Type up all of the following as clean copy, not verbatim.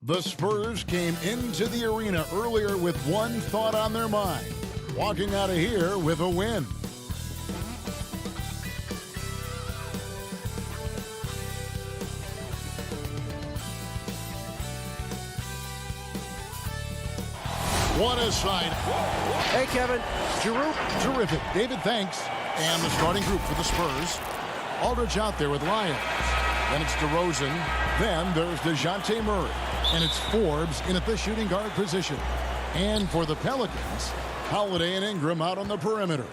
The Spurs came into the arena earlier with one thought on their mind, walking out of here with a win. What a sight. Hey, Kevin. Giroux, terrific. David, thanks. And the starting group for the Spurs. Aldridge out there with Lyons. Then it's DeRozan. Then there's DeJounte Murray. And it's Forbes in at the shooting guard position. And for the Pelicans, Holiday and Ingram out on the perimeter.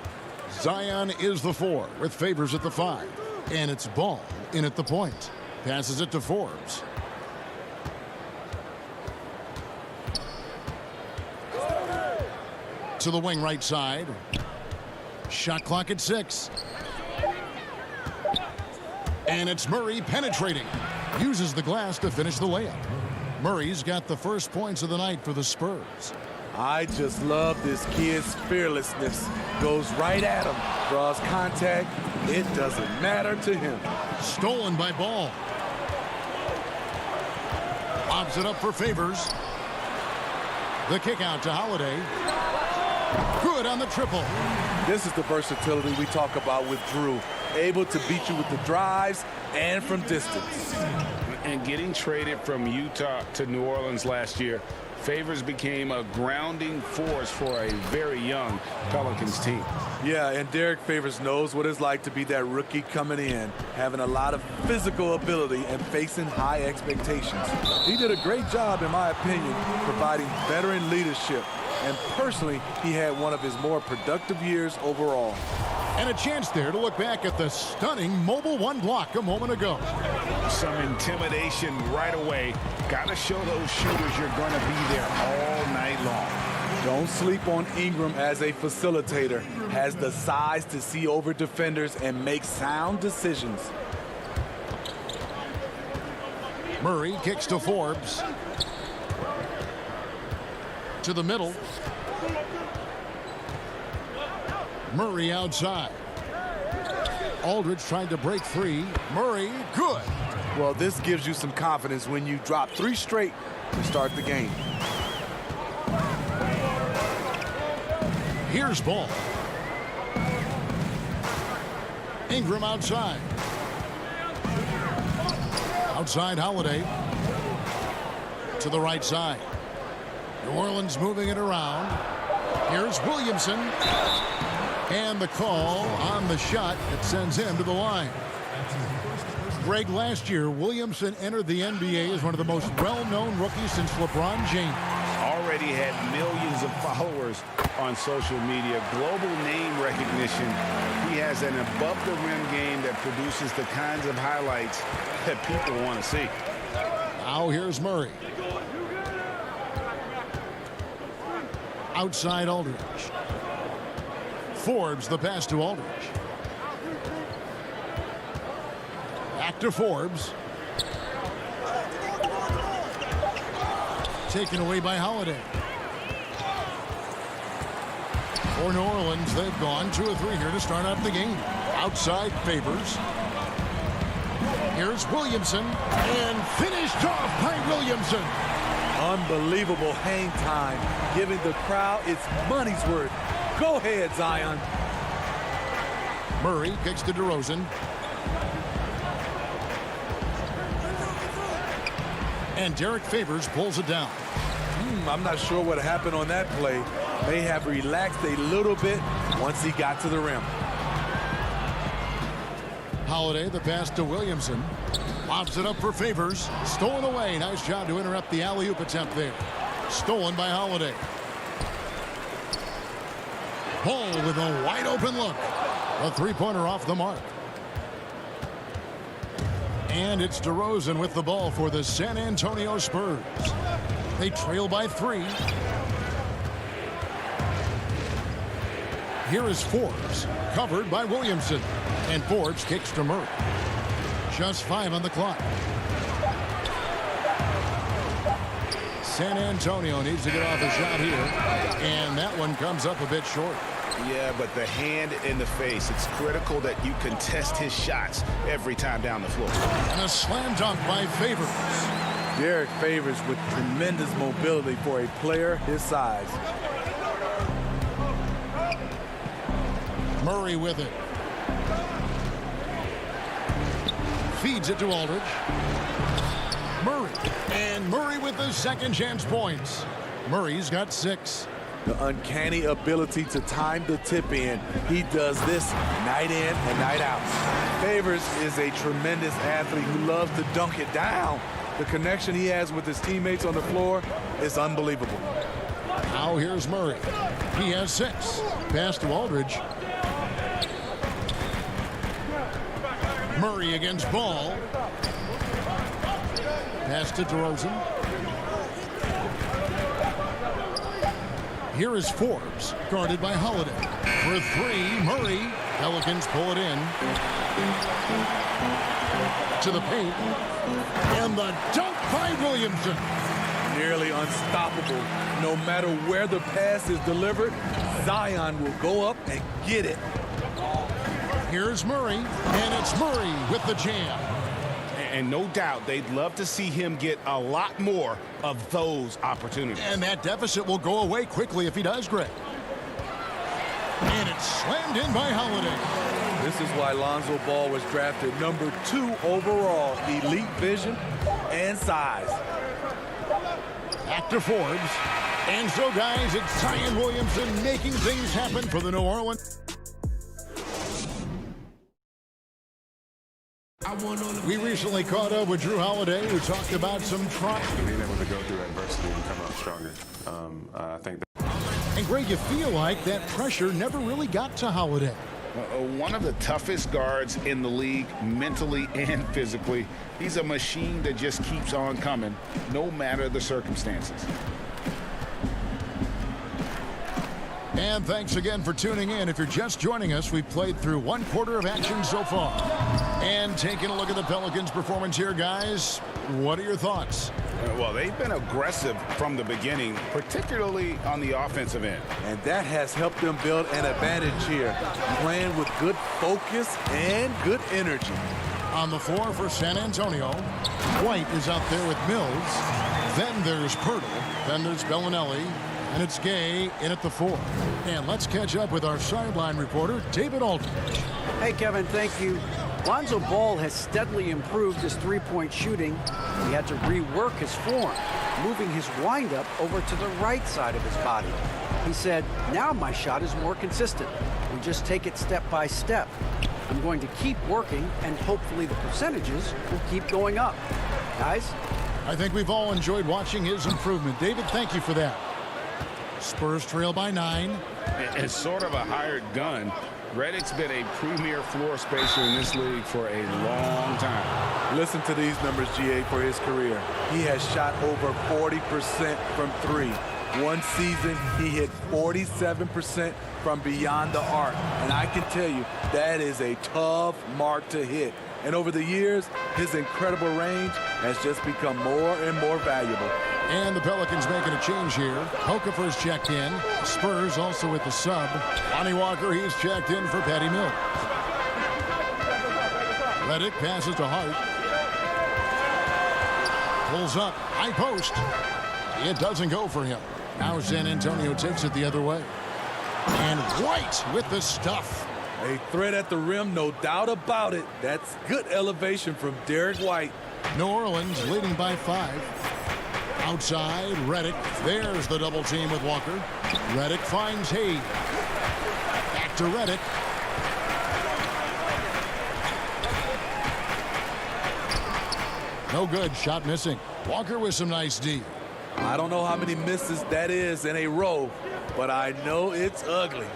Zion is the 4 with Favors at the 5. And it's Ball in at the point. Passes it to Forbes. To the wing right side. Shot clock at 6. And it's Murray penetrating. Uses the glass to finish the layup. Murray's got the first points of the night for the Spurs. I just love this kid's fearlessness. Goes right at him. Draws contact. It doesn't matter to him. Stolen by Ball. Lobs it up for Favors. The kick out to Holiday. Good on the triple. This is the versatility we talk about with Drew. Able to beat you with the drives and from distance. And getting traded from Utah to New Orleans last year, Favors became a grounding force for a very young Pelicans team. Yeah, and Derek Favors knows what it's like to be that rookie coming in, having a lot of physical ability and facing high expectations. He did a great job, in my opinion, providing veteran leadership. And personally, he had one of his more productive years overall. And a chance there to look back at the stunning mobile one block a moment ago. Some intimidation right away. Got to show those shooters you're going to be there all night long. Don't sleep on Ingram as a facilitator. Has the size to see over defenders and make sound decisions. Murray kicks to Forbes. To the middle. Murray outside. Aldridge trying to break free. Murray, good. Well, this gives you some confidence when you drop 3 straight to start the game. Here's Ball. Ingram outside. Outside Holiday. To the right side. New Orleans moving it around. Here's Williamson. And the call on the shot that sends him to the line. Greg, last year, Williamson entered the NBA as one of the most well-known rookies since LeBron James. Already had millions of followers on social media. Global name recognition. He has an above-the-rim game that produces the kinds of highlights that people want to see. Now here's Murray. Outside Aldridge. Forbes the pass to Aldridge. Back to Forbes. Taken away by Holiday. For New Orleans, they've gone 2 of 3 here to start out the game. Outside Favors. Here's Williamson. And finished off by Williamson. Unbelievable hang time, giving the crowd its money's worth. Go ahead, Zion. Murray kicks to DeRozan. And Derek Favors pulls it down. I'm not sure what happened on that play. May have relaxed a little bit once he got to the rim. Holiday, the pass to Williamson. Lobs it up for Favors. Stolen away. Nice job to interrupt the alley-oop attempt there. Stolen by Holiday. Ball with a wide open look. A 3-pointer off the mark. And it's DeRozan with the ball for the San Antonio Spurs. They trail by 3. Here is Forbes, covered by Williamson. And Forbes kicks to Murray. Just 5 on the clock. San Antonio needs to get off a shot here. And that one comes up a bit short. Yeah, but the hand in the face, it's critical that you contest his shots every time down the floor. And a slam dunk by Favors. Derek Favors with tremendous mobility for a player his size. Murray with it. Feeds it to Aldridge. Murray. And Murray with the second chance points. Murray's got 6. The uncanny ability to time the tip in. He does this night in and night out. Favors is a tremendous athlete who loves to dunk it down. The connection he has with his teammates on the floor is unbelievable. Now here's Murray. He has 6. Pass to Aldridge. Murray against Ball. Pass to DeRozan. Here is Forbes, guarded by Holiday. For 3, Murray. Pelicans pull it in. To the paint. And the dunk by Williamson. Nearly unstoppable. No matter where the pass is delivered, Zion will go up and get it. Here's Murray, and it's Murray with the jam. And no doubt they'd love to see him get a lot more of those opportunities. And that deficit will go away quickly if he does, Greg. And it's slammed in by Holiday. This is why Lonzo Ball was drafted number 2 overall. Elite vision and size. Back to Forbes. And so, guys, it's Zion Williamson making things happen for the New Orleans. We recently caught up with Drew Holiday, who talked about some trying. Being able to go through adversity and come out stronger. I think that. And Greg, you feel like that pressure never really got to Holiday. One of the toughest guards in the league, mentally and physically. He's a machine that just keeps on coming, no matter the circumstances. And thanks again for tuning in. If you're just joining us, we've played through 1 quarter of action so far. And taking a look at the Pelicans' performance here, guys, what are your thoughts? Well, they've been aggressive from the beginning, particularly on the offensive end. And that has helped them build an advantage here, playing with good focus and good energy. On the floor for San Antonio, White is out there with Mills. Then there's Pirtle. Then there's Bellinelli. And it's Gay in at the 4. And let's catch up with our sideline reporter, David Aldridge. Hey, Kevin, thank you. Lonzo Ball has steadily improved his three-point shooting. He had to rework his form, moving his windup over to the right side of his body. He said, now my shot is more consistent. We just take it step by step. I'm going to keep working, and hopefully the percentages will keep going up. Guys? I think we've all enjoyed watching his improvement. David, thank you for that. Spurs trail by 9. It's sort of a hired gun. Redick's been a premier floor spacer in this league for a long time. Listen to these numbers, GA, for his career. He has shot over 40% from 3. One season, he hit 47% from beyond the arc. And I can tell you, that is a tough mark to hit. And over the years, his incredible range has just become more and more valuable. And the Pelicans making a change here. Okafor's checked in. Spurs also with the sub. Lonnie Walker, he's checked in for Patty Mills. Redick passes to Hart. Pulls up. High post. It doesn't go for him. Now San Antonio takes it the other way. And White with the stuff. A threat at the rim, no doubt about it. That's good elevation from Derek White. New Orleans leading by 5. Outside, Redick. There's the double team with Walker. Redick finds Hayes. Back to Redick. No good. Shot missing. Walker with some nice D. I don't know how many misses that is in a row, but I know it's ugly.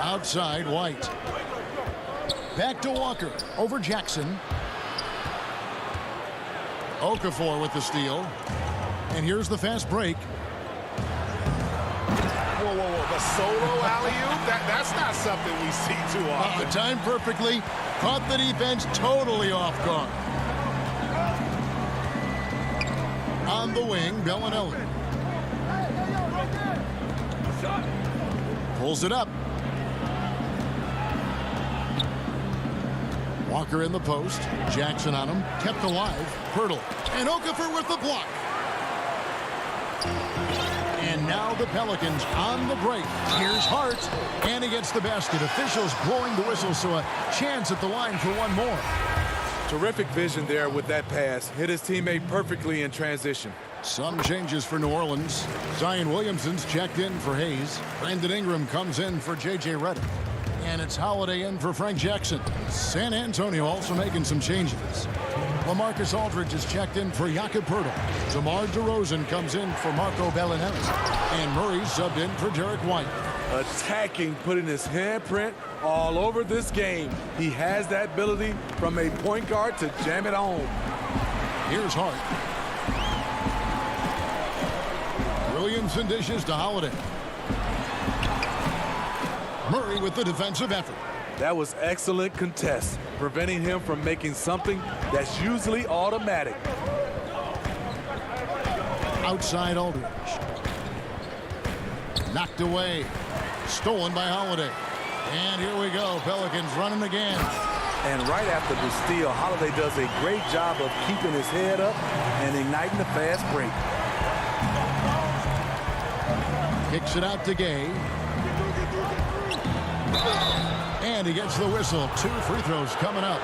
Outside, White. Back to Walker. Over Jackson. Okafor with the steal. And here's the fast break. Whoa, whoa, whoa. The solo alley-oop? That's not something we see too often. Timed perfectly. Caught the defense totally off guard. On the wing, Bellinelli. Pulls it up. Walker in the post. Jackson on him. Kept alive. Hurdle. And Okafor with the block. And now the Pelicans on the break. Here's Hart. And he gets the basket. Officials blowing the whistle, so a chance at the line for one more. Terrific vision there with that pass. Hit his teammate perfectly in transition. Some changes for New Orleans. Zion Williamson's checked in for Hayes. Brandon Ingram comes in for J.J. Redick. And it's Holiday in for Frank Jackson. San Antonio also making some changes. LaMarcus Aldridge is checked in for Jakob Poeltl. DeMar DeRozan comes in for Marco Bellinelli. And Murray subbed in for Derek White. Attacking, putting his handprint all over this game. He has that ability from a point guard to jam it home. Here's Hart. Williamson dishes to Holiday. Murray with the defensive effort. That was excellent contest, preventing him from making something that's usually automatic. Outside Aldridge. Knocked away. Stolen by Holiday. And here we go. Pelicans running again. And right after the steal, Holiday does a great job of keeping his head up and igniting the fast break. Kicks it out to Gay. And he gets the whistle. 2 free throws coming up.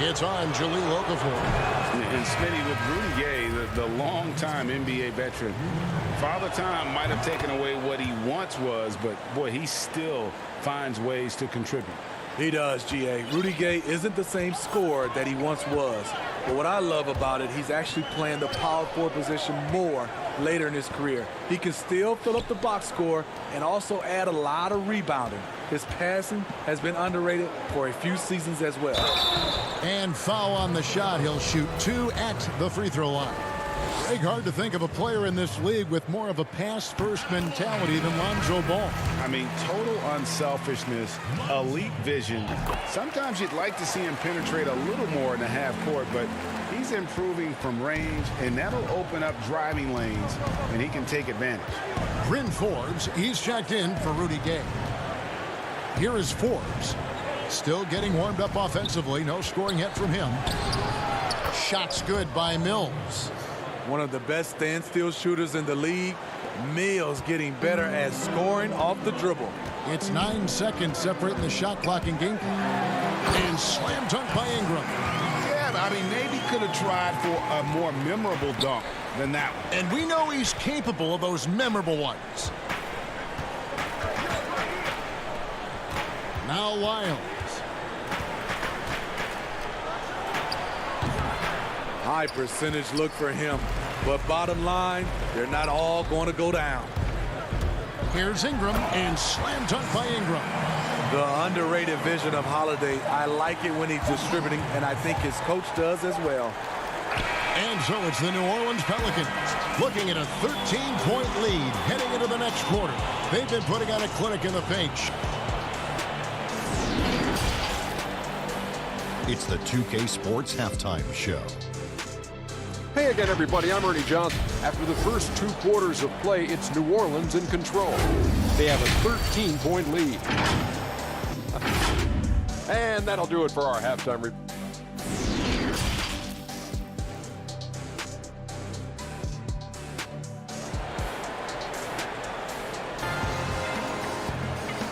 It's on Jahlil Okafor. And Smitty, with Rudy Gay, the longtime NBA veteran, Father Time might have taken away what he once was, but boy, he still finds ways to contribute. He does, G.A. Rudy Gay isn't the same scorer that he once was. But what I love about it, he's actually playing the power forward position more later in his career. He can still fill up the box score and also add a lot of rebounding. His passing has been underrated for a few seasons as well. And foul on the shot. He'll shoot 2 at the free throw line. Greg, hard to think of a player in this league with more of a pass-first mentality than Lonzo Ball. I mean, total unselfishness, elite vision. Sometimes you'd like to see him penetrate a little more in the half court, but he's improving from range, and that'll open up driving lanes, and he can take advantage. Bryn Forbes, he's checked in for Rudy Gay. Here is Forbes. Still getting warmed up offensively. No scoring yet from him. Shots good by Mills. One of the best standstill shooters in the league. Mills getting better at scoring off the dribble. It's 9 seconds separating the shot clock in game. And slam dunk by Ingram. Yeah, I mean, maybe could have tried for a more memorable dunk than that one. And we know he's capable of those memorable ones. Now Lyles. High percentage look for him. But bottom line, they're not all going to go down. Here's Ingram, and slam dunk by Ingram. The underrated vision of Holiday. I like it when he's distributing, and I think his coach does as well. And so it's the New Orleans Pelicans looking at a 13-point lead heading into the next quarter. They've been putting on a clinic in the paint. It's the 2K Sports Halftime Show. Hey again, everybody. I'm Ernie Johnson. After the first 2 quarters of play, it's New Orleans in control. They have a 13-point lead. And that'll do it for our halftime report.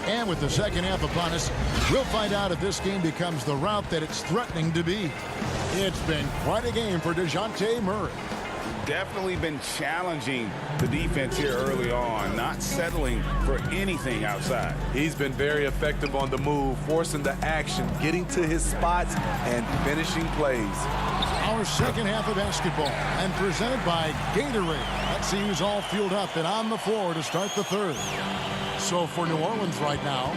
And with the second half upon us, we'll find out if this game becomes the route that it's threatening to be. It's been quite a game for DeJounte Murray. Definitely been challenging the defense here early on, not settling for anything outside. He's been very effective on the move, forcing the action, getting to his spots, and finishing plays. Our second half of basketball, and presented by Gatorade. Let's see who's all fueled up and on the floor to start the third. So for New Orleans right now,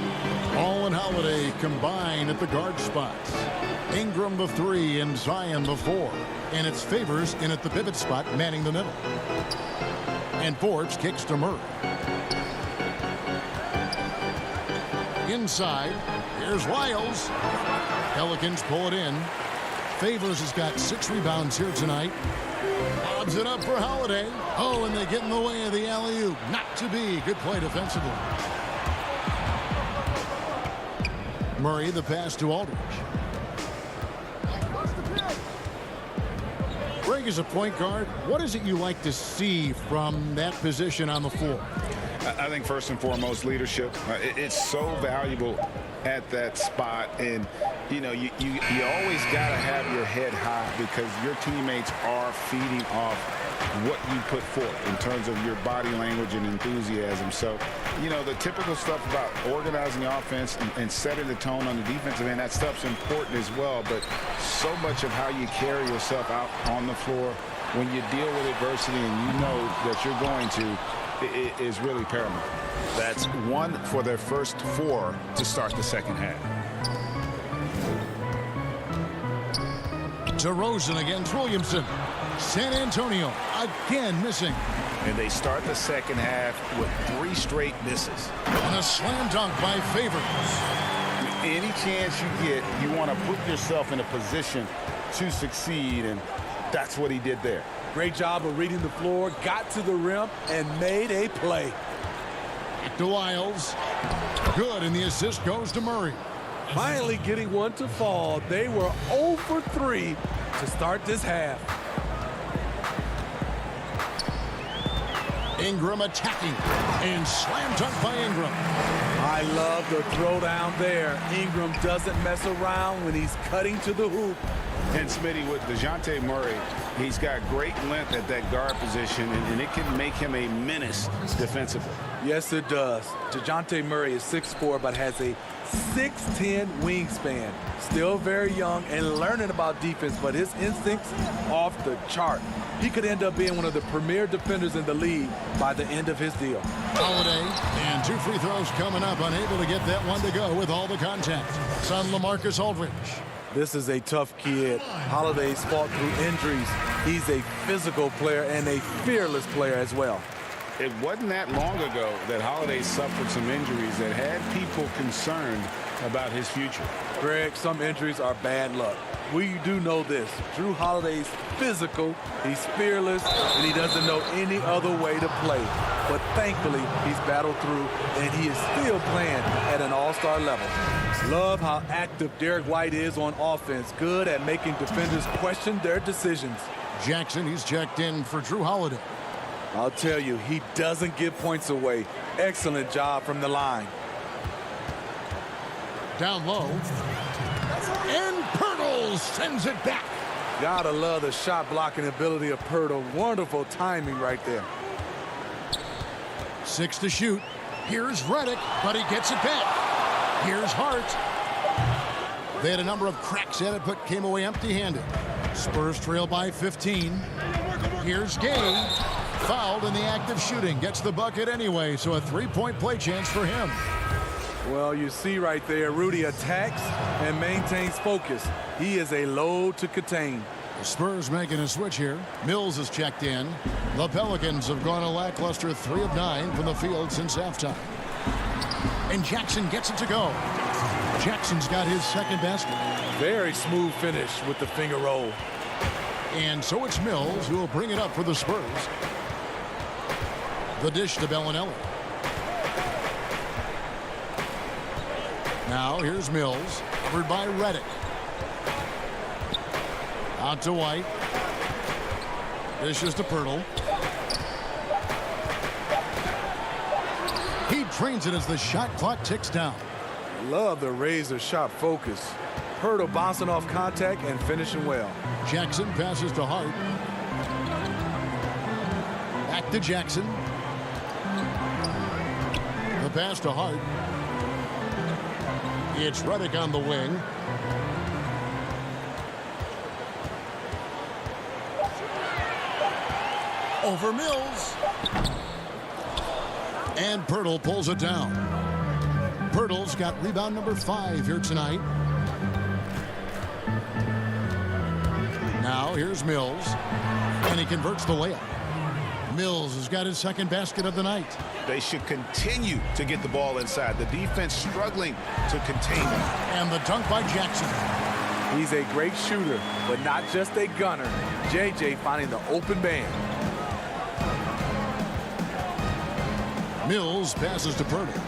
Ball and Holiday combine at the guard spots. Ingram the 3 and Zion the 4. And it's Favors in at the pivot spot, manning the middle. And Forbes kicks to Murray. Inside, here's Lyles. Pelicans pull it in. Favors has got 6 rebounds here tonight. Lobs it up for Holiday. Oh, and they get in the way of the alley-oop. Not to be. Good play defensively. Murray, the pass to Aldridge. think as a point guard, what is it you like to see from that position on the floor? I think first and foremost, leadership. It's so valuable at that spot. And, you know, you always got to have your head high because your teammates are feeding off what you put forth in terms of your body language and enthusiasm. So, you know, the typical stuff about organizing the offense and setting the tone on the defensive end, that stuff's important as well. But so much of how you carry yourself out on the floor when you deal with adversity and you know that you're going to, it is really paramount. That's one for their first 4 to start the second half. DeRozan against Williamson. San Antonio again missing. And they start the second half with 3 straight misses. And a slam dunk by Favors. Any chance you get, you want to put yourself in a position to succeed, and that's what he did there. Great job of reading the floor, got to the rim, and made a play. To Lyles. Good, and the assist goes to Murray. Finally getting one to fall. They were 0 for 3 to start this half. Ingram attacking, and slam dunk by Ingram. I love the throwdown there. Ingram doesn't mess around when he's cutting to the hoop. And Smitty, with DeJounte Murray, he's got great length at that guard position, and it can make him a menace defensively. Yes, it does. DeJounte Murray is 6'4", but has a 6'10" wingspan. Still very young and learning about defense, but his instincts off the chart. He could end up being one of the premier defenders in the league by the end of his deal. Holiday, and 2 free throws coming up, unable to get that one to go with all the contact. Son LaMarcus Aldridge. This is a tough kid. Holiday's fought through injuries. He's a physical player and a fearless player as well. It wasn't that long ago that Holiday suffered some injuries that had people concerned about his future. Greg, some injuries are bad luck. We do know this. Jrue Holiday's physical, he's fearless, and he doesn't know any other way to play. But thankfully, he's battled through, and he is still playing at an all-star level. Love how active Derek White is on offense. Good at making defenders question their decisions. Jackson, he's checked in for Jrue Holiday. I'll tell you, he doesn't give points away. Excellent job from the line. Down low. And Pirtle sends it back. Gotta love the shot blocking ability of Pirtle. Wonderful timing right there. 6 to shoot. Here's Redick, but he gets it back. Here's Hart. They had a number of cracks at it, but came away empty-handed. Spurs trail by 15. Here's Gay. Fouled in the act of shooting. Gets the bucket anyway, so a 3-point play chance for him. Well, you see right there, Rudy attacks and maintains focus. He is a load to contain. The Spurs making a switch here. Mills is checked in. The Pelicans have gone a lackluster 3 of 9 from the field since halftime. And Jackson gets it to go. Jackson's got his second basket. Very smooth finish with the finger roll. And so it's Mills who will bring it up for the Spurs. The dish to Bellinelli. Now here's Mills, covered by Redick. Out to White. Dishes to Pirtle. He drains it as the shot clock ticks down. Love the razor sharp focus. Pirtle bouncing off contact and finishing well. Jackson passes to Hart. Back to Jackson. The pass to Hart. It's Redick on the wing. Over Mills. And Pirtle pulls it down. Pirtle's got rebound number 5 here tonight. Now here's Mills. And he converts the layup. Mills has got his second basket of the night. They should continue to get the ball inside. The defense struggling to contain them. And the dunk by Jackson. He's a great shooter, but not just a gunner. JJ finding the open man. Mills passes to Pirtle.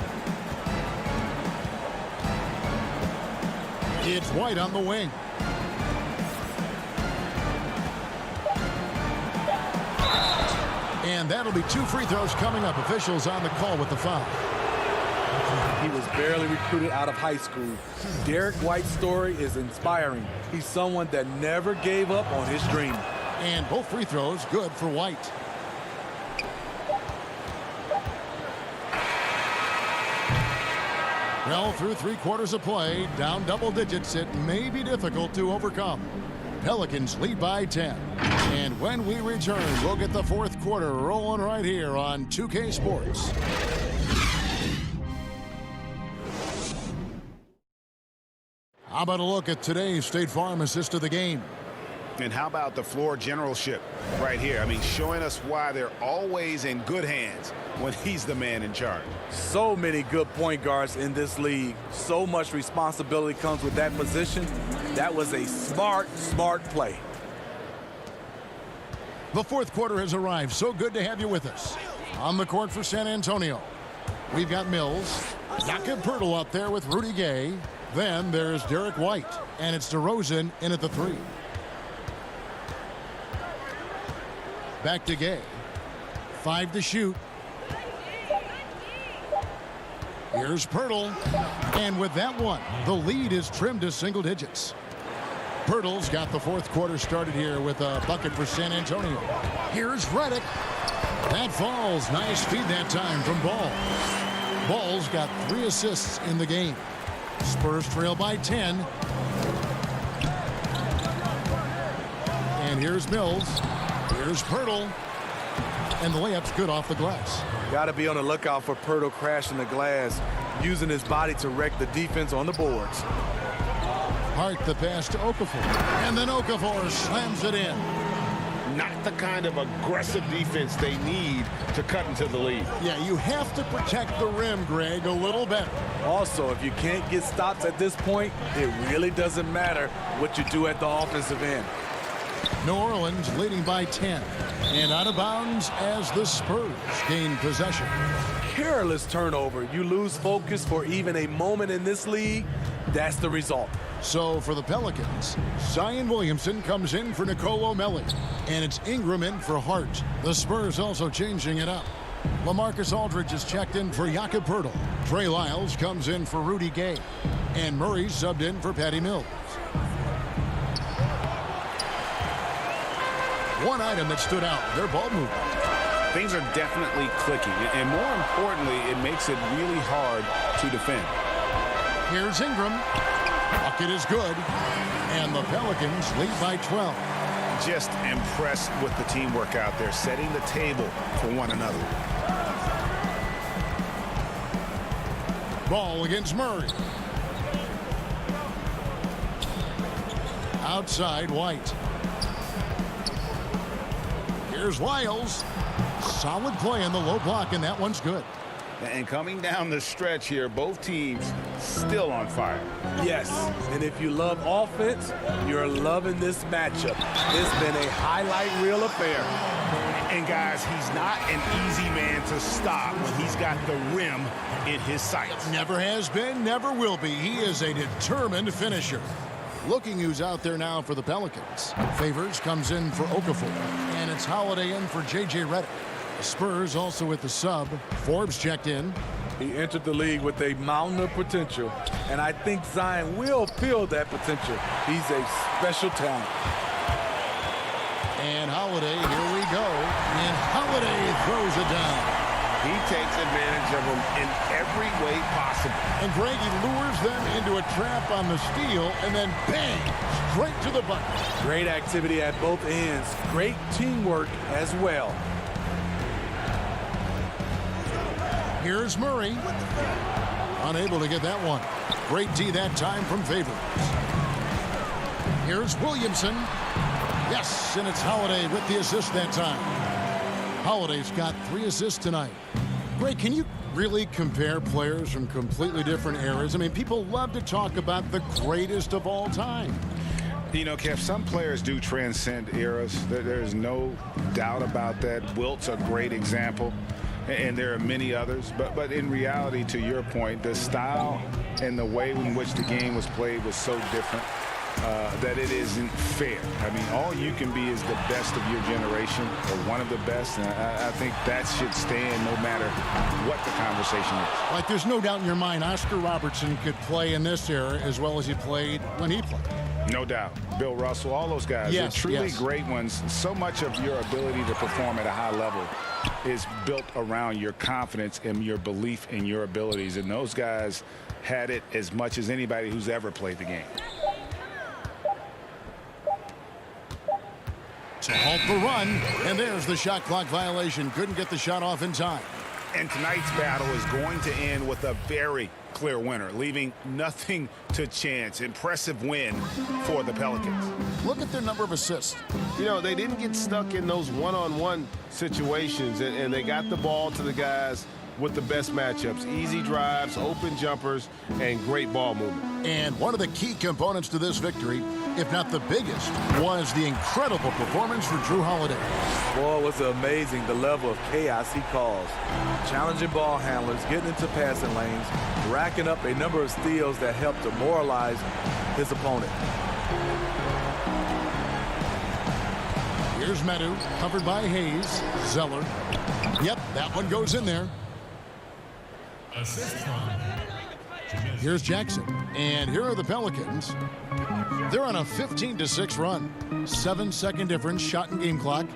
It's White on the wing. And that'll be 2 free throws coming up. Officials on the call with the foul. He was barely recruited out of high school. Derek White's story is inspiring. He's someone that never gave up on his dream. And both free throws good for White. Well, through 3 quarters of play, down double digits, it may be difficult to overcome. Pelicans lead by 10. And when we return, we'll get the 4th quarter rolling right here on 2K Sports. How about a look at today's State Farm assist of the game? And how about the floor generalship right here? I mean, showing us why they're always in good hands when he's the man in charge. So many good point guards in this league. So much responsibility comes with that position. That was a smart play. The 4th quarter has arrived. So good to have you with us. On the court for San Antonio, we've got Mills. Jakob Poeltl up there with Rudy Gay. Then there's Derek White. And it's DeRozan in at the 3. Back to Gay. 5 to shoot. Here's Poeltl. And with that one, the lead is trimmed to single digits. Poeltl's got the 4th quarter started here with a bucket for San Antonio. Here's Redick. That falls. Nice feed that time from Ball. Ball's got 3 assists in the game. Spurs trail by 10. And here's Mills. Here's Poeltl. And the layup's good off the glass. Got to be on the lookout for Poeltl crashing the glass, using his body to wreck the defense on the boards. Hart the pass to Okafor. And then Okafor slams it in. Not the kind of aggressive defense they need to cut into the lead. Yeah, you have to protect the rim, Greg, a little better. Also, if you can't get stops at this point, it really doesn't matter what you do at the offensive end. New Orleans leading by 10. And out of bounds as the Spurs gain possession. Careless turnover. You lose focus for even a moment in this league. That's the result. So for the Pelicans, Zion Williamson comes in for Nicolo Melli. And it's Ingram in for Hart. The Spurs also changing it up. LaMarcus Aldridge is checked in for Jakob Poeltl. Trey Lyles comes in for Rudy Gay. And Murray subbed in for Patty Mills. One item that stood out, their ball movement. Things are definitely clicking, and more importantly, it makes it really hard to defend. Here's Ingram. Bucket is good. And the Pelicans lead by 12. Just impressed with the teamwork out there, setting the table for one another. Ball against Murray. Outside White. Here's Lyles. Solid play in the low block, and that one's good. And coming down the stretch here, both teams still on fire. Yes, and if you love offense, you're loving this matchup. It's been a highlight reel affair. And guys, he's not an easy man to stop when he's got the rim in his sights. Never has been, never will be. He is a determined finisher. Looking who's out there now for the Pelicans. Favors comes in for Okafor. And it's Holiday in for J.J. Redick. Spurs also with the sub. Forbes checked in. He entered the league with a mountain of potential, and I think Zion will feel that potential. He's a special talent. And Holiday, here we go. And Holiday throws it down. He takes advantage of them in every way possible. And Greg, he lures them into a trap on the steal, and then bang, straight to the bucket. Great activity at both ends. Great teamwork as well. Here's Murray. Unable to get that one. Great D that time from Favors. Here's Williamson. Yes, and it's Holiday with the assist that time. Holiday's got 3 assists tonight. Greg, can you really compare players from completely different eras? I mean, people love to talk about the greatest of all time. You know, Kev, some players do transcend eras. There's no doubt about that. Wilt's a great example, and there are many others. But in reality, to your point, the style and the way in which the game was played was so different. that it isn't fair. I mean, all you can be is the best of your generation or one of the best, and I think that should stand no matter what the conversation is. Like, there's no doubt in your mind Oscar Robertson could play in this era as well as he played when he played. No doubt. Bill Russell, all those guys, yes, they're truly yes. great ones. So much of your ability to perform at a high level is built around your confidence and your belief in your abilities, and those guys had it as much as anybody who's ever played the game. To halt the run, and there's the shot clock violation. Couldn't get the shot off in time. And tonight's battle is going to end with a very clear winner, leaving nothing to chance. Impressive win for the Pelicans. Look at their number of assists. You know, they didn't get stuck in those one-on-one situations, and they got the ball to the guys with the best matchups. Easy drives, open jumpers, and great ball movement. And one of the key components to this victory, if not the biggest, was the incredible performance for Drew Holiday. Boy, was it amazing the level of chaos he caused. Challenging ball handlers, getting into passing lanes, racking up a number of steals that helped demoralize his opponent. Here's Medu, covered by Hayes. Zeller. Yep, that one goes in there. Here's Jackson. And here are the Pelicans. They're on a 15-6 run. 7-second difference, shot and game clock.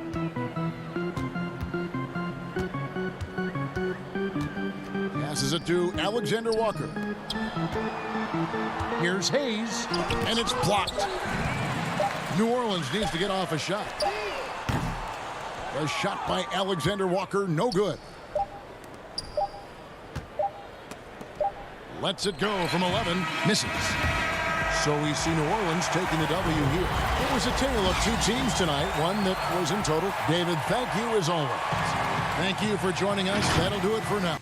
Passes it to Alexander Walker. Here's Hayes, and it's blocked. New Orleans needs to get off a shot. A shot by Alexander Walker, no good. Lets it go from 11, misses. So we see New Orleans taking the W here. It was a tale of two teams tonight, one that was in total. David, thank you as always. Thank you for joining us. That'll do it for now.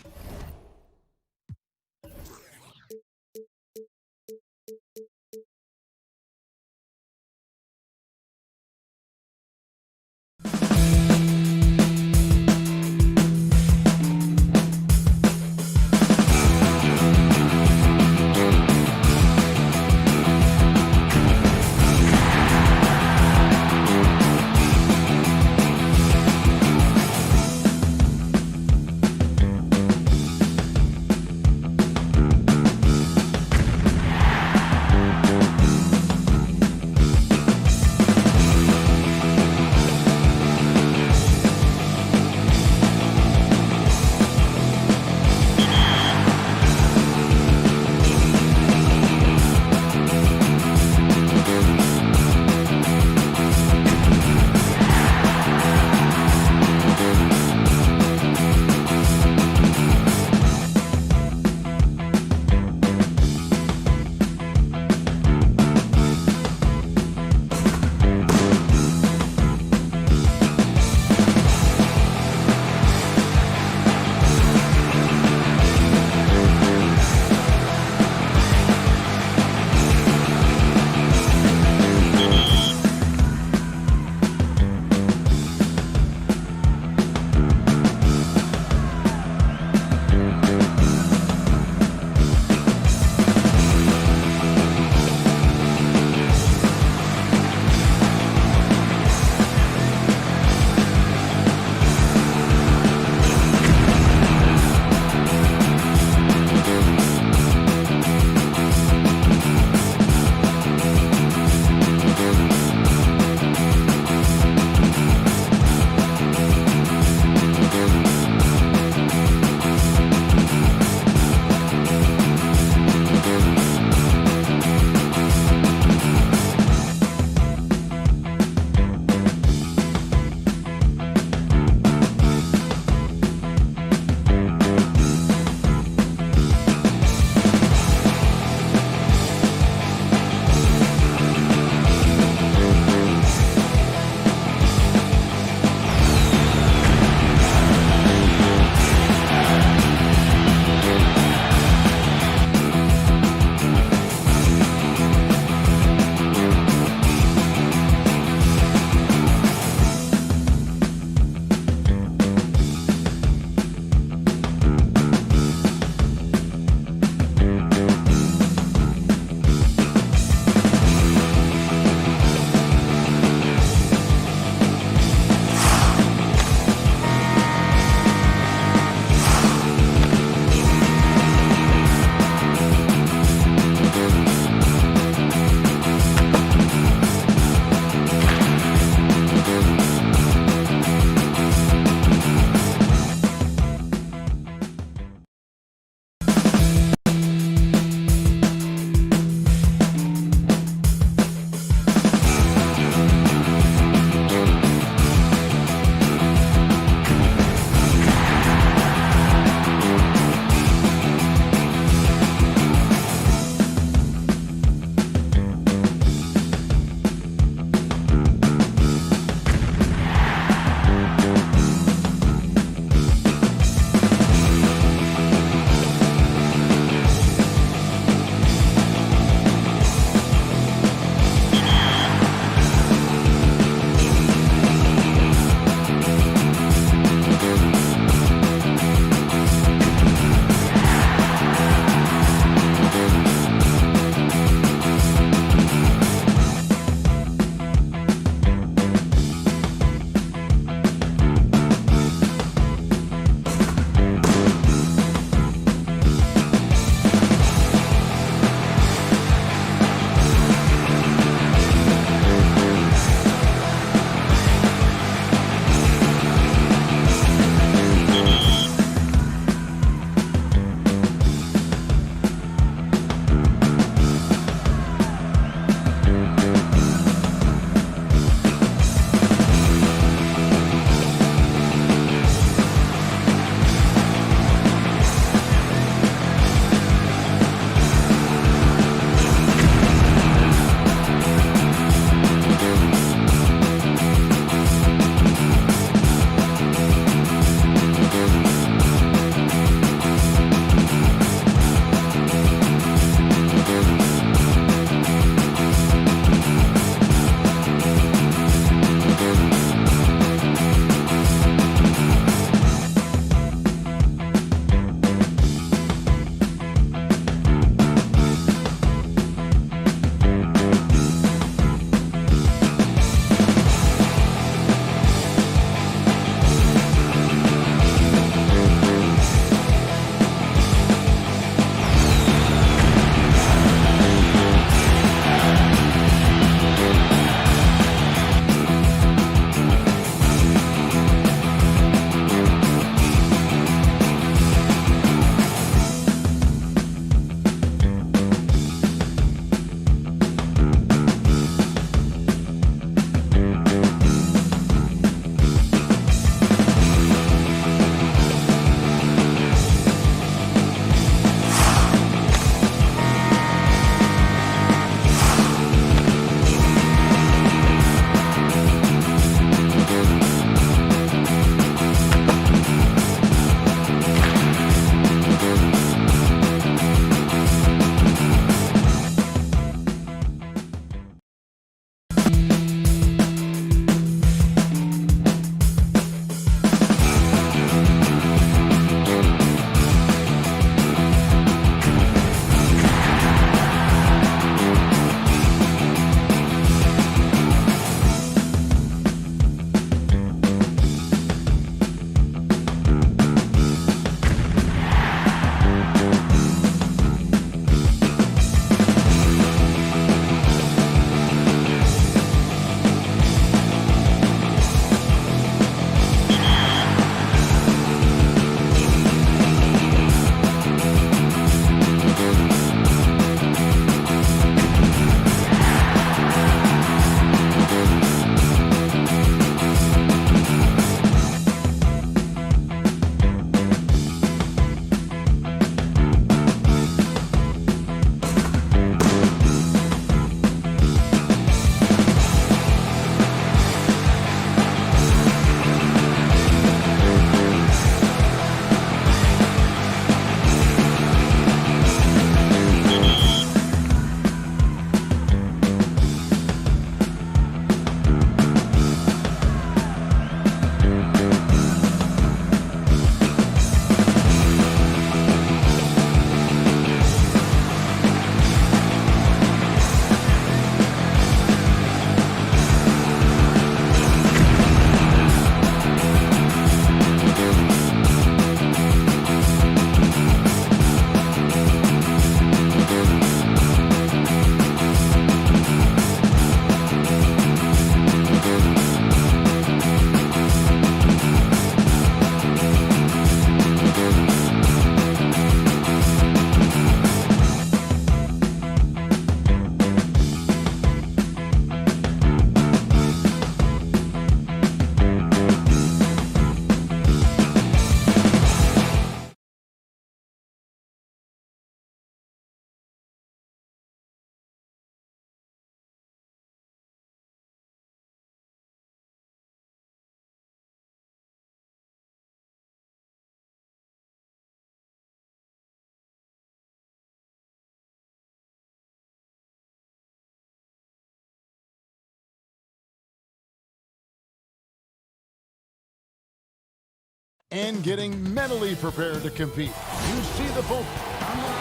and getting mentally prepared to compete. You see the focus.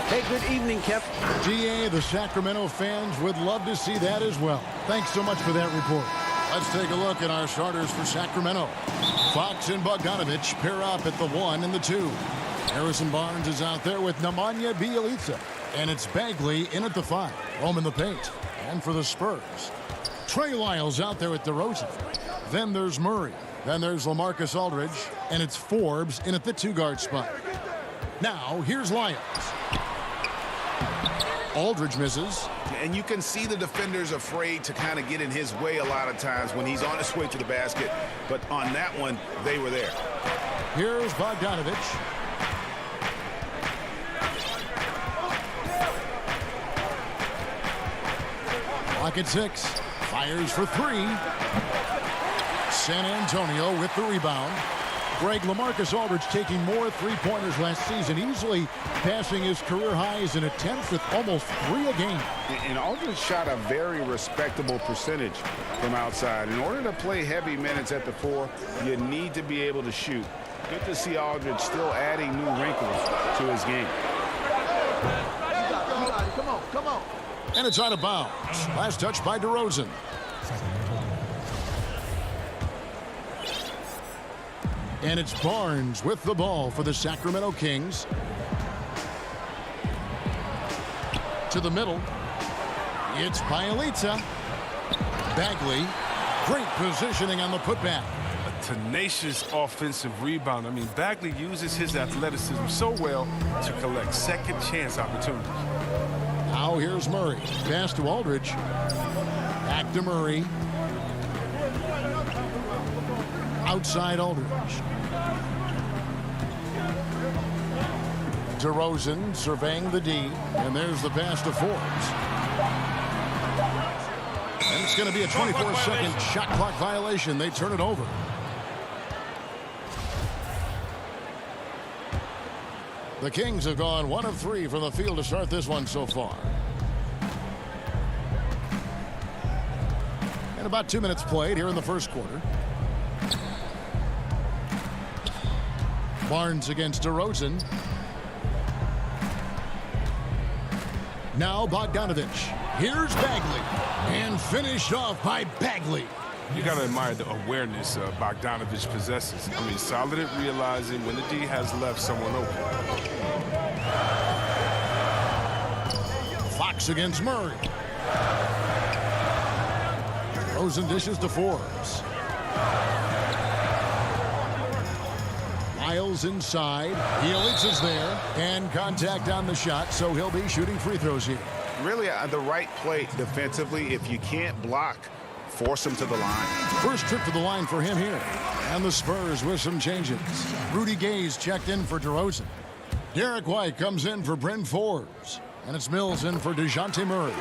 Hey, good evening, Kev. GA, the Sacramento fans would love to see that as well. Thanks so much for that report. Let's take a look at our starters for Sacramento. Fox and Bogdanovich pair up at the 1 and the 2. Harrison Barnes is out there with Nemanja Bjelica. And it's Bagley in at the 5. Roman the paint. And for the Spurs, Trey Lyles out there at DeRozan. Then there's Murray. Then there's LaMarcus Aldridge. And it's Forbes in at the 2-guard spot. Now, here's Lyles. Aldridge misses. And you can see the defenders afraid to kind of get in his way a lot of times when he's on his way to the basket. But on that one, they were there. Here's Bogdanovich. Clock at 6. Fires for 3. San Antonio with the rebound. Greg, LaMarcus Aldridge taking more three-pointers last season, easily passing his career highs in attempts with almost 3 a game. And Aldridge shot a very respectable percentage from outside. In order to play heavy minutes at the 4, you need to be able to shoot. Good to see Aldridge still adding new wrinkles to his game. Come on. And it's out of bounds. Last touch by DeRozan. And it's Barnes with the ball for the Sacramento Kings. To the middle. It's Bjelica. Bagley. Great positioning on the putback. A tenacious offensive rebound. I mean, Bagley uses his athleticism so well to collect second chance opportunities. Now here's Murray. Pass to Aldridge. Back to Murray. Outside Aldridge. DeRozan surveying the D. And there's the pass to Forbes. And it's going to be a 24-second shot clock violation. They turn it over. The Kings have gone 1 of 3 from the field to start this one so far. And about 2 minutes played here in the first quarter. Barnes against DeRozan. Now Bogdanovich. Here's Bagley. And finished off by Bagley. You got to admire the awareness Bogdanovich possesses. I mean, solid at realizing when the D has left someone open. Fox against Murray. DeRozan dishes to Forbes. Lyles inside. Bjelica's there. And contact on the shot, so he'll be shooting free throws here. Really the right play defensively. If you can't block, force him to the line. First trip to the line for him here. And the Spurs with some changes. Rudy Gay's checked in for DeRozan. Derek White comes in for Bryn Forbes. And it's Mills in for DeJounte Murray.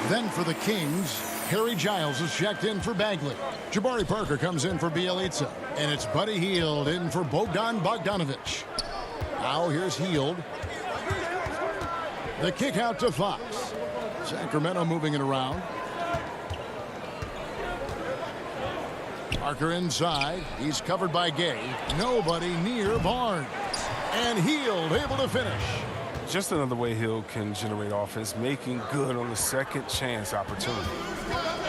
Then for the Kings, Harry Giles is checked in for Bagley. Jabari Parker comes in for Bjelica. And it's Buddy Hield in for Bogdanovich. Now here's Hield. The kick out to Fox. Sacramento moving it around. Parker inside. He's covered by Gay. Nobody near Barnes. And Hield able to finish. Just another way Hill can generate offense, making good on the second chance opportunity.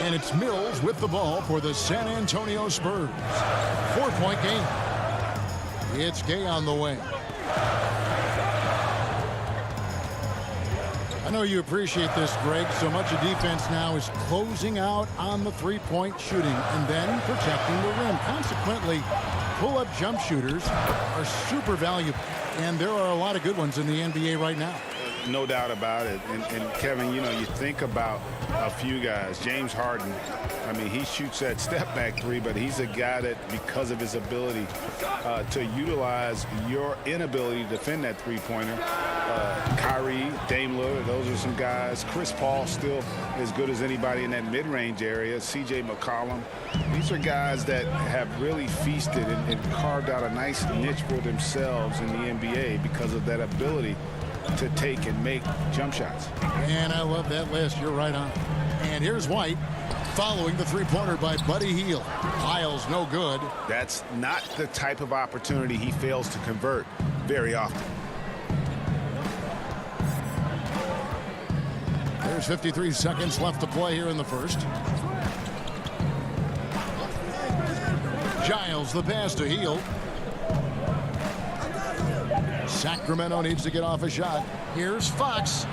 And it's Mills with the ball for the San Antonio Spurs. 4-point game. It's Gay on the way. I know you appreciate this, Greg. So much of defense now is closing out on the three-point shooting and then protecting the rim. Consequently, pull-up jump shooters are super valuable. And there are a lot of good ones in the NBA right now. No doubt about it. And Kevin, you know, you think about a few guys. James Harden, I mean, he shoots that step-back three, but he's a guy that, because of his ability to utilize your inability to defend that three-pointer, Kyrie, Dame Lillard, those are some guys. Chris Paul still as good as anybody in that mid-range area. C.J. McCollum. These are guys that have really feasted and carved out a nice niche for themselves in the NBA because of that ability to take and make jump shots. And I love that list. You're right on. And here's White. Following the three-pointer by Buddy Hield. Hiles no good. That's not the type of opportunity he fails to convert very often. There's 53 seconds left to play here in the first. Giles, the pass to Hield. Sacramento needs to get off a shot. Here's Fox.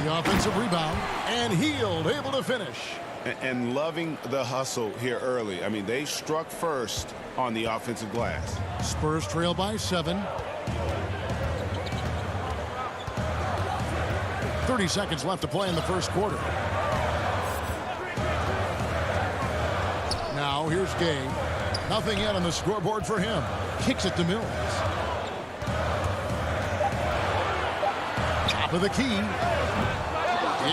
The offensive rebound. And Hield able to finish. And loving the hustle here early. I mean, they struck first on the offensive glass. Spurs trail by 7. 30 seconds left to play in the first quarter. Now here's Gay. Nothing yet on the scoreboard for him. Kicks it to Mills. Top of the key.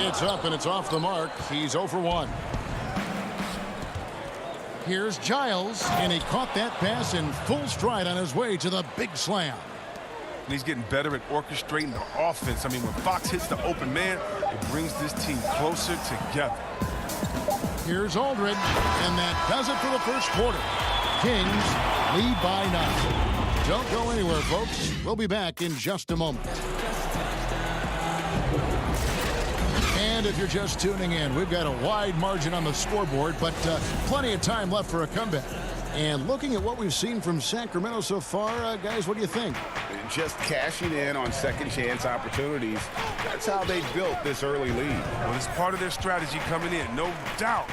It's up and it's off the mark. He's 0 for 1. Here's Giles, and he caught that pass in full stride on his way to the big slam. And he's getting better at orchestrating the offense. I mean, when Fox hits the open man, it brings this team closer together. Here's Aldridge, and that does it for the first quarter. Kings lead by 9. Don't go anywhere, folks. We'll be back in just a moment. And if you're just tuning in, we've got a wide margin on the scoreboard, but plenty of time left for a comeback. And looking at what we've seen from Sacramento so far, guys, what do you think? Just cashing in on second chance opportunities. That's how they built this early lead. Well, it's part of their strategy coming in, no doubt.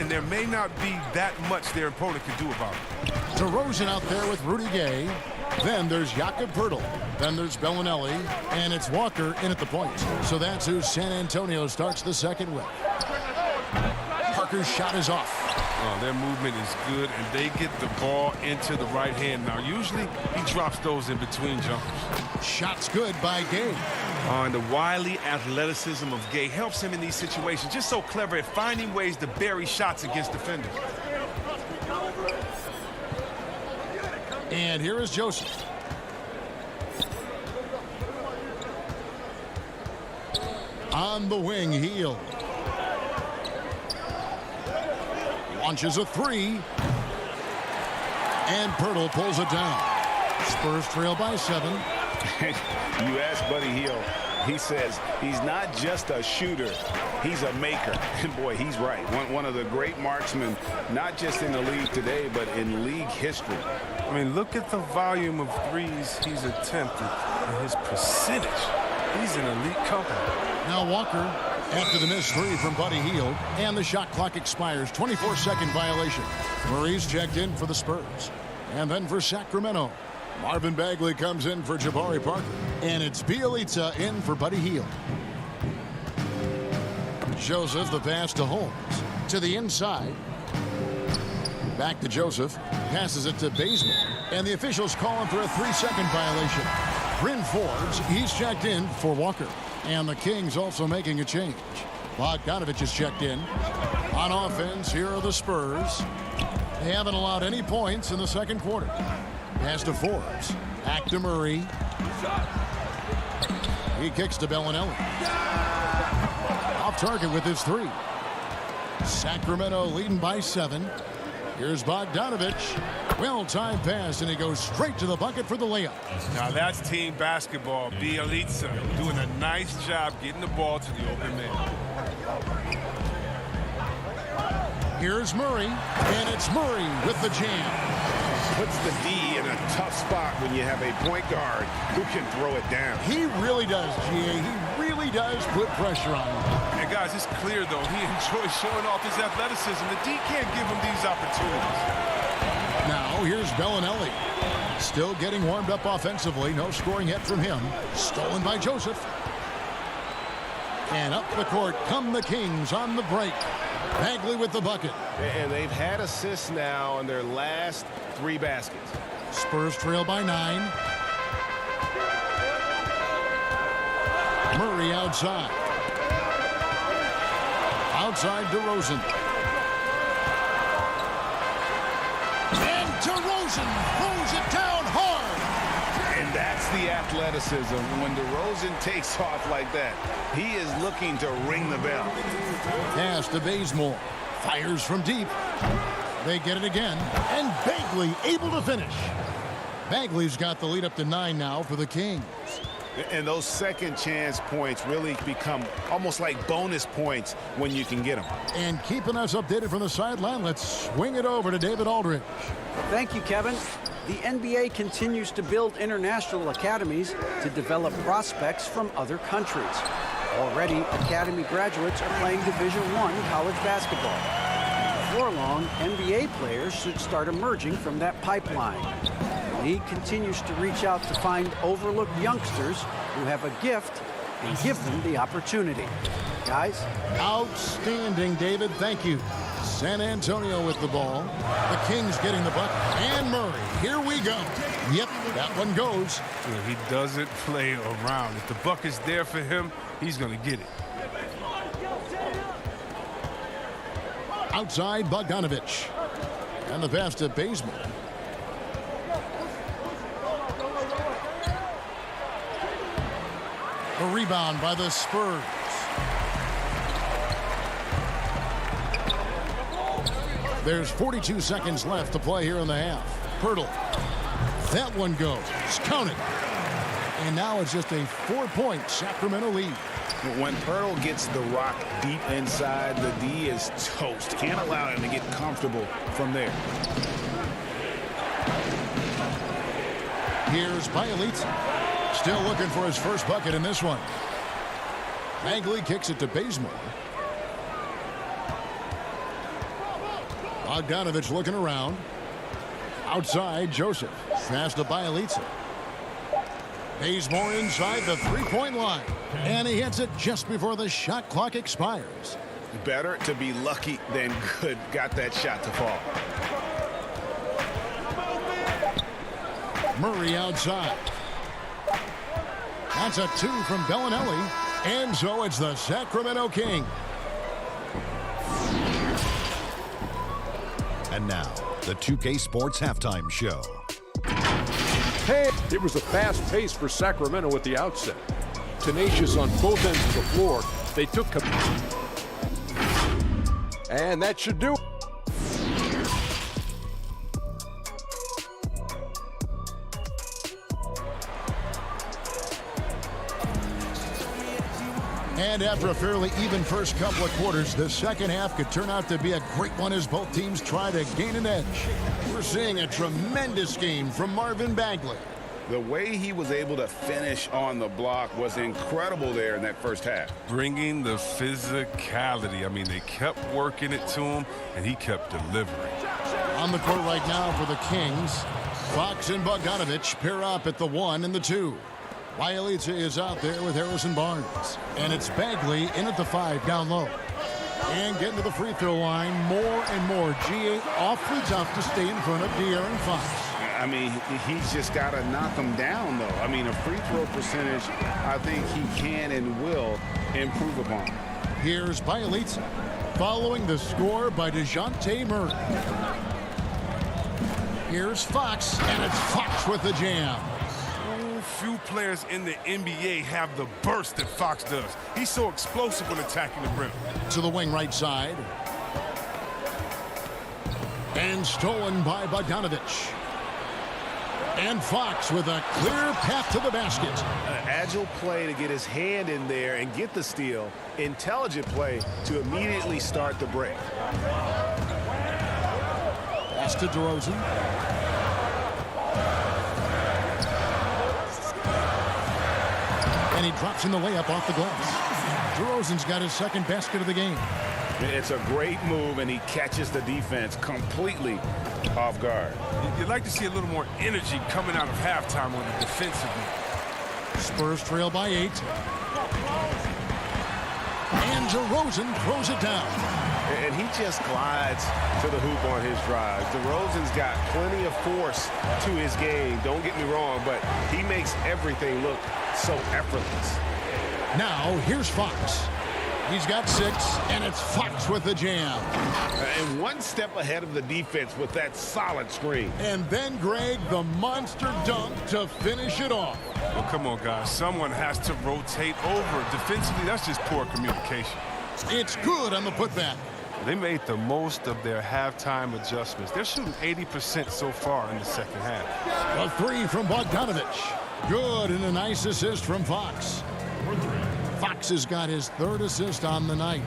And there may not be that much their opponent can do about it. DeRozan out there with Rudy Gay. Then there's Jakob Poeltl. Then there's Bellinelli. And it's Walker in at the point. So that's who San Antonio starts the second with. Parker's shot is off. Their movement is good, and they get the ball into the right hand. Now, usually he drops those in between jumpers. Shot's good by Gay. And the wily athleticism of Gay helps him in these situations. Just so clever at finding ways to bury shots against defenders. And here is Joseph. On the wing, Hield. Launches a 3. And Poeltl pulls it down. Spurs trail by 7. You ask Buddy Hield, he says he's not just a shooter, he's a maker. And boy, he's right. One of the great marksmen, not just in the league today, but in league history. I mean, look at the volume of threes he's attempted and his percentage. He's in elite company. Now Walker, after the missed 3 from Buddy Hield, and the shot clock expires. 24-second violation. Murray's checked in for the Spurs. And then for Sacramento, Marvin Bagley comes in for Jabari Parker. And it's Bielitsa in for Buddy Hield. Joseph, the pass to Holmes. To the inside. Back to Joseph. Passes it to Bazemore. And the officials call him for a 3-second violation. Bryn Forbes, he's checked in for Walker. And the Kings also making a change. Bogdanovich is checked in. On offense, here are the Spurs. They haven't allowed any points in the second quarter. Pass to Forbes. Back to Murray. He kicks to Bellinelli. Off target with his 3. Sacramento leading by 7. Here's Bogdanovich. Well-timed pass, and he goes straight to the bucket for the layup. Now that's team basketball. Bielitsa doing a nice job getting the ball to the open man. Here's Murray, and it's Murray with the jam. Puts the D in a tough spot when you have a point guard who can throw it down. He really does, G.A. He really does put pressure on him. And guys, it's clear, though, he enjoys showing off his athleticism. The D can't give him these opportunities. Now, here's Bellinelli. Still getting warmed up offensively. No scoring yet from him. Stolen by Joseph. And up the court come the Kings on the break. Bagley with the bucket. And they've had assists now on their last 3 baskets. Spurs trail by 9. Murray outside. Outside DeRozan. And DeRozan throws it down hard. And That's the athleticism. When DeRozan takes off like that, he is looking to ring the bell. Pass to Bazemore. Fires from deep. They get it again. And Bagley able to finish. Bagley's got the lead up to 9 now for the Kings. And those second chance points really become almost like bonus points when you can get them. And keeping us updated from the sideline, let's swing it over to David Aldridge. Thank you, Kevin. The NBA continues to build international academies to develop prospects from other countries. Already, academy graduates are playing Division I college basketball. Before long, NBA players should start emerging from that pipeline. The league continues to reach out to find overlooked youngsters who have a gift and give them the opportunity. Guys? Outstanding, David. Thank you. San Antonio with the ball. The Kings getting the bucket. And Murray. Here we go. Yep, that one goes. Yeah, he doesn't play around. If the bucket's there for him, he's going to get it. Outside, Bogdanovich. And the pass to Bazemore. A rebound by the Spurs. There's 42 seconds left to play here in the half. Pirtle. That one goes. Counted. And now it's just a 4-point Sacramento lead. When Pirtle gets the rock deep inside, the D is toast. Can't allow him to get comfortable from there. Here's Bielitsa. Still looking for his first bucket in this one. Bagley kicks it to Bazemore. Bogdanovich looking around. Outside, Joseph. Pass to Bielitsa. Bazemore inside the three-point line. And he hits it just before the shot clock expires. Better to be lucky than good. Got that shot to fall. Murray outside. That's a 2 from Bellinelli. And so it's the Sacramento Kings. And now, the 2K Sports Halftime Show. Hey, it was a fast pace for Sacramento at the outset. Tenacious on both ends of the floor. They took and that should do it. And after a fairly even first couple of quarters, the second half could turn out to be a great one as both teams try to gain an edge. We're seeing a tremendous game from Marvin Bagley. The way he was able to finish on the block was incredible there in that first half. Bringing the physicality. I mean, they kept working it to him, and he kept delivering. On the court right now for the Kings, Fox and Bogdanovich pair up at the 1 and the 2. Bielitsa is out there with Harrison Barnes. And it's Bagley in at the 5 down low. And getting to the free throw line more and more. GA awfully tough to stay in front of De'Aaron Fox. I mean, he's just got to knock them down, though. I mean, a free throw percentage, I think he can and will improve upon. Here's Bielitsa, following the score by DeJounte Murray. Here's Fox, and it's Fox with the jam. Few players in the NBA have the burst that Fox does. He's so explosive when attacking the rim. To the wing right side. And stolen by Bogdanovich. And Fox with a clear path to the basket. An agile play to get his hand in there and get the steal. Intelligent play to immediately start the break. Pass to DeRozan. And he drops in the layup off the glass. DeRozan's got his second basket of the game. It's a great move, and he catches the defense completely off guard. You'd like to see a little more energy coming out of halftime on the defensive end. Spurs trail by 8. And DeRozan throws it down. And he just glides to the hoop on his drives. DeRozan's got plenty of force to his game, don't get me wrong, but he makes everything look so effortless. Now, here's Fox. He's got 6, and it's Fox with the jam. And one step ahead of the defense with that solid screen. And then, Greg, the monster dunk to finish it off. Well, come on, guys. Someone has to rotate over. Defensively, that's just poor communication. It's good on the putback. They made the most of their halftime adjustments. They're shooting 80% so far in the second half. A 3 from Bogdanovich. Good, and a nice assist from Fox. Fox has got his 3rd assist on the night.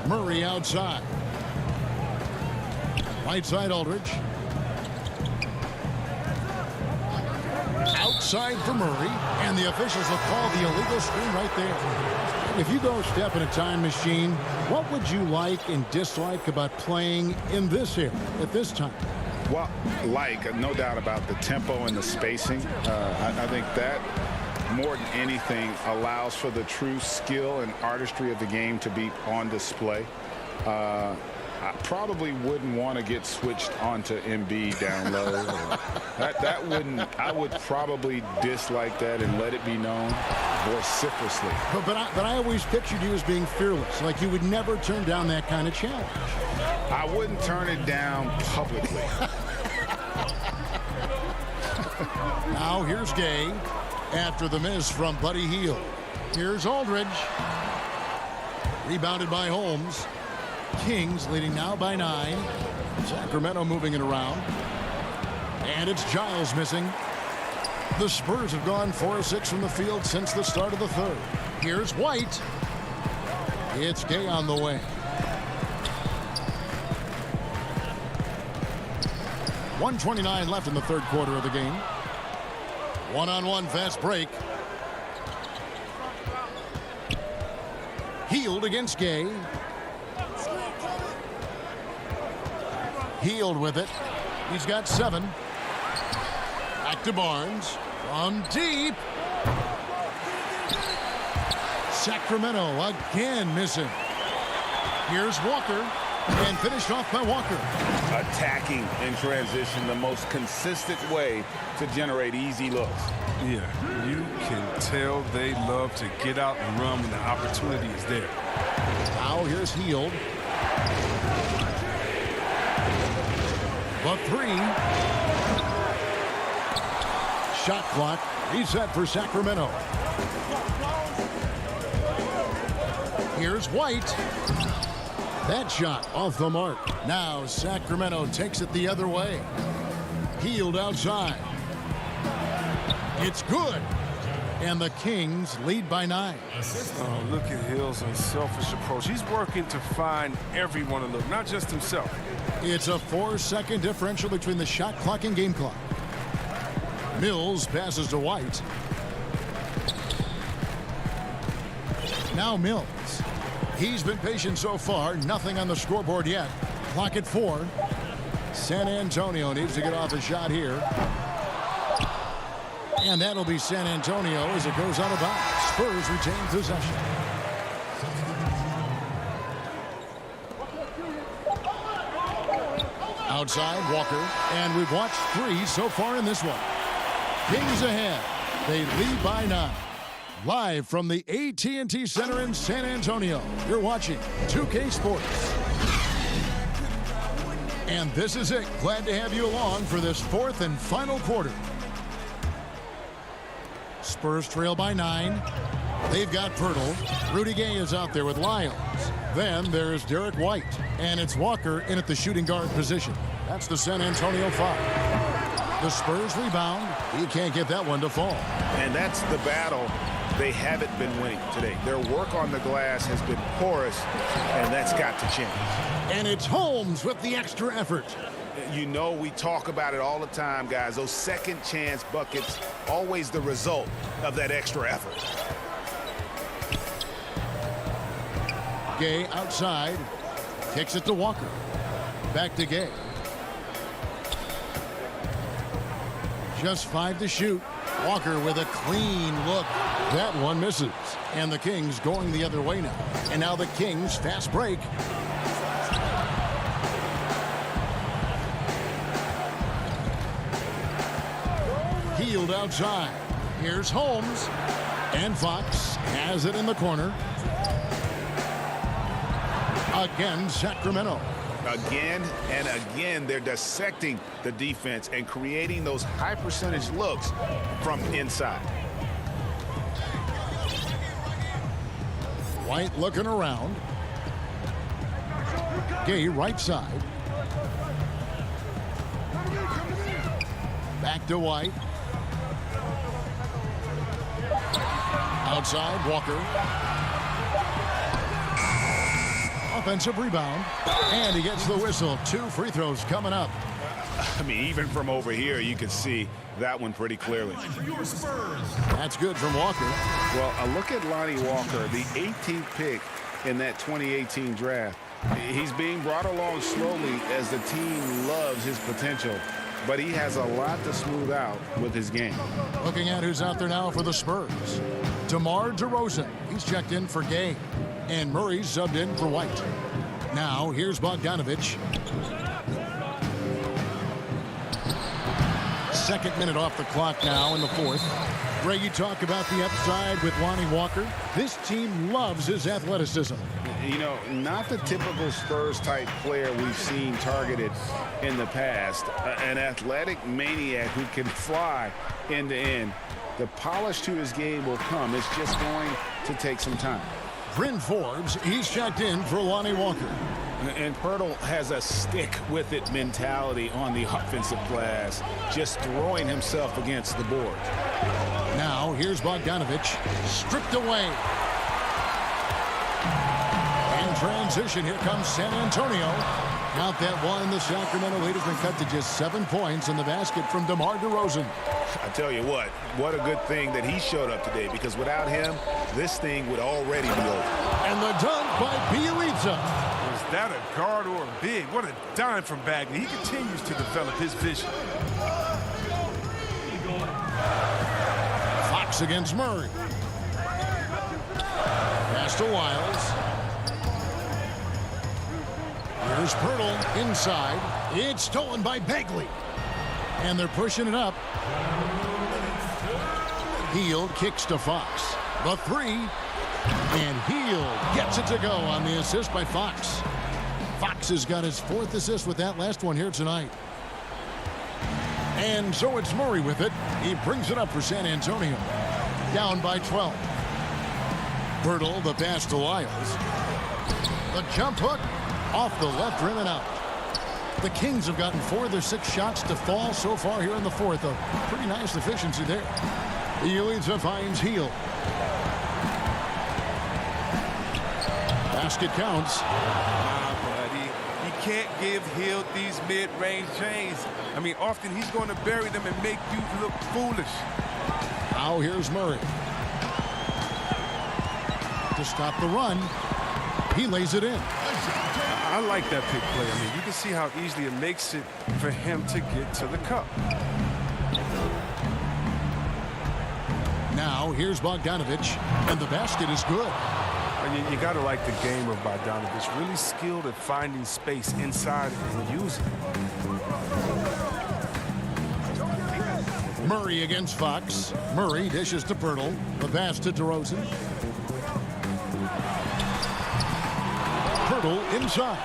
Murray outside. Right side Aldridge. Outside for Murray, and the officials will call the illegal screen right there. If you go step in a time machine, what would you like and dislike about playing in this area at this time? Well, no doubt about the tempo and the spacing. I think that more than anything allows for the true skill and artistry of the game to be on display. I probably wouldn't want to get switched onto Embiid down low. I would probably dislike that and let it be known vociferously. But I always pictured you as being fearless, like you would never turn down that kind of challenge. I wouldn't turn it down publicly. Now here's Gay after the miss from Buddy Hield. Here's Aldridge. Rebounded by Holmes. Kings leading now by 9. Sacramento moving it around. And it's Giles missing. The Spurs have gone 4 of 6 from the field since the start of the 3rd. Here's White. It's Gay on the way. 1:29 left in the 3rd quarter of the game. One-on-one fast break. Hield against Gay. Hield with it. He's got 7. Back to Barnes. From deep. Sacramento again missing. Here's Walker. And finished off by Walker. Attacking in transition, the most consistent way to generate easy looks. Yeah, you can tell they love to get out and run when the opportunity is there. Now here's Hield. The 3. Shot clock reset for Sacramento. Here's White. That shot off the mark. Now Sacramento takes it the other way. Hield outside. It's good. And the Kings lead by 9. Oh, look at Hill's unselfish approach. He's working to find everyone to look, not just himself. It's a 4-second differential between the shot clock and game clock. Mills passes to White. Now Mills. He's been patient so far. Nothing on the scoreboard yet. Clock at 4. San Antonio needs to get off a shot here. And that'll be San Antonio as it goes out of bounds. Spurs retain possession. Outside, Walker. And we've watched 3 so far in this one. Kings ahead. They lead by 9. Live from the AT&T Center in San Antonio, you're watching 2K Sports. And this is it. Glad to have you along for this 4th and final quarter. Spurs trail by 9. They've got Pirtle. Rudy Gay is out there with Lyons. Then there's Derek White. And it's Walker in at the shooting guard position. That's the San Antonio 5. The Spurs rebound. He can't get that one to fall. And that's the battle they haven't been winning today. Their work on the glass has been porous, and that's got to change. And it's Holmes with the extra effort. You know, we talk about it all the time, guys. Those second chance buckets, always the result of that extra effort. Gay outside. Kicks it to Walker. Back to Gay. Just 5 to shoot. Walker with a clean look. That one misses. And the Kings going the other way now. And now the Kings fast break. Hield outside. Here's Holmes. And Fox has it in the corner. Again, Sacramento. Again and again, they're dissecting the defense and creating those high percentage looks from inside. White looking around. Gay right side. Back to White. Outside, Walker. Offensive rebound. And he gets the whistle. 2 free throws coming up. I mean, even from over here, you can see that one pretty clearly. That's good from Walker. Well, a look at Lonnie Walker, the 18th pick in that 2018 draft. He's being brought along slowly as the team loves his potential, but he has a lot to smooth out with his game. Looking at who's out there now for the Spurs. DeMar DeRozan. He's checked in for Gay. And Murray's subbed in for White. Now, here's Bogdanovich. Second minute off the clock now in the fourth. Greg, you talk about the upside with Lonnie Walker. This team loves his athleticism. You know, not the typical Spurs-type player we've seen targeted in the past. An athletic maniac who can fly end to end. The polish to his game will come. It's just going to take some time. Bryn Forbes, he's checked in for Lonnie Walker. And Pirtle has a stick-with-it mentality on the offensive glass, just throwing himself against the board. Now, here's Bogdanovich, stripped away. In transition, here comes San Antonio. Count that one. The Sacramento lead has been cut to just 7 points in the basket from DeMar DeRozan. I tell you what a good thing that he showed up today, because without him, this thing would already be over. And the dunk by Bielitsa. Was that a guard or a big? What a dime from Bagley. He continues to develop his vision. Fox against Murray. Pass to Wiles. Here's Pirtle inside. It's stolen by Bagley. And they're pushing it up. Hield kicks to Fox. The 3. And Hield gets it to go on the assist by Fox. Fox has got his 4th assist with that last one here tonight. And so it's Murray with it. He brings it up for San Antonio. Down by 12. Pirtle, the pass to Wiles. The jump hook off the left rim and out. The Kings have gotten 4 of their 6 shots to fall so far here in the fourth. A pretty nice efficiency there. Bielitsa finds Hield. Basket counts. Buddy. He can't give Hield these mid-range chains. I mean, often he's going to bury them and make you look foolish. Now here's Murray. To stop the run. He lays it in. I like that pick play. I mean, you can see how easily it makes it for him to get to the cup. Now here's Bogdanovich. And the basket is good. And you got to like the game of Bogdanovich. Really skilled at finding space inside and using it. Murray against Fox. Murray dishes to Pirtle. The pass to DeRozan. Pirtle inside.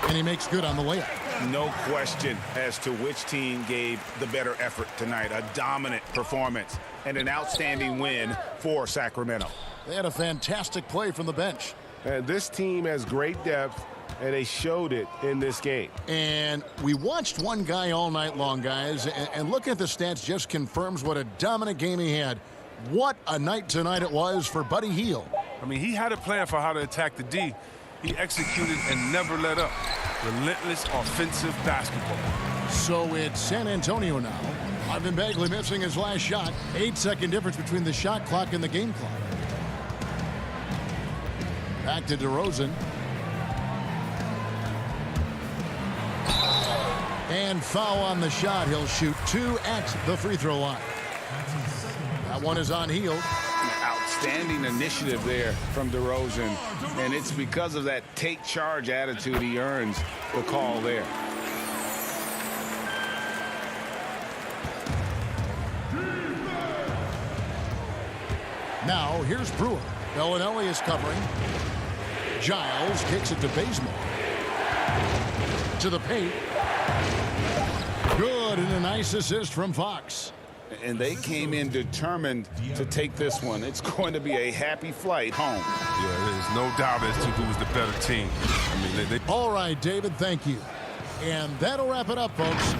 And he makes good on the layup. No question as to which team gave the better effort tonight. A dominant performance and an outstanding win for Sacramento. They had a fantastic play from the bench. This team has great depth, and they showed it in this game. And we watched one guy all night long, guys, and looking at the stats just confirms what a dominant game he had. What a night tonight it was for Buddy Hield. I mean, he had a plan for how to attack the D. He executed and never let up. Relentless offensive basketball. So it's San Antonio now. Ivan Bagley missing his last shot. 8-second difference between the shot clock and the game clock. Back to DeRozan. And foul on the shot. He'll shoot 2 at the free throw line. That one is on Hield. Outstanding initiative there from DeRozan, and it's because of that take charge attitude he earns the call there. Now, here's Brewer. Bellinelli is covering. Giles kicks it to Bazemore. To the paint. Good, and a nice assist from Fox. And they came in determined to take this one. It's going to be a happy flight home. Yeah, there's no doubt as to who was the better team. I mean, All right, David, thank you. And that'll wrap it up, folks.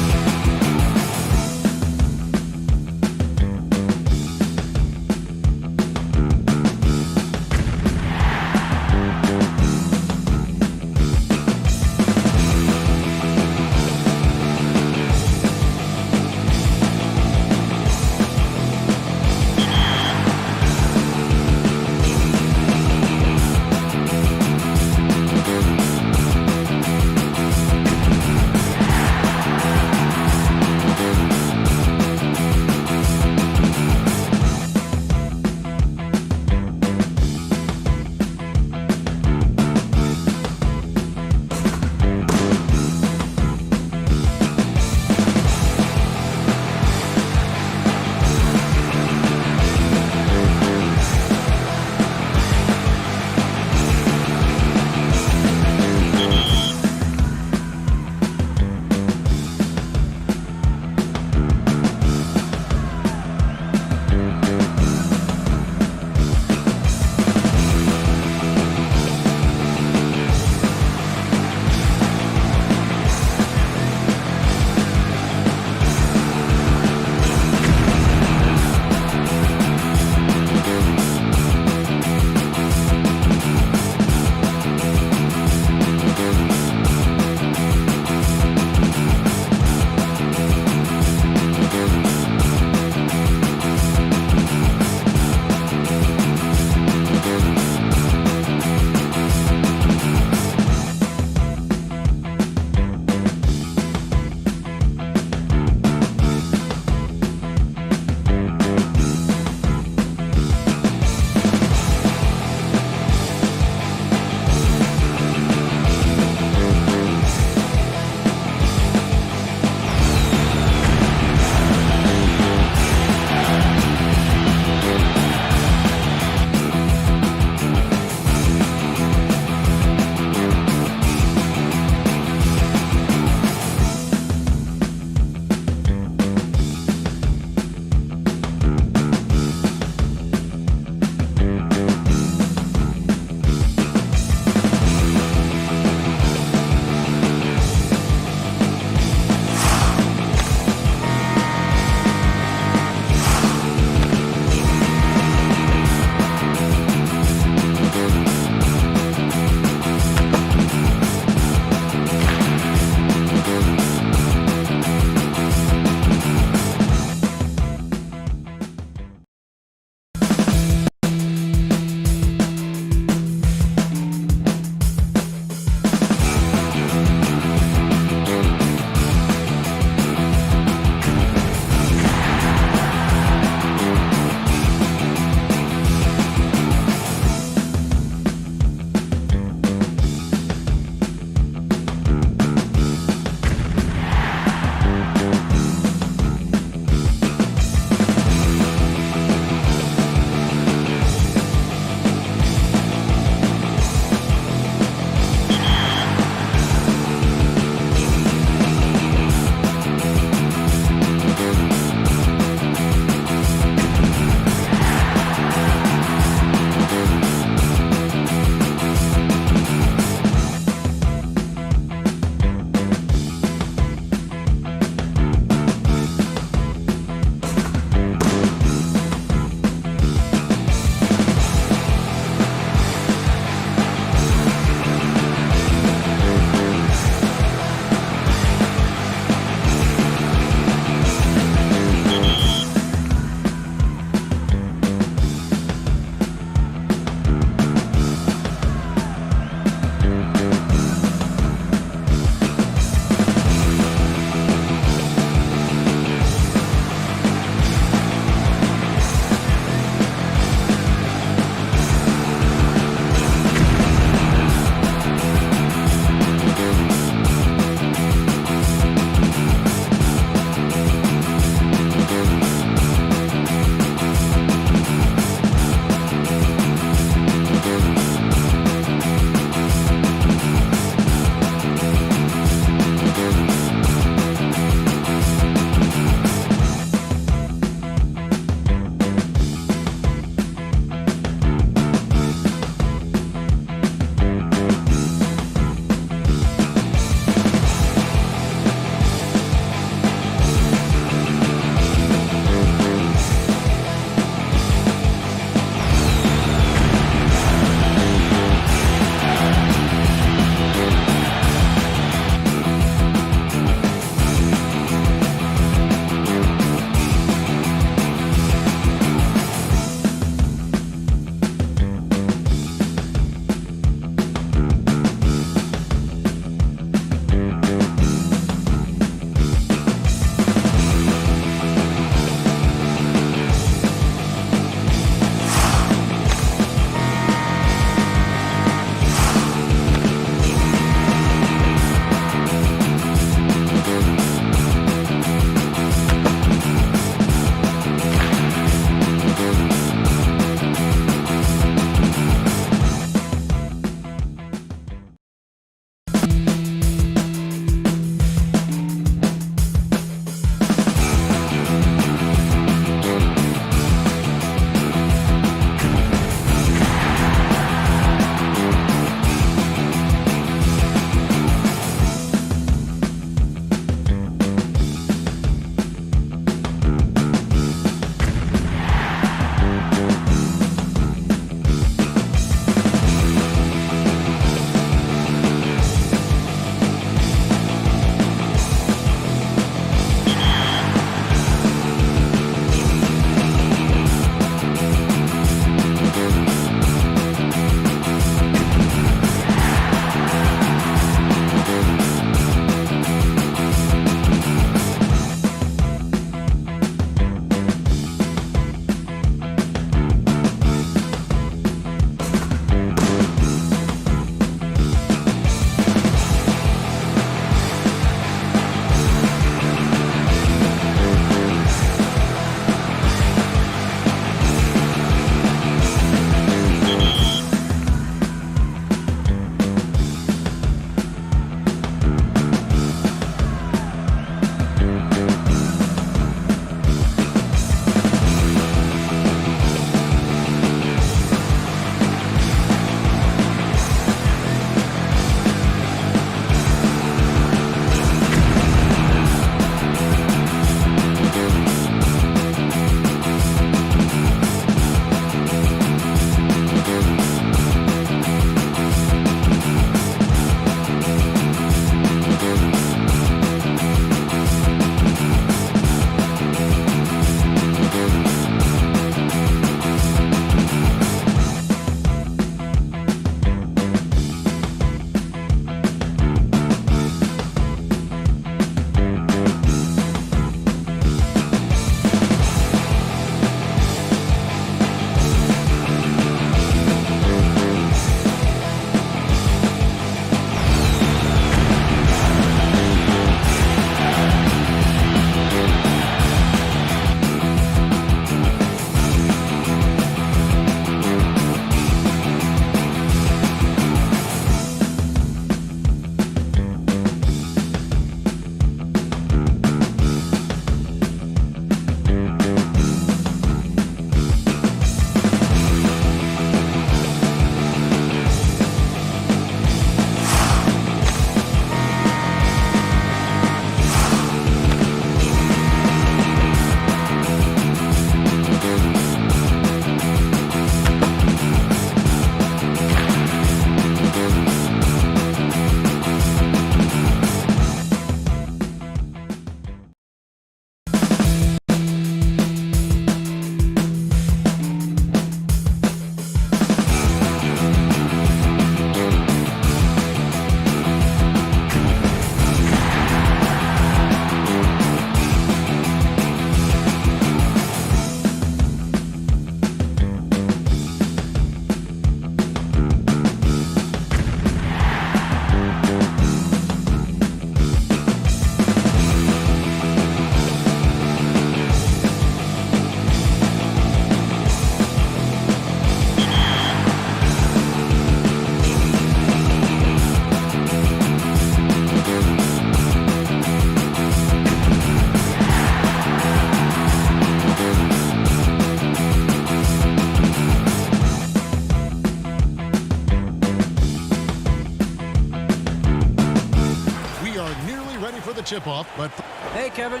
for the tip-off, but... Hey, Kevin.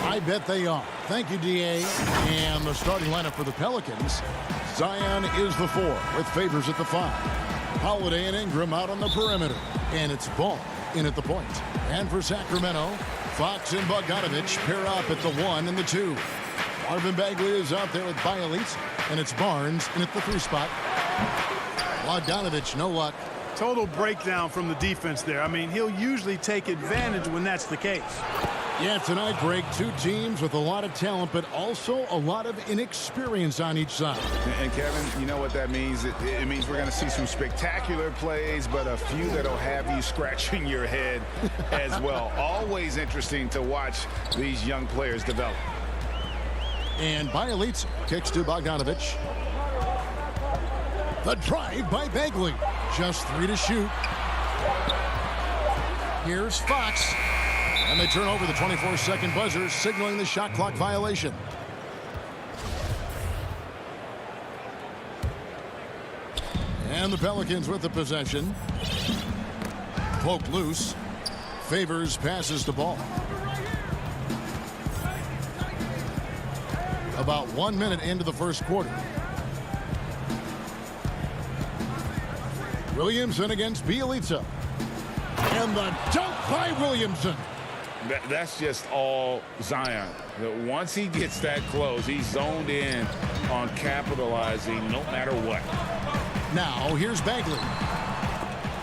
I bet they are. Thank you, D.A. And the starting lineup for the Pelicans. Zion is the 4 with Favors at the 5. Holiday and Ingram out on the perimeter. And it's Ball in at the point. And for Sacramento, Fox and Bogdanovich pair up at the 1 and the 2. Marvin Bagley is out there with Bielitz. And it's Barnes in at the 3 spot. Bogdanovich, no luck. Total breakdown from the defense there. I mean, he'll usually take advantage when that's the case. Yeah, tonight, Greg, 2 teams with a lot of talent, but also a lot of inexperience on each side. And Kevin, you know what that means? It means we're going to see some spectacular plays, but a few that'll have you scratching your head as well. Always interesting to watch these young players develop. And Bielitz kicks to Bogdanovich. The drive by Bagley. Just 3 to shoot. Here's Fox. And they turn over the 24-second buzzer, signaling the shot clock violation. And the Pelicans with the possession. Poked loose. Favors passes the ball. About 1 minute into the first quarter. Williamson against Bielitsa. And the dunk by Williamson. That's just all Zion. Once he gets that close, he's zoned in on capitalizing no matter what. Now, here's Bagley.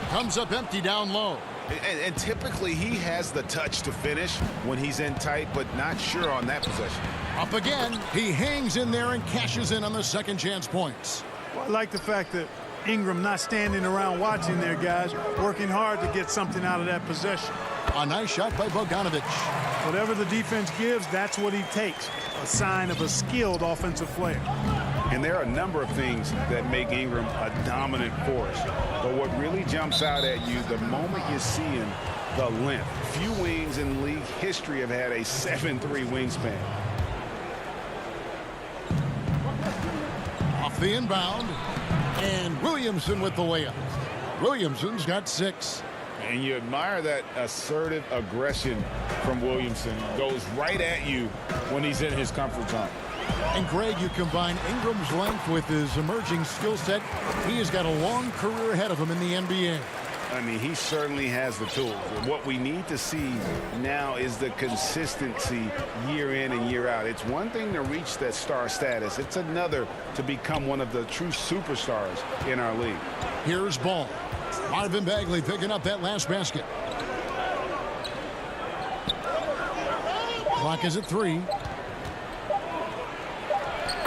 Comes up empty down low. And typically, he has the touch to finish when he's in tight, but not sure on that possession. Up again. He hangs in there and cashes in on the second chance points. Well, I like the fact that Ingram not standing around watching there, guys, working hard to get something out of that possession. A nice shot by Bogdanovich. Whatever the defense gives, that's what he takes. A sign of a skilled offensive player. And there are a number of things that make Ingram a dominant force. But what really jumps out at you the moment you see him, the length. Few wings in league history have had a 7'3" wingspan. Off the inbound. And Williamson with the layup. Williamson's got 6. And you admire that assertive aggression from Williamson. Goes right at you when he's in his comfort zone. And Greg, you combine Ingram's length with his emerging skill set. He has got a long career ahead of him in the NBA. I mean, he certainly has the tools. What we need to see now is the consistency year in and year out. It's one thing to reach that star status. It's another to become one of the true superstars in our league. Here's Ball. Marvin Bagley picking up that last basket. Clock is at 3.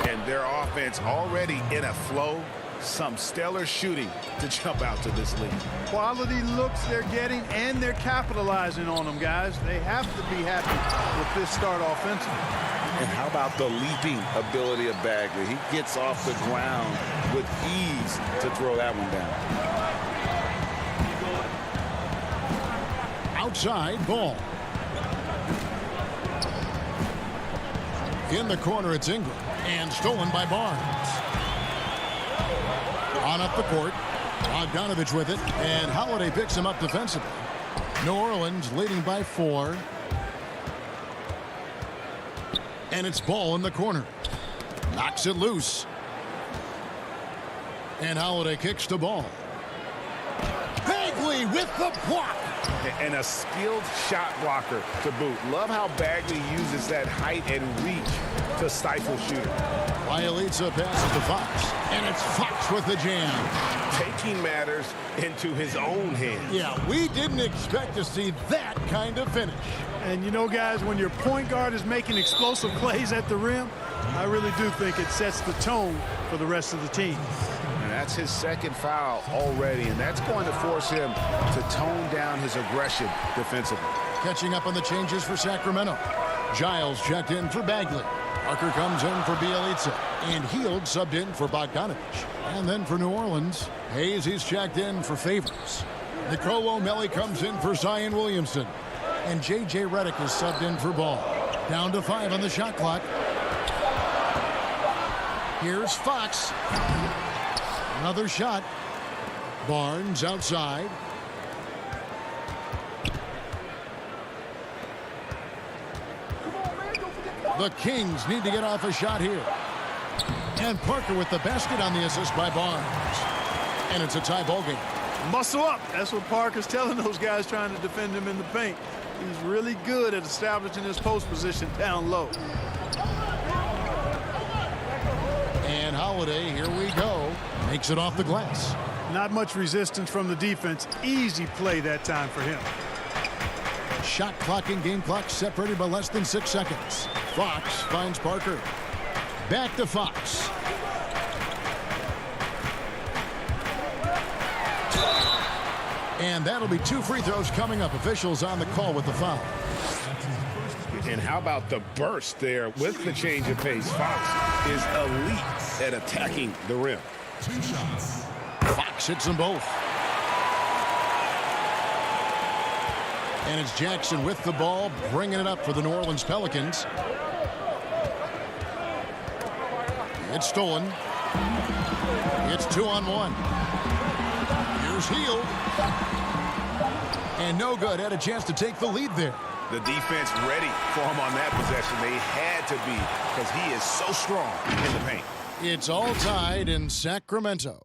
And their offense already in a flow. Some stellar shooting to jump out to this league. Quality looks they're getting, and they're capitalizing on them, guys. They have to be happy with this start offensively. And how about the leaping ability of Bagley? He gets off the ground with ease to throw that one down. Outside, Ball. In the corner, it's Ingram. And stolen by Barnes. On up the court. Bogdanovich with it. And Holiday picks him up defensively. New Orleans leading by 4. And it's Ball in the corner. Knocks it loose. And Holiday kicks to Ball. Bagley with the block. And a skilled shot blocker to boot. Love how Bagley uses that height and reach to stifle shooting. Bielitsa passes to Fox. And it's Fox with the jam. Taking matters into his own hands. Yeah, we didn't expect to see that kind of finish. And you know, guys, when your point guard is making explosive plays at the rim, I really do think it sets the tone for the rest of the team. And that's his second foul already, and that's going to force him to tone down his aggression defensively. Catching up on the changes for Sacramento. Giles checked in for Bagley. Parker comes in for Bielitsa. And Hield subbed in for Bogdanovich. And then for New Orleans, Hayes, he's checked in for Favors. Nicolo O'Malley comes in for Zion Williamson. And J.J. Redick is subbed in for Ball. Down to 5 on the shot clock. Here's Fox. Another shot. Barnes outside. The Kings need to get off a shot here. And Parker with the basket on the assist by Barnes. And it's a tie ball game. Muscle up. That's what Parker's telling those guys trying to defend him in the paint. He's really good at establishing his post position down low. And Holiday, here we go. Makes it off the glass. Not much resistance from the defense. Easy play that time for him. Shot clock and game clock separated by less than 6 seconds. Fox finds Parker. Back to Fox. And that'll be 2 free throws coming up. Officials on the call with the foul. And how about the burst there with the change of pace? Fox is elite at attacking the rim. Fox hits them both. And it's Jackson with the ball, bringing it up for the New Orleans Pelicans. It's stolen. It's 2-on-1. Here's Hield. And no good. Had a chance to take the lead there. The defense ready for him on that possession. They had to be, because he is so strong in the paint. It's all tied in Sacramento.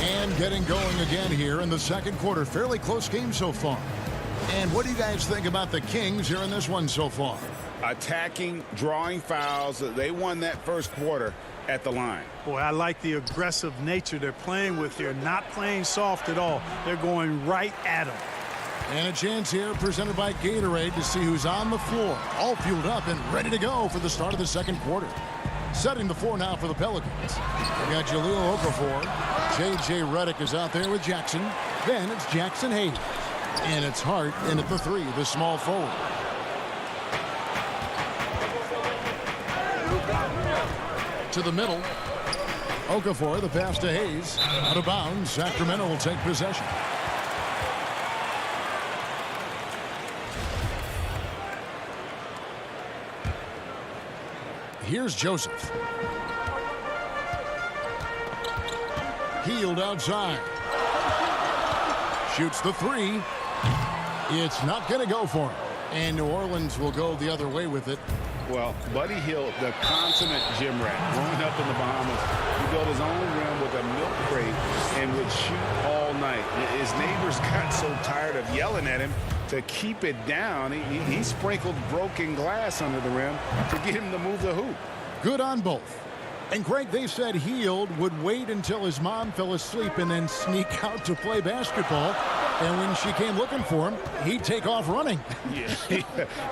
And getting going again here in the second quarter. Fairly close game so far. And what do you guys think about the Kings here in this one so far? Attacking, drawing fouls. They won that first quarter at the line. Boy, I like the aggressive nature they're playing with here. Not playing soft at all. They're going right at him. And a chance here presented by Gatorade to see who's on the floor. All fueled up and ready to go for the start of the second quarter. Setting the floor now for the Pelicans. We got Jahlil Okafor. J.J. Redick is out there with Jackson. Then it's Jackson Hayes. And it's Hart in at the 3, the small forward. To the middle. Okafor, the pass to Hayes. Out of bounds. Sacramento will take possession. Here's Joseph. Hield outside. Shoots the 3. It's not going to go for him. And New Orleans will go the other way with it. Well, Buddy Hield, the consummate gym rat, growing up in the Bahamas, he built his own rim with a milk crate and would shoot all night. His neighbors got so tired of yelling at him to keep it down. He sprinkled broken glass under the rim to get him to move the hoop. Good on both. And Greg, they said Hield would wait until his mom fell asleep and then sneak out to play basketball. And when she came looking for him, he'd take off running. Yeah,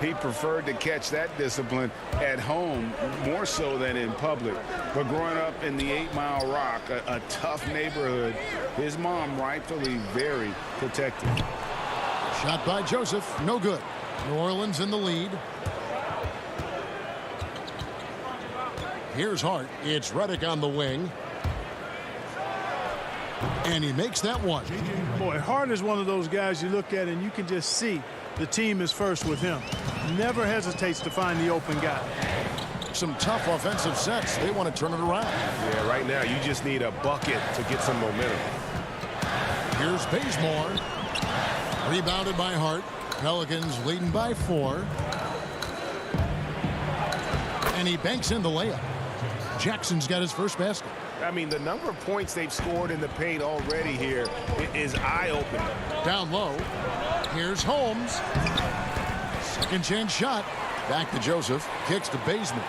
he preferred to catch that discipline at home more so than in public. But growing up in the 8 Mile Rock, a tough neighborhood, his mom rightfully very protective. Shot by Joseph, no good. New Orleans in the lead. Here's Hart. It's Redick on the wing. And he makes that one. Boy, Hart is one of those guys you look at and you can just see the team is first with him. Never hesitates to find the open guy. Some tough offensive sets. They want to turn it around. Yeah, right now you just need a bucket to get some momentum. Here's Bazemore. Rebounded by Hart. Pelicans leading by 4. And he banks in the layup. Jackson's got his first basket. I mean, the number of points they've scored in the paint already here is eye-opening. Down low. Here's Holmes. Second chance shot. Back to Joseph. Kicks to Bazemore.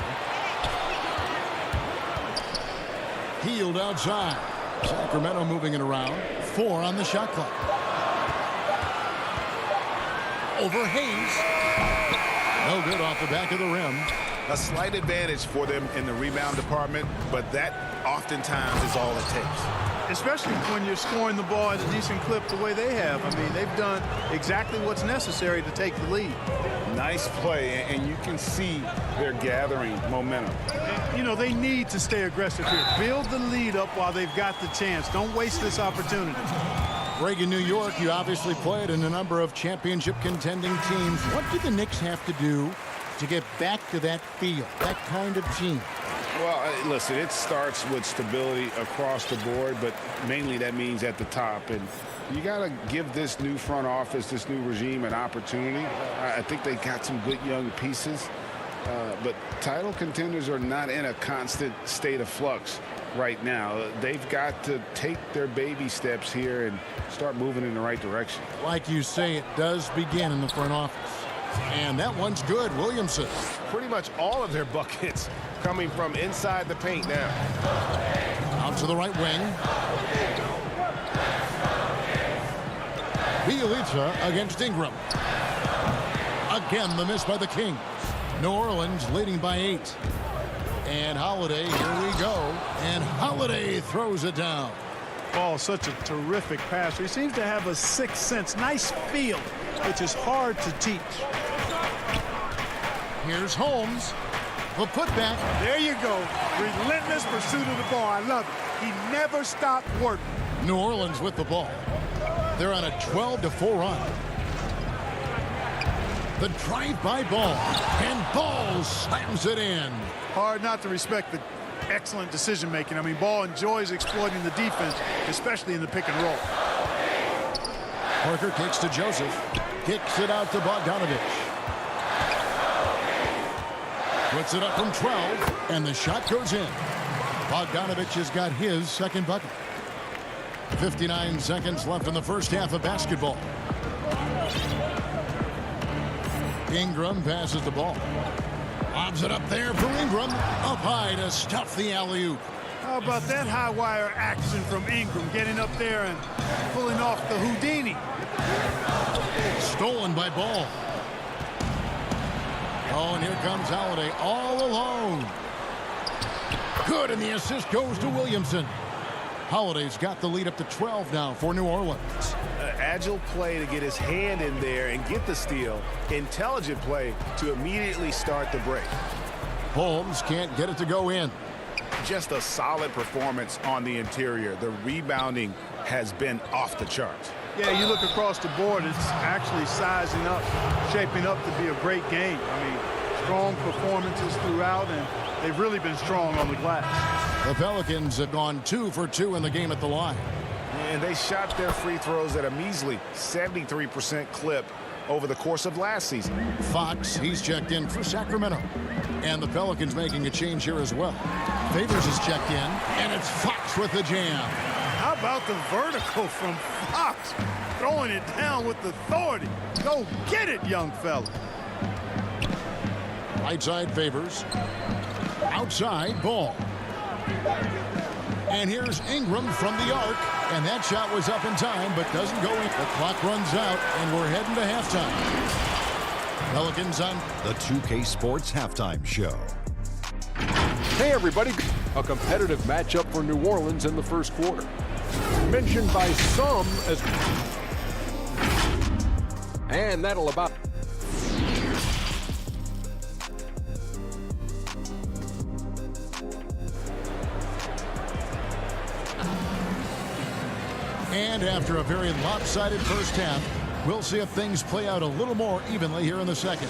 Hield outside. Sacramento moving it around. 4 on the shot clock. Over Hayes. No good off the back of the rim. A slight advantage for them in the rebound department, but that oftentimes is all it takes. Especially when you're scoring the ball at a decent clip the way they have. I mean, they've done exactly what's necessary to take the lead. Nice play, and you can see they're gathering momentum. You know, they need to stay aggressive here. Build the lead up while they've got the chance. Don't waste this opportunity. Greg, in New York, you obviously played in a number of championship contending teams. What do the Knicks have to do to get back to that feel, that kind of team? Well, listen, it starts with stability across the board, but mainly that means at the top. And you got to give this new front office, this new regime, an opportunity. I think they got some good young pieces, but title contenders are not in a constant state of flux right now. They've got to take their baby steps here and start moving in the right direction. Like you say, it does begin in the front office. And that one's good. Williamson. Pretty much all of their buckets coming from inside the paint now. Out to the right wing. Bielitsa against Ingram. Again, the miss by the Kings. New Orleans leading by 8. And Holiday, here we go. And Holiday throws it down. Ball, such a terrific passer. He seems to have a sixth sense, nice feel, which is hard to teach. Here's Holmes. The putback. There you go. Relentless pursuit of the ball. I love it. He never stopped working. New Orleans with the ball. They're on a 12-4 run. The drive-by Ball. And Ball slams it in. Hard not to respect the excellent decision-making. I mean, Ball enjoys exploiting the defense, especially in the pick and roll. Parker kicks to Joseph. Kicks it out to Bogdanovich. Puts it up from 12, and the shot goes in. Bogdanovich has got his second bucket. 59 seconds left in the first half of basketball. Ingram passes the ball. Lobs it up there for Ingram. Up high to stuff the alley-oop. How about that high wire action from Ingram, getting up there and pulling off the Houdini. Stolen by Ball. Oh, and here comes Holiday all alone. Good, and the assist goes to Williamson. Holiday's got the lead up to 12 now for New Orleans. Agile play to get his hand in there and get the steal. Intelligent play to immediately start the break. Holmes can't get it to go in. Just a solid performance on the interior. The rebounding has been off the charts. Yeah, you look across the board, it's actually sizing up, shaping up to be a great game. I mean, strong performances throughout, and they've really been strong on the glass. The Pelicans have gone 2 for 2 in the game at the line. And they shot their free throws at a measly 73% clip over the course of last season. Fox, he's checked in for Sacramento. And the Pelicans making a change here as well. Favors is checked in, and it's Fox with the jam. How about the vertical from Fox? Throwing it down with authority. Go get it, young fella. Right side Favors. Outside Ball. And here's Ingram from the arc. And that shot was up in time, but doesn't go in. The clock runs out, and we're heading to halftime. Pelicans on The 2K Sports Halftime Show. Hey, everybody. A competitive matchup for New Orleans in the first quarter. Mentioned by some as... And that'll about... And after a very lopsided first half, we'll see if things play out a little more evenly here in the second.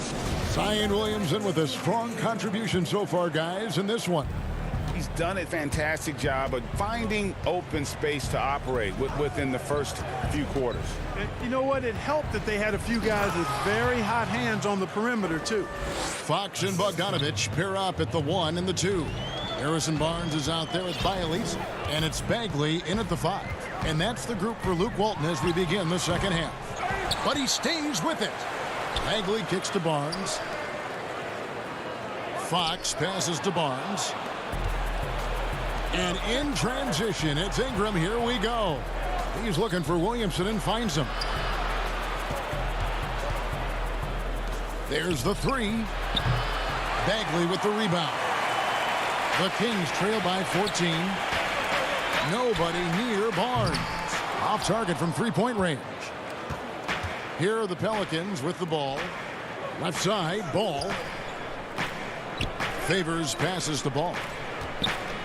Zion Williamson with a strong contribution so far, guys, in this one. He's done a fantastic job of finding open space to operate within the first few quarters. And you know what? It helped that they had a few guys with very hot hands on the perimeter, too. Fox and Bogdanovich pair up at the 1 and the 2. Harrison Barnes is out there with Bielitsa, and it's Bagley in at the 5. And that's the group for Luke Walton as we begin the second half. But he stays with it. Bagley kicks to Barnes. Fox passes to Barnes. And in transition, it's Ingram. Here we go. He's looking for Williamson and finds him. There's the 3. Bagley with the rebound. The Kings trail by 14. Nobody near Barnes. Off target from three-point range. Here are the Pelicans with the ball. Left side, Ball. Favors passes the ball.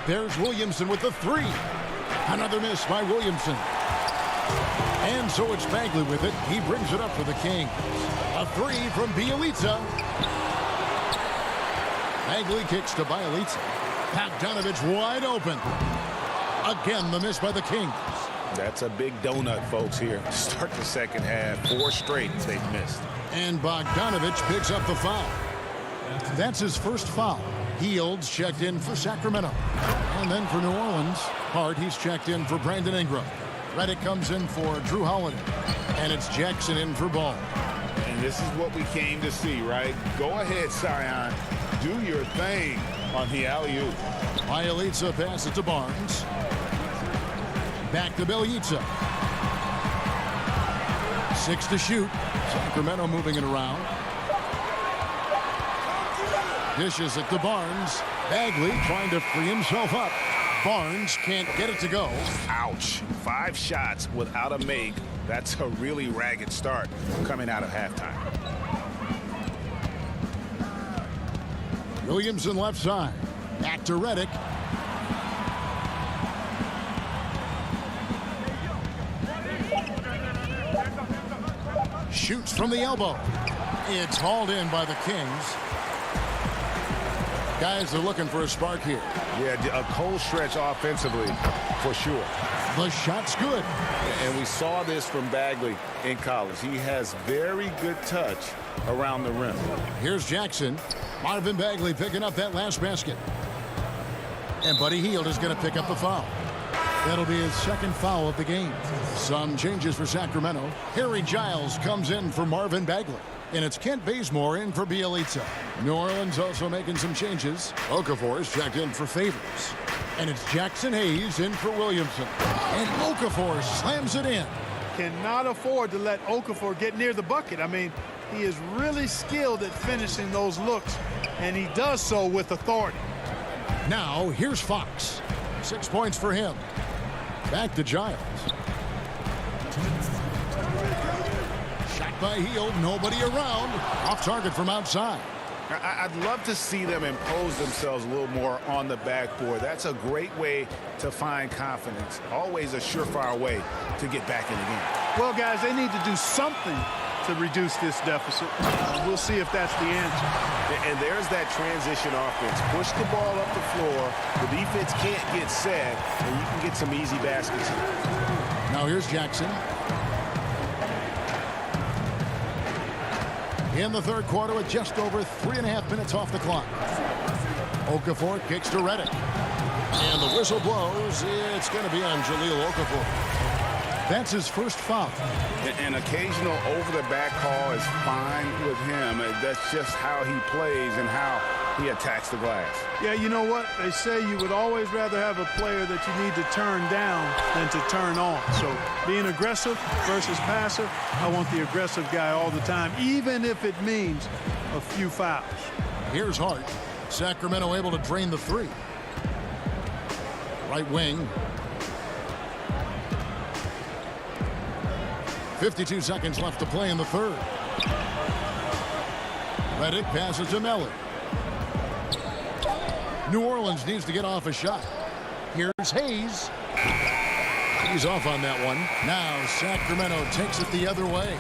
There's Williamson with the 3. Another miss by Williamson. And so it's Bagley with it. He brings it up for the Kings. A 3 from Bielitsa. Bagley kicks to Bielitsa. Bogdanovich wide open. Again, the miss by the Kings. That's a big donut, folks, here. Start the second half. 4 straight they've missed. And Bogdanovich picks up the foul. That's his first foul. Heald's checked in for Sacramento. And then for New Orleans, Hart, he's checked in for Brandon Ingram. Redick comes in for Drew Holiday. And it's Jackson in for Ball. And this is what we came to see, right? Go ahead, Sion. Do your thing on the alley-oop. Bielitsa passes to Barnes. Back to Bielitsa. 6 to shoot. Sacramento moving it around. Dishes it to Barnes. Bagley trying to free himself up. Barnes can't get it to go. Ouch. 5 shots without a make. That's a really ragged start coming out of halftime. Williamson left side. Back to Redick. Shoots from the elbow. It's hauled in by the Kings. Guys are looking for a spark here. Yeah, a cold stretch offensively, for sure. The shot's good. And we saw this from Bagley in college. He has very good touch around the rim. Here's Jackson. Marvin Bagley picking up that last basket. And Buddy Hield is going to pick up the foul. That'll be his second foul of the game. Some changes for Sacramento. Harry Giles comes in for Marvin Bagley. And it's Kent Bazemore in for Bielitsa. New Orleans also making some changes. Okafor is checked in for Favors. And it's Jackson Hayes in for Williamson. And Okafor slams it in. Cannot afford to let Okafor get near the bucket. I mean, he is really skilled at finishing those looks, and he does so with authority. Now, here's Fox. 6 points for him. Back to Giles. Shot by Hield, nobody around. Off target from outside. I'd love to see them impose themselves a little more on the backboard. That's a great way to find confidence. Always a surefire way to get back in the game. Well, guys, they need to do something to reduce this deficit. We'll see if that's the answer. And there's that transition offense. Push the ball up the floor. The defense can't get set, and you can get some easy baskets here. Now here's Jackson. In the third quarter with just over 3.5 minutes off the clock. Okafor kicks to Redick. And the whistle blows. It's going to be on Jahlil Okafor. That's his first foul. An occasional over-the-back call is fine with him. That's just how he plays and how he attacks the glass. Yeah, you know what? They say you would always rather have a player that you need to turn down than to turn on. So being aggressive versus passive, I want the aggressive guy all the time, even if it means a few fouls. Here's Hart. Sacramento able to drain the three. Right wing. 52 seconds left to play in the third. Redick passes to Mellon. New Orleans needs to get off a shot. Here's Hayes. He's off on that one. Now Sacramento takes it the other way.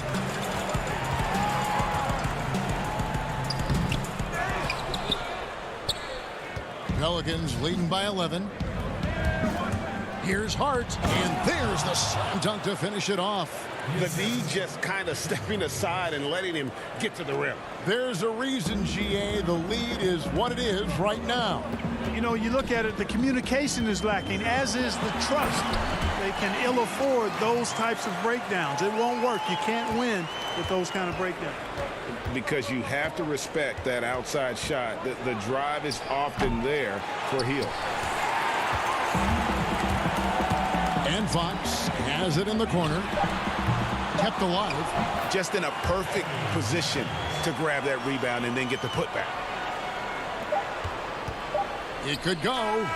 Pelicans leading by 11. Here's Hart, and there's the slam dunk to finish it off. The D just kind of stepping aside and letting him get to the rim. There's a reason, GA, the lead is what it is right now. You know, you look at it, the communication is lacking, as is the trust. They can ill afford those types of breakdowns. It won't work. You can't win with those kind of breakdowns. Because you have to respect that outside shot. The drive is often there for Hield. And Fox has it in the corner. Kept alive. Just in a perfect position to grab that rebound and then get the putback. It could go.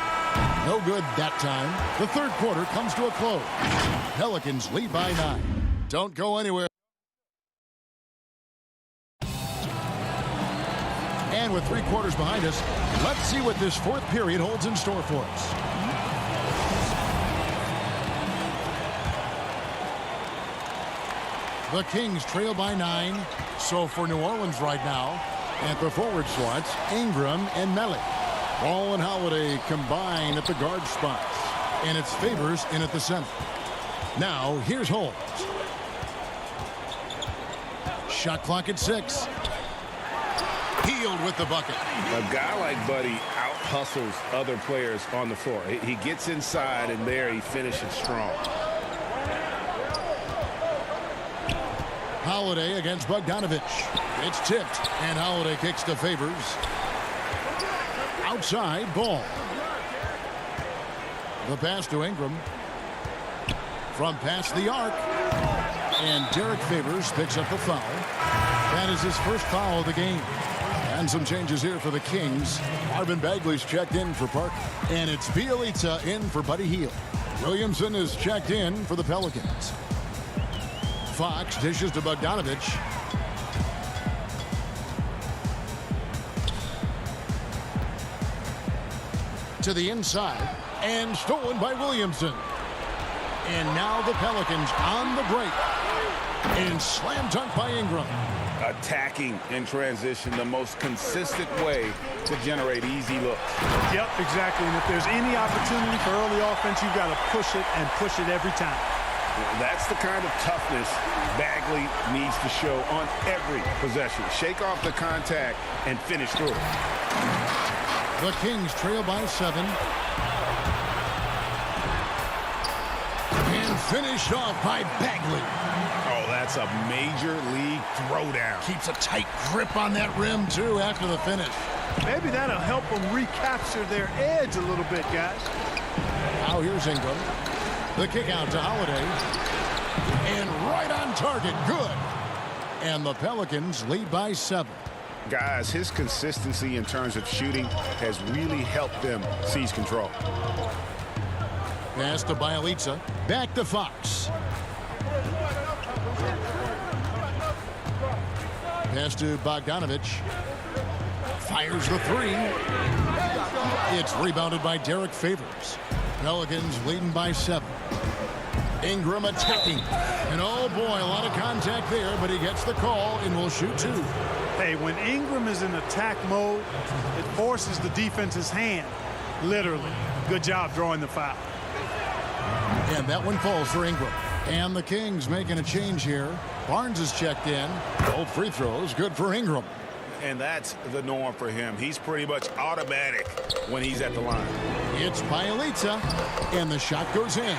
No good that time. The third quarter comes to a close. Pelicans lead by 9. Don't go anywhere. And with 3 quarters behind us, let's see what this fourth period holds in store for us. The Kings trail by 9. So for New Orleans right now, at the forward slots, Ingram and Mellon. Ball and Holiday combine at the guard spots. And it's Favors in at the center. Now, here's Holmes. Shot clock at 6. Healed with the bucket. A guy like Buddy out-hustles other players on the floor. He gets inside, and there he finishes strong. Holiday against Bogdanovich. It's tipped, and Holiday kicks to Favors. Outside, Ball. The pass to Ingram. From past the arc. And Derek Favors picks up the foul. That is his first foul of the game. And some changes here for the Kings. Marvin Bagley's checked in for Parker. And it's Bielitsa in for Buddy Hield. Williamson is checked in for the Pelicans. Fox dishes to Bogdanovich. To the inside. And stolen by Williamson. And now the Pelicans on the break. And slam dunk by Ingram. Attacking in transition, the most consistent way to generate easy looks. Yep, exactly. And if there's any opportunity for early offense, you've got to push it and push it every time. That's the kind of toughness Bagley needs to show on every possession. Shake off the contact and finish through it. The Kings trail by 7. And finished off by Bagley. Oh, that's a major league throwdown. Keeps a tight grip on that rim, too, after the finish. Maybe that'll help them recapture their edge a little bit, guys. Now here's Ingram. The kick out to Holiday. And right on target. Good. And the Pelicans lead by 7. Guys, his consistency in terms of shooting has really helped them seize control. Pass to Bielitsa. Back to Fox. Pass to Bogdanovich. Fires the 3. It's rebounded by Derek Favors. Pelicans leading by 7. Ingram attacking. And oh boy, a lot of contact there, but he gets the call and will shoot 2. Hey, when Ingram is in attack mode, it forces the defense's hand. Literally. Good job drawing the foul. And that one falls for Ingram. And the Kings making a change here. Barnes is checked in. Both free throws good for Ingram. And that's the norm for him. He's pretty much automatic when he's at the line. It's Bielitsa. And the shot goes in.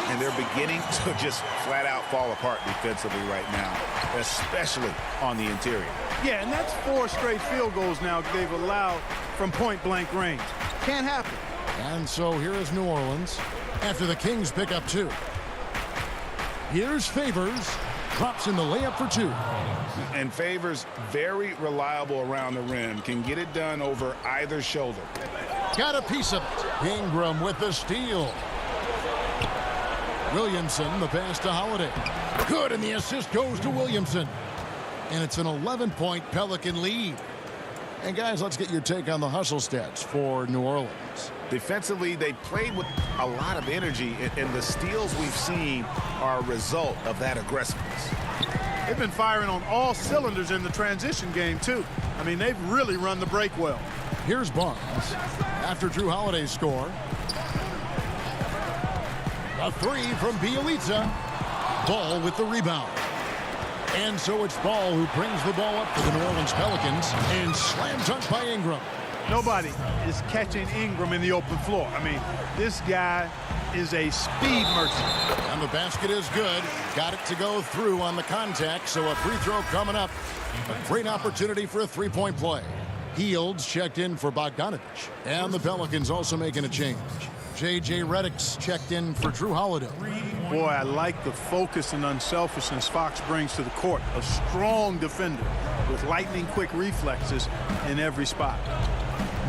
And they're beginning to just flat out fall apart defensively right now, especially on the interior. Yeah, and that's 4 straight field goals now they've allowed from point-blank range. Can't happen. And so here is New Orleans after the Kings pick up 2. Here's Favors. Drops in the layup for 2. And Favors, very reliable around the rim, can get it done over either shoulder. Got a piece of it. Ingram with the steal. Williamson, the pass to Holiday. Good, and the assist goes to Williamson. And it's an 11-point Pelican lead. And guys, let's get your take on the hustle stats for New Orleans. Defensively, they played with a lot of energy, and the steals we've seen are a result of that aggressiveness. They've been firing on all cylinders in the transition game, too. I mean, they've really run the break well. Here's Barnes after Drew Holiday's score. A 3 from Bielitsa. Ball with the rebound. And so it's Ball who brings the ball up for the New Orleans Pelicans and slam dunk by Ingram. Nobody is catching Ingram in the open floor. I mean, this guy is a speed merchant. And the basket is good. Got it to go through on the contact, so a free throw coming up. A great opportunity for a three-point play. Heald's checked in for Bogdanovich. And the Pelicans also making a change. J.J. Redick's checked in for Drew Holiday. Boy, I like the focus and unselfishness Fox brings to the court. A strong defender with lightning-quick reflexes in every spot.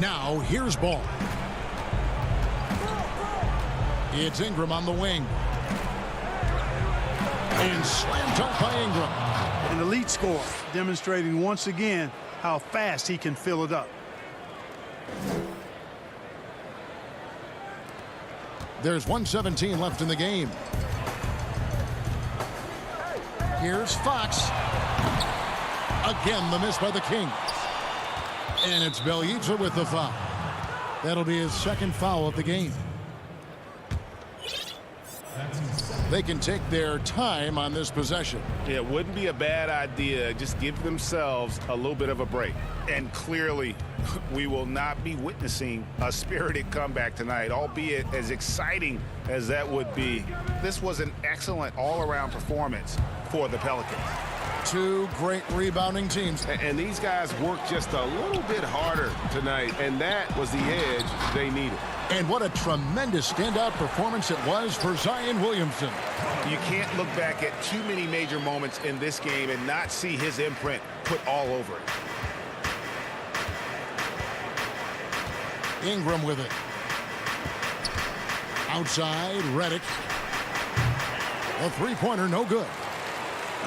Now, here's Ball. It's Ingram on the wing. And slam dunk by Ingram. An elite score, demonstrating once again how fast he can fill it up. There's 1:17 left in the game. Here's Fox. Again, the miss by the Kings. And it's Bielitsa with the foul. That'll be his second foul of the game. They can take their time on this possession. It wouldn't be a bad idea. Just give themselves a little bit of a break. And clearly, we will not be witnessing a spirited comeback tonight, albeit as exciting as that would be. This was an excellent all-around performance for the Pelicans. Two great rebounding teams. And these guys worked just a little bit harder tonight, and that was the edge they needed. And what a tremendous standout performance it was for Zion Williamson. You can't look back at too many major moments in this game and not see his imprint put all over it. Ingram with it. Outside, Redick. A three-pointer, no good.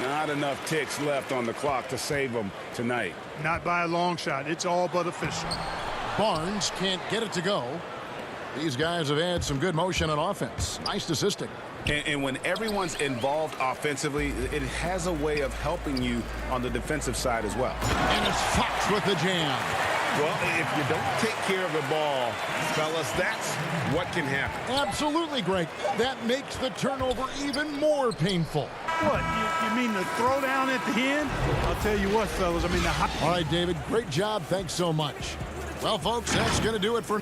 Not enough ticks left on the clock to save them tonight. Not by a long shot. It's all but official. Barnes can't get it to go. These guys have had some good motion on offense. Nice assisting. And when everyone's involved offensively, it has a way of helping you on the defensive side as well. And it's Fox with the jam. Well, if you don't take care of the ball, fellas, that's what can happen. Absolutely, Greg. That makes the turnover even more painful. What, you mean the throwdown at the end? I'll tell you what, fellas, I mean the... All right, David, great job. Thanks so much. Well, folks, that's going to do it for...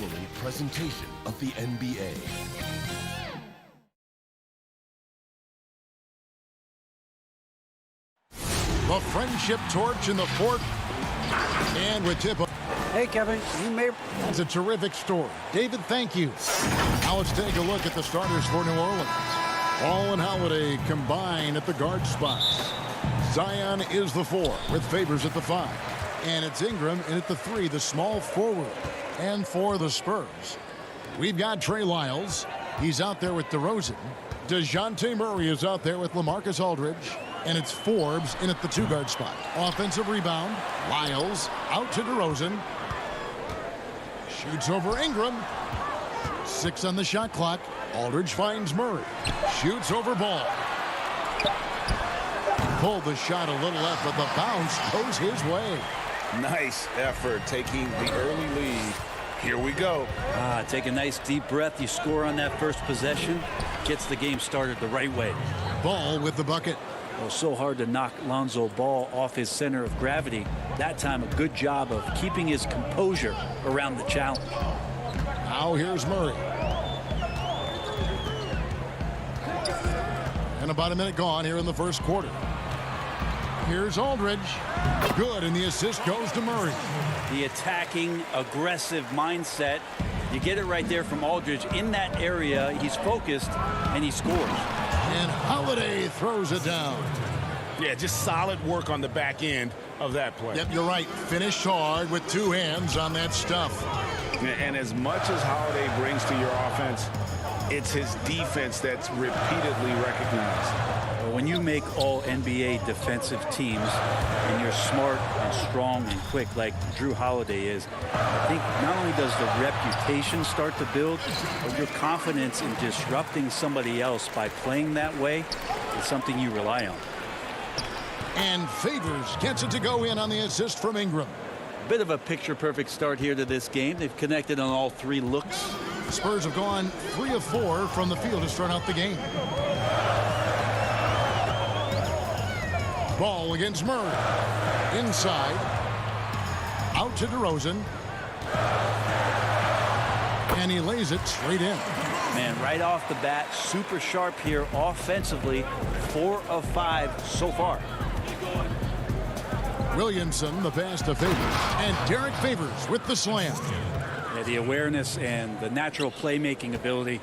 following presentation of the NBA. The friendship torch in the fourth. And with tip. Hey, Kevin, you may... That's a terrific story. David, thank you. Now let's take a look at the starters for New Orleans. Ball and Holiday combine at the guard spots. Zion is the 4 with Favors at the 5. And it's Ingram in at the 3, the small forward. And for the Spurs, we've got Trey Lyles. He's out there with DeRozan. DeJounte Murray is out there with LaMarcus Aldridge. And it's Forbes in at the 2-guard spot. Offensive rebound. Lyles out to DeRozan. Shoots over Ingram. 6 on the shot clock. Aldridge finds Murray. Shoots over Ball. Pulled the shot a little left, but the bounce goes his way. Nice effort taking the early lead. Here we go. Take a nice deep breath. You score on that first possession. Gets the game started the right way. Ball with the bucket. Well, so hard to knock Lonzo Ball off his center of gravity. That time, a good job of keeping his composure around the challenge. Now here's Murray. And about a minute gone here in the first quarter. Here's Aldridge. Good, and the assist goes to Murray. The attacking, aggressive mindset. You get it right there from Aldridge. In that area, he's focused, and he scores. And Holiday throws it down. Yeah, just solid work on the back end of that play. Yep, you're right. Finished hard with 2 hands on that stuff. And as much as Holiday brings to your offense, it's his defense that's repeatedly recognized. When you make all NBA defensive teams and you're smart and strong and quick like Drew Holiday is, I think not only does the reputation start to build, but your confidence in disrupting somebody else by playing that way is something you rely on. And Favors gets it to go in on the assist from Ingram. Bit of a picture-perfect start here to this game. They've connected on all 3 looks. The Spurs have gone 3 of 4 from the field to start out the game. Ball against Murray. Inside. Out to DeRozan. And he lays it straight in. Man, right off the bat, super sharp here offensively. 4 of 5 so far. Williamson, the pass to Favors. And Derek Favors with the slam. Yeah, the awareness and the natural playmaking ability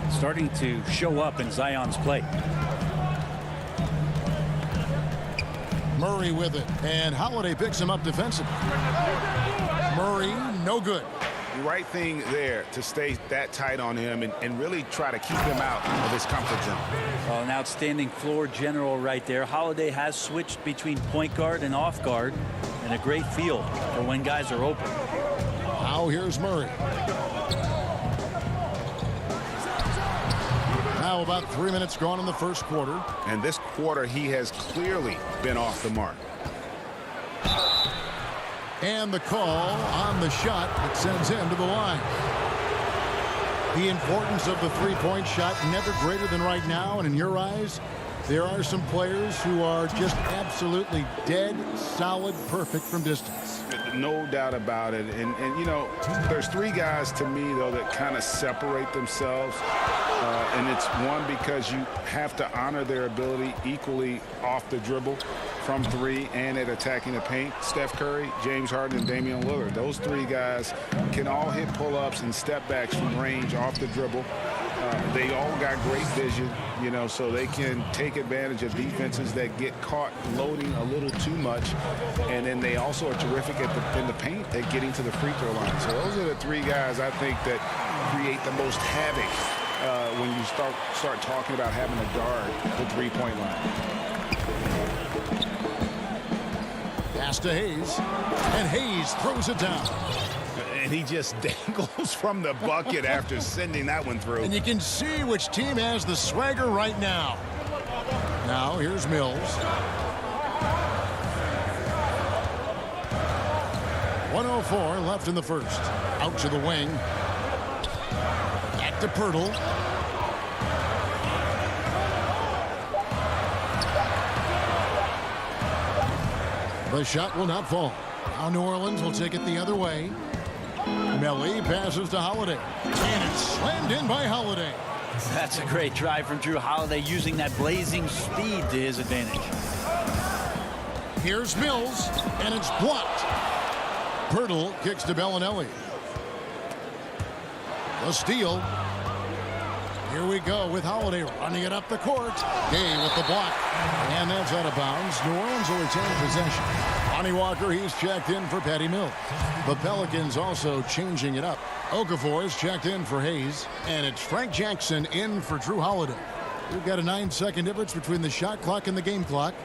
starting to show up in Zion's play. Murray with it, and Holiday picks him up defensively. Murray, no good. The right thing there to stay that tight on him and really try to keep him out of his comfort zone. An outstanding floor general right there. Holiday has switched between point guard and off guard, and a great feel for when guys are open. Now here's Murray. Now about 3 minutes gone in the first quarter. And this quarter, he has clearly been off the mark. And the call on the shot that sends him to the line. The importance of the three-point shot never greater than right now. And in your eyes, there are some players who are just absolutely dead, solid, perfect from distance. No doubt about it. And you know, there's 3 guys to me, though, that kind of separate themselves. And it's one, because you have to honor their ability equally off the dribble from 3 and at attacking the paint. Steph Curry, James Harden, and Damian Lillard. Those 3 guys can all hit pull-ups and step backs from range off the dribble. They all got great vision, you know, so they can take advantage of defenses that get caught loading a little too much. And then they also are terrific in the paint at getting to the free throw line. So those are the 3 guys I think that create the most havoc when you start talking about having to guard the three-point line. Pass to Hayes, and Hayes throws it down. And he just dangles from the bucket after sending that one through. And you can see which team has the swagger right now. Now here's Mills. 1:04 left in the first. Out to the wing. Back to Pirtle. The shot will not fall. Now New Orleans will take it the other way. Melly passes to Holiday. And it's slammed in by Holiday. That's a great drive from Drew Holiday, using that blazing speed to his advantage. Here's Mills, and it's blocked. Pirtle kicks to Bellinelli. The steal. Here we go with Holiday running it up the court. Gay with the block. And that's out of bounds. New Orleans will retain possession. Lonnie Walker, he's checked in for Patty Mills. The Pelicans also changing it up. Okafor is checked in for Hayes. And it's Frank Jackson in for Drew Holiday. We've got a 9-second difference between the shot clock and the game clock.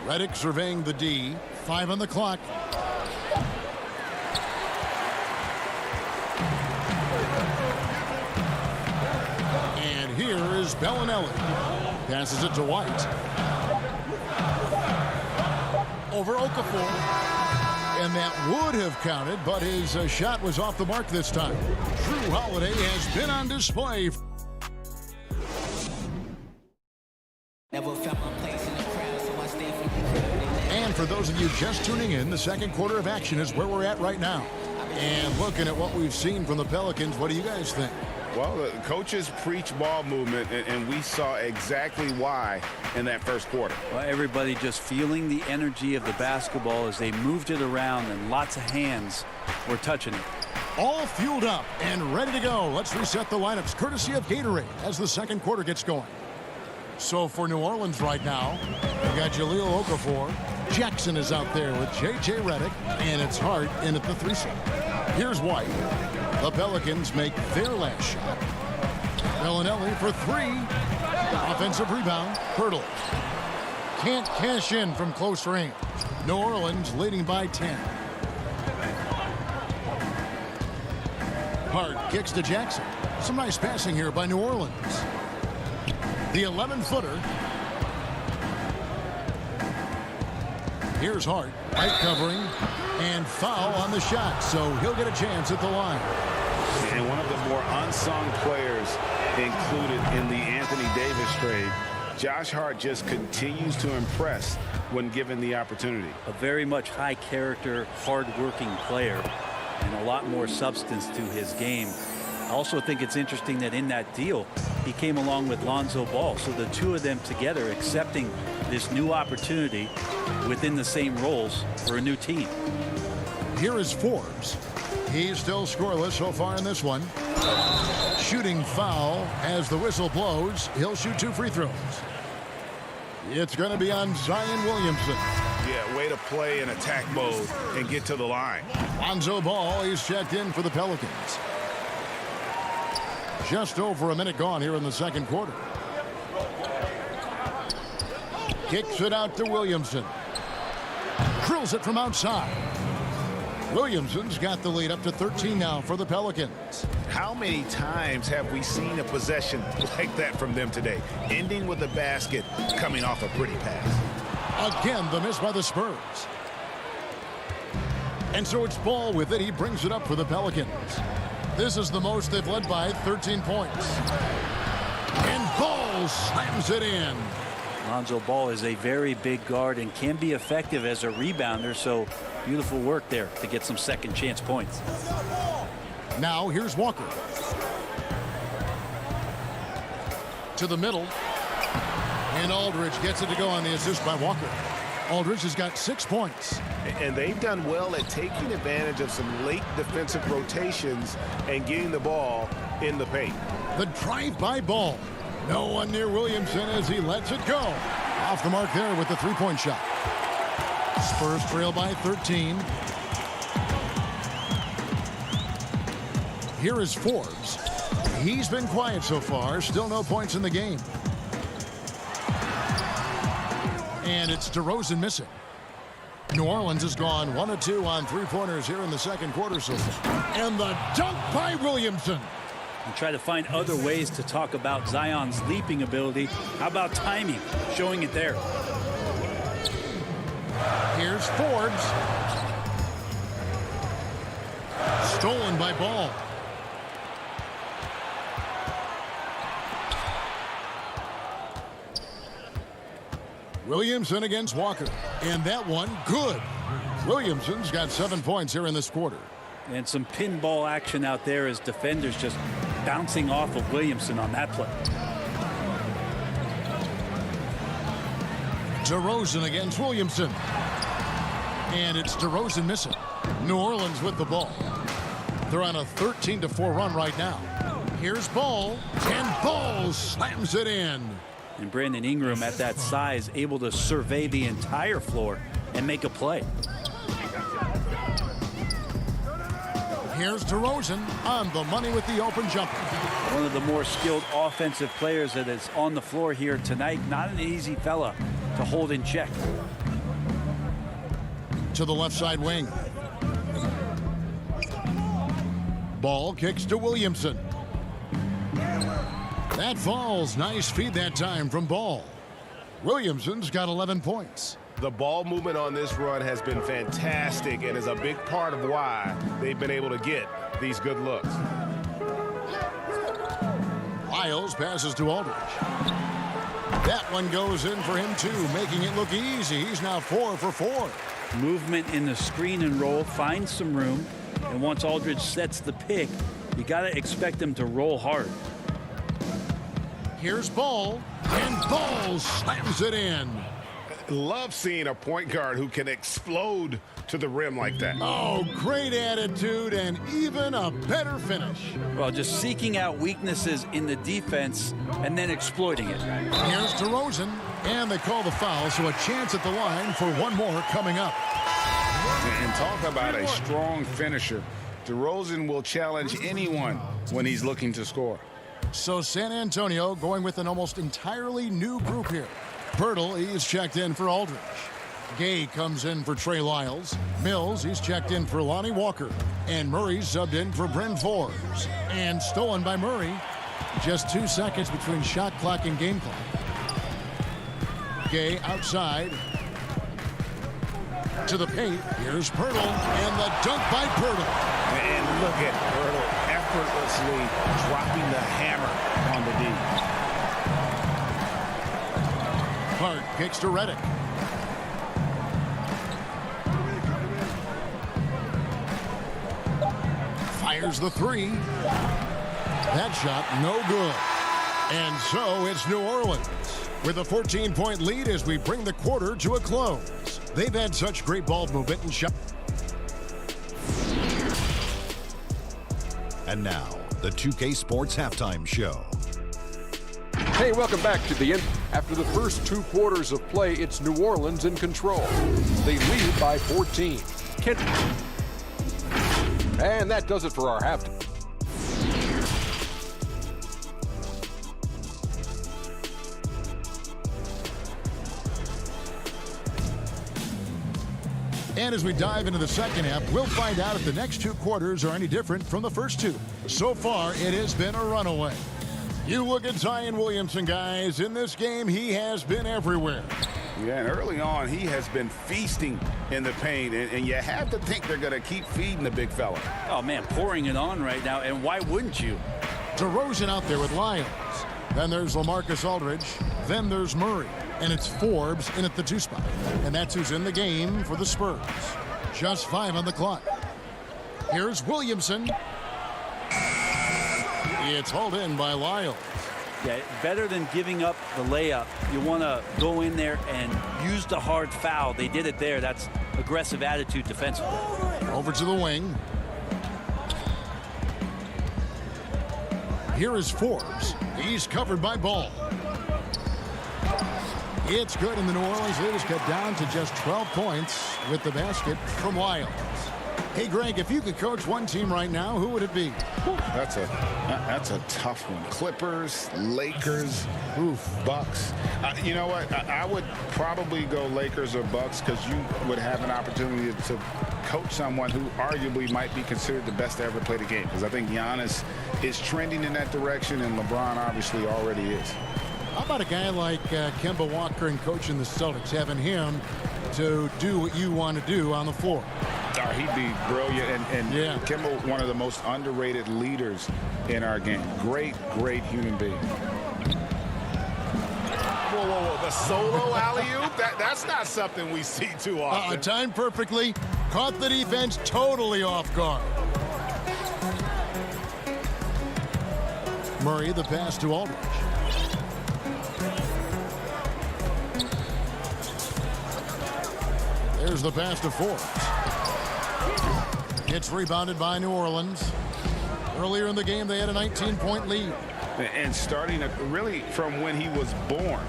Redick surveying the D. 5 on the clock. And here is Bellinelli. Passes it to White. Over Okafor. And that would have counted, but his shot was off the mark this time. Drew Holiday has been on display. And for those of you just tuning in, the second quarter of action is where we're at right now. And looking at what we've seen from the Pelicans, what do you guys think? Well, the coaches preach ball movement, and we saw exactly why in that first quarter. Well, everybody just feeling the energy of the basketball as they moved it around, and lots of hands were touching it. All fueled up and ready to go. Let's reset the lineups courtesy of Gatorade as the second quarter gets going. So for New Orleans right now, we got Jahlil Okafor. Jackson is out there with J.J. Redick, and it's Hart in at the 3-slot. Here's White. The Pelicans make their last shot. Bellinelli for 3. Offensive rebound. Pirtle. Can't cash in from close range. New Orleans leading by 10. Hart kicks to Jackson. Some nice passing here by New Orleans. The 11-footer. Here's Hart. Right covering. And foul on the shot. So he'll get a chance at the line. And one of the more unsung players included in the Anthony Davis trade, Josh Hart just continues to impress when given the opportunity. A very much high character, hard-working player, and a lot more substance to his game. I also think it's interesting that in that deal, he came along with Lonzo Ball. So the two of them together accepting this new opportunity within the same roles for a new team. Here is Forbes. He's still scoreless so far in this one. Shooting foul as the whistle blows. He'll shoot 2 free throws. It's going to be on Zion Williamson. Yeah, way to play in attack mode and get to the line. Lonzo Ball, he's checked in for the Pelicans. Just over a minute gone here in the second quarter. Kicks it out to Williamson. Drills it from outside. Williamson's got the lead up to 13 now for the Pelicans. How many times have we seen a possession like that from them today, ending with a basket coming off a pretty pass? Again, the miss by the Spurs. And so it's Ball with it. He brings it up for the Pelicans. This is the most they've led by 13 points. And Ball slams it in. Lonzo Ball is a very big guard and can be effective as a rebounder, so beautiful work there to get some second chance points. Now here's Walker. To the middle. And Aldridge gets it to go on the assist by Walker. Aldridge has got 6 points. And they've done well at taking advantage of some late defensive rotations and getting the ball in the paint. The drive by Ball. No one near Williamson as he lets it go. Off the mark there with the 3-point shot. Spurs trail by 13. Here is Forbes. He's been quiet so far. Still no points in the game. And it's DeRozan missing. New Orleans has gone 1 of 2 on 3-pointers here in the second quarter so far. And the dunk by Williamson. And try to find other ways to talk about Zion's leaping ability. How about timing? Showing it there. Here's Forbes. Stolen by Ball. Williamson against Walker. And that one, good. Williamson's got 7 points here in this quarter. And some pinball action out there as defenders just bouncing off of Williamson on that play. DeRozan against Williamson. And it's DeRozan missing. New Orleans with the ball. They're on a 13-4 run right now. Here's Ball, and Ball slams it in. And Brandon Ingram at that size able to survey the entire floor and make a play. Here's DeRozan on the money with the open jumper. One of the more skilled offensive players that is on the floor here tonight. Not an easy fella to hold in check. To the left side wing. Ball kicks to Williamson. That falls. Nice feed that time from Ball. Williamson's got 11 points. The ball movement on this run has been fantastic and is a big part of why they've been able to get these good looks. Lyles passes to Aldridge. That one goes in for him too, making it look easy. He's now 4 for 4. Movement in the screen and roll, finds some room, and once Aldridge sets the pick, you got to expect him to roll hard. Here's Ball, and Ball slams it in. Love seeing a point guard who can explode to the rim like that. Oh, great attitude and even a better finish. Well, just seeking out weaknesses in the defense and then exploiting it. Here's DeRozan, and they call the foul, so a chance at the line for one more coming up. And talk about a strong finisher. DeRozan will challenge anyone when he's looking to score. So San Antonio going with an almost entirely new group here. Pirtle, he's checked in for Aldridge. Gay comes in for Trey Lyles. Mills, he's checked in for Lonnie Walker. And Murray's subbed in for Bryn Forbes. And stolen by Murray. Just 2 seconds between shot clock and game clock. Gay outside. To the paint. Here's Pirtle. And the dunk by Pirtle. And look at Pirtle effortlessly dropping the hammer on the D. Hart kicks to Redick. Fires the three. That shot no good. And so it's New Orleans with a 14-point lead as we bring the quarter to a close. They've had such great ball movement and shot. And now, the 2K Sports Halftime Show. Hey, welcome back to the end. After the first 2 quarters of play, it's New Orleans in control. They lead by 14. And that does it for our halftime. And as we dive into the second half, we'll find out if the next 2 quarters are any different from the first 2. So far, it has been a runaway. You look at Zion Williamson, guys. In this game, he has been everywhere. Yeah, and early on, he has been feasting in the paint, and you have to think they're going to keep feeding the big fella. Oh, man, pouring it on right now, and why wouldn't you? DeRozan out there with Lyons. Then there's LaMarcus Aldridge. Then there's Murray. And it's Forbes in at the 2 spot. And that's who's in the game for the Spurs. Just 5 on the clock. Here's Williamson. It's hauled in by Lyles. Yeah, better than giving up the layup. You want to go in there and use the hard foul. They did it there. That's aggressive attitude defensively. Over to the wing. Here is Forbes. He's covered by Ball. It's good, and the New Orleans lead is cut down to just 12 points with the basket from Lyles. Hey, Greg, if you could coach one team right now, who would it be? That's a tough one. Clippers, Lakers, Bucks. You know what? I would probably go Lakers or Bucks because you would have an opportunity to coach someone who arguably might be considered the best to ever play the game. Because I think Giannis is trending in that direction, and LeBron obviously already is. How about a guy like Kemba Walker and coaching the Celtics, having him to do what you want to do on the floor? He'd be brilliant, and yeah. Kemba, one of the most underrated leaders in our game. Great human being. Whoa, the solo alley-oop? That's not something we see too often. Timed perfectly. Caught the defense totally off guard. Murray, the pass to Aldridge. There's the pass to Forbes. It's rebounded by New Orleans. Earlier in the game, they had a 19-point lead. And starting really from when he was born,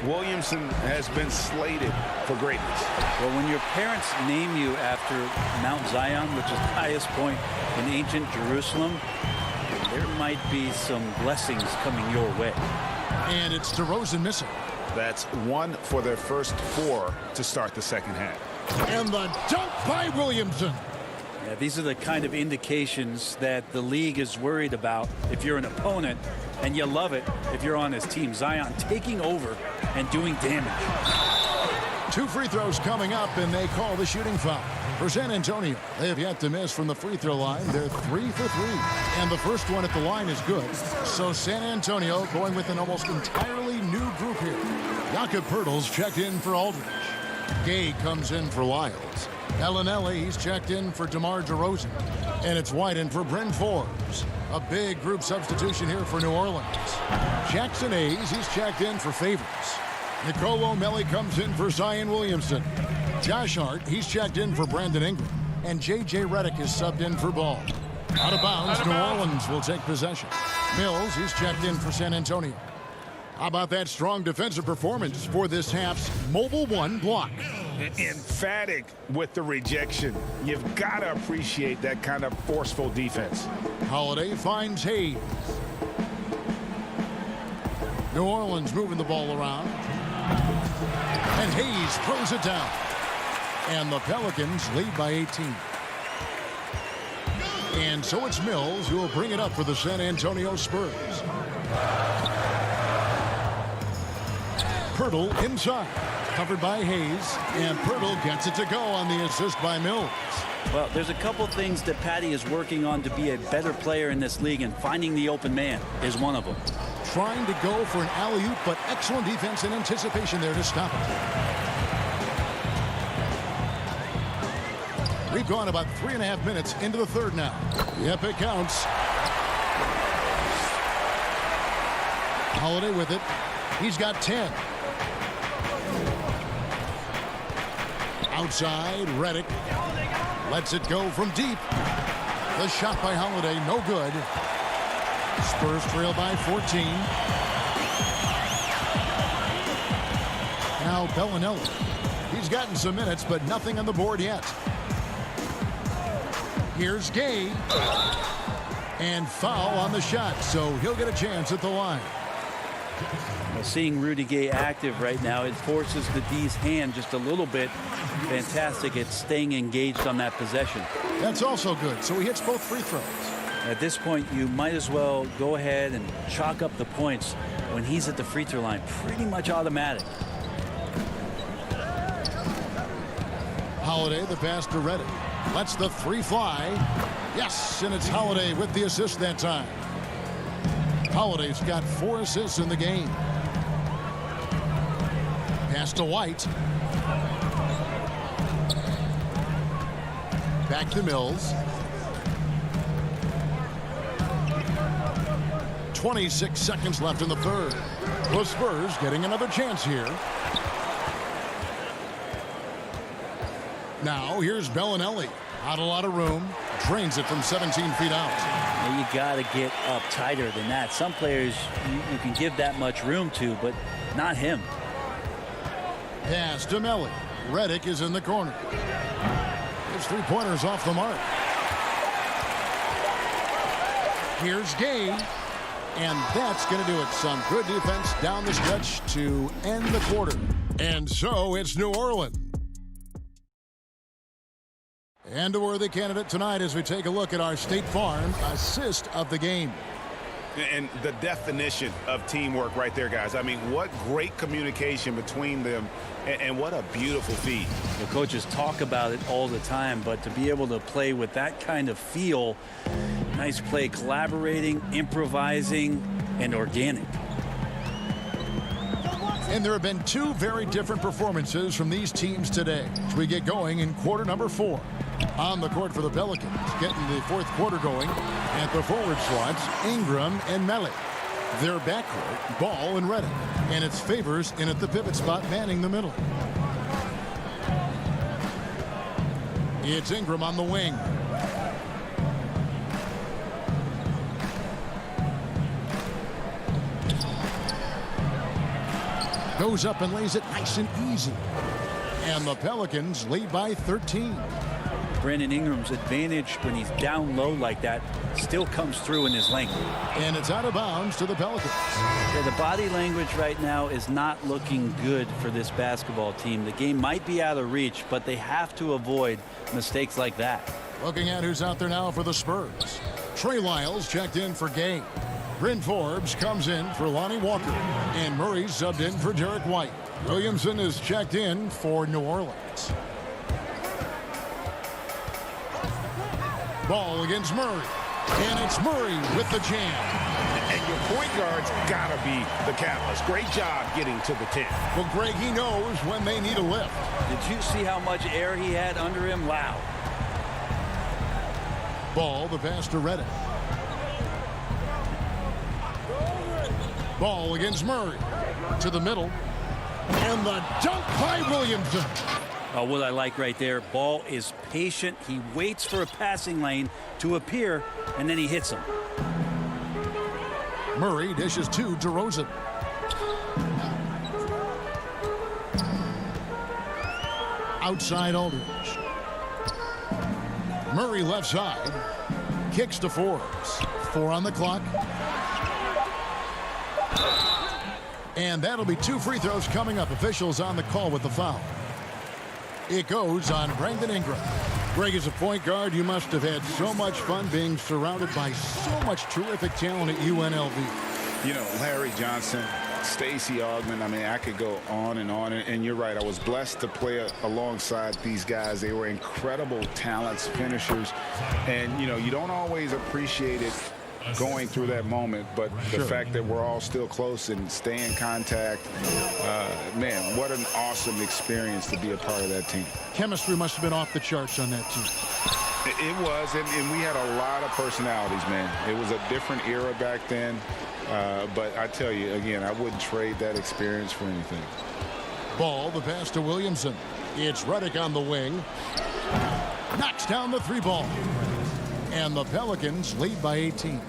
Williamson has been slated for greatness. Well, when your parents name you after Mount Zion, which is the highest point in ancient Jerusalem, there might be some blessings coming your way. And it's DeRozan missing. That's 1 for their first 4 to start the second half. And the dunk by Williamson. Yeah, these are the kind of indications that the league is worried about if you're an opponent, and you love it if you're on his team. Zion taking over and doing damage. 2 free throws coming up, and they call the shooting foul. For San Antonio, they have yet to miss from the free throw line. They're 3 for 3. And the first one at the line is good. So San Antonio going with an almost entirely new group here. Jakob Poeltl's checked in for Aldridge. Gay comes in for Lyles. Bellinelli, he's checked in for DeMar DeRozan. And it's White in for Bryn Forbes. A big group substitution here for New Orleans. Jackson Hayes, he's checked in for Favors. Nicolo Melli comes in for Zion Williamson. Josh Hart, he's checked in for Brandon Ingram. And J.J. Redick is subbed in for Ball. Out of bounds, New Orleans will take possession. Mills, he's checked in for San Antonio. How about that strong defensive performance for this half's Mobile One block? Emphatic with the rejection. You've got to appreciate that kind of forceful defense. Holiday finds Hayes. New Orleans moving the ball around. And Hayes throws it down. And the Pelicans lead by 18. And so it's Mills who will bring it up for the San Antonio Spurs. Poeltl inside. Covered by Hayes. And Poeltl gets it to go on the assist by Mills. Well, there's a couple things that Patty is working on to be a better player in this league, and finding the open man is one of them. Trying to go for an alley-oop, but excellent defense and anticipation there to stop it. We've gone about 3.5 minutes into the third now. Yep, it counts. Holiday with it. He's got 10. Outside, Redick lets it go from deep. The shot by Holiday, no good. Spurs trail by 14. Now Bellinelli. He's gotten some minutes, but nothing on the board yet. Here's Gay. And foul on the shot, so he'll get a chance at the line. Well, seeing Rudy Gay active right now, it forces the D's hand just a little bit. Fantastic at staying engaged on that possession. That's also good, so he hits both free throws. At this point, you might as well go ahead and chalk up the points when he's at the free throw line. Pretty much automatic. Holiday, the pass to Redick. Lets the 3 fly. Yes, and it's Holiday with the assist that time. Holiday's got 4 assists in the game. Pass to White. Back to Mills. 26 seconds left in the third. The Spurs getting another chance here. Now here's Bellinelli. Not a lot of room. Drains it from 17 feet out. Now you got to get up tighter than that. Some players you can give that much room to, but not him. Pass to Melli. Redick is in the corner. His 3-pointers off the mark. Here's Gay. And that's going to do it. Some good defense down the stretch to end the quarter. And so it's New Orleans. And a worthy candidate tonight as we take a look at our State Farm assist of the game. And the definition of teamwork right there, guys. I mean, what great communication between them, and what a beautiful feed. The coaches talk about it all the time, but to be able to play with that kind of feel, nice play, collaborating, improvising, and organic. And there have been 2 very different performances from these teams today as we get going in quarter number 4. On the court for the Pelicans, getting the fourth quarter going at the forward slots, Ingram and Melly. Their backcourt, Ball and Redick. And it's Favors in at the pivot spot, manning the middle. It's Ingram on the wing. Goes up and lays it nice and easy. And the Pelicans lead by 13. Brandon Ingram's advantage when he's down low like that still comes through in his length. And it's out of bounds to the Pelicans. Yeah, the body language right now is not looking good for this basketball team. The game might be out of reach, but they have to avoid mistakes like that. Looking at who's out there now for the Spurs. Trey Lyles checked in for Gay. Bryn Forbes comes in for Lonnie Walker. And Murray subbed in for Derek White. Williamson is checked in for New Orleans. Ball against Murray. And it's Murray with the jam. And your point guard's got to be the catalyst. Great job getting to the 10. Well, Greg, he knows when they need a lift. Did you see how much air he had under him? Wow. Ball, the pass to Redick. Ball against Murray. To the middle. And the dunk by Williamson. Oh, what I like right there, Ball is patient. He waits for a passing lane to appear, and then he hits him. Murray dishes to DeRozan. Outside Aldridge. Murray left side. Kicks to Forbes. 4 on the clock. And that'll be 2 free throws coming up. Officials on the call with the foul. It goes on Brandon Ingram. Greg, as a point guard, you must have had so much fun being surrounded by so much terrific talent at UNLV. You know, Larry Johnson, Stacey Augmon, I mean, I could go on. And you're right, I was blessed to play alongside these guys. They were incredible talents, finishers. And, you know, you don't always appreciate it going through that moment, but the fact that we're all still close and stay in contact, man, what an awesome experience to be a part of that team. Chemistry must have been off the charts on that team. It was, and we had a lot of personalities, man. It was a different era back then, but I tell you, again, I wouldn't trade that experience for anything. Ball, the pass to Williamson. It's Redick on the wing. Knocks down the 3-ball. And the Pelicans lead by 18.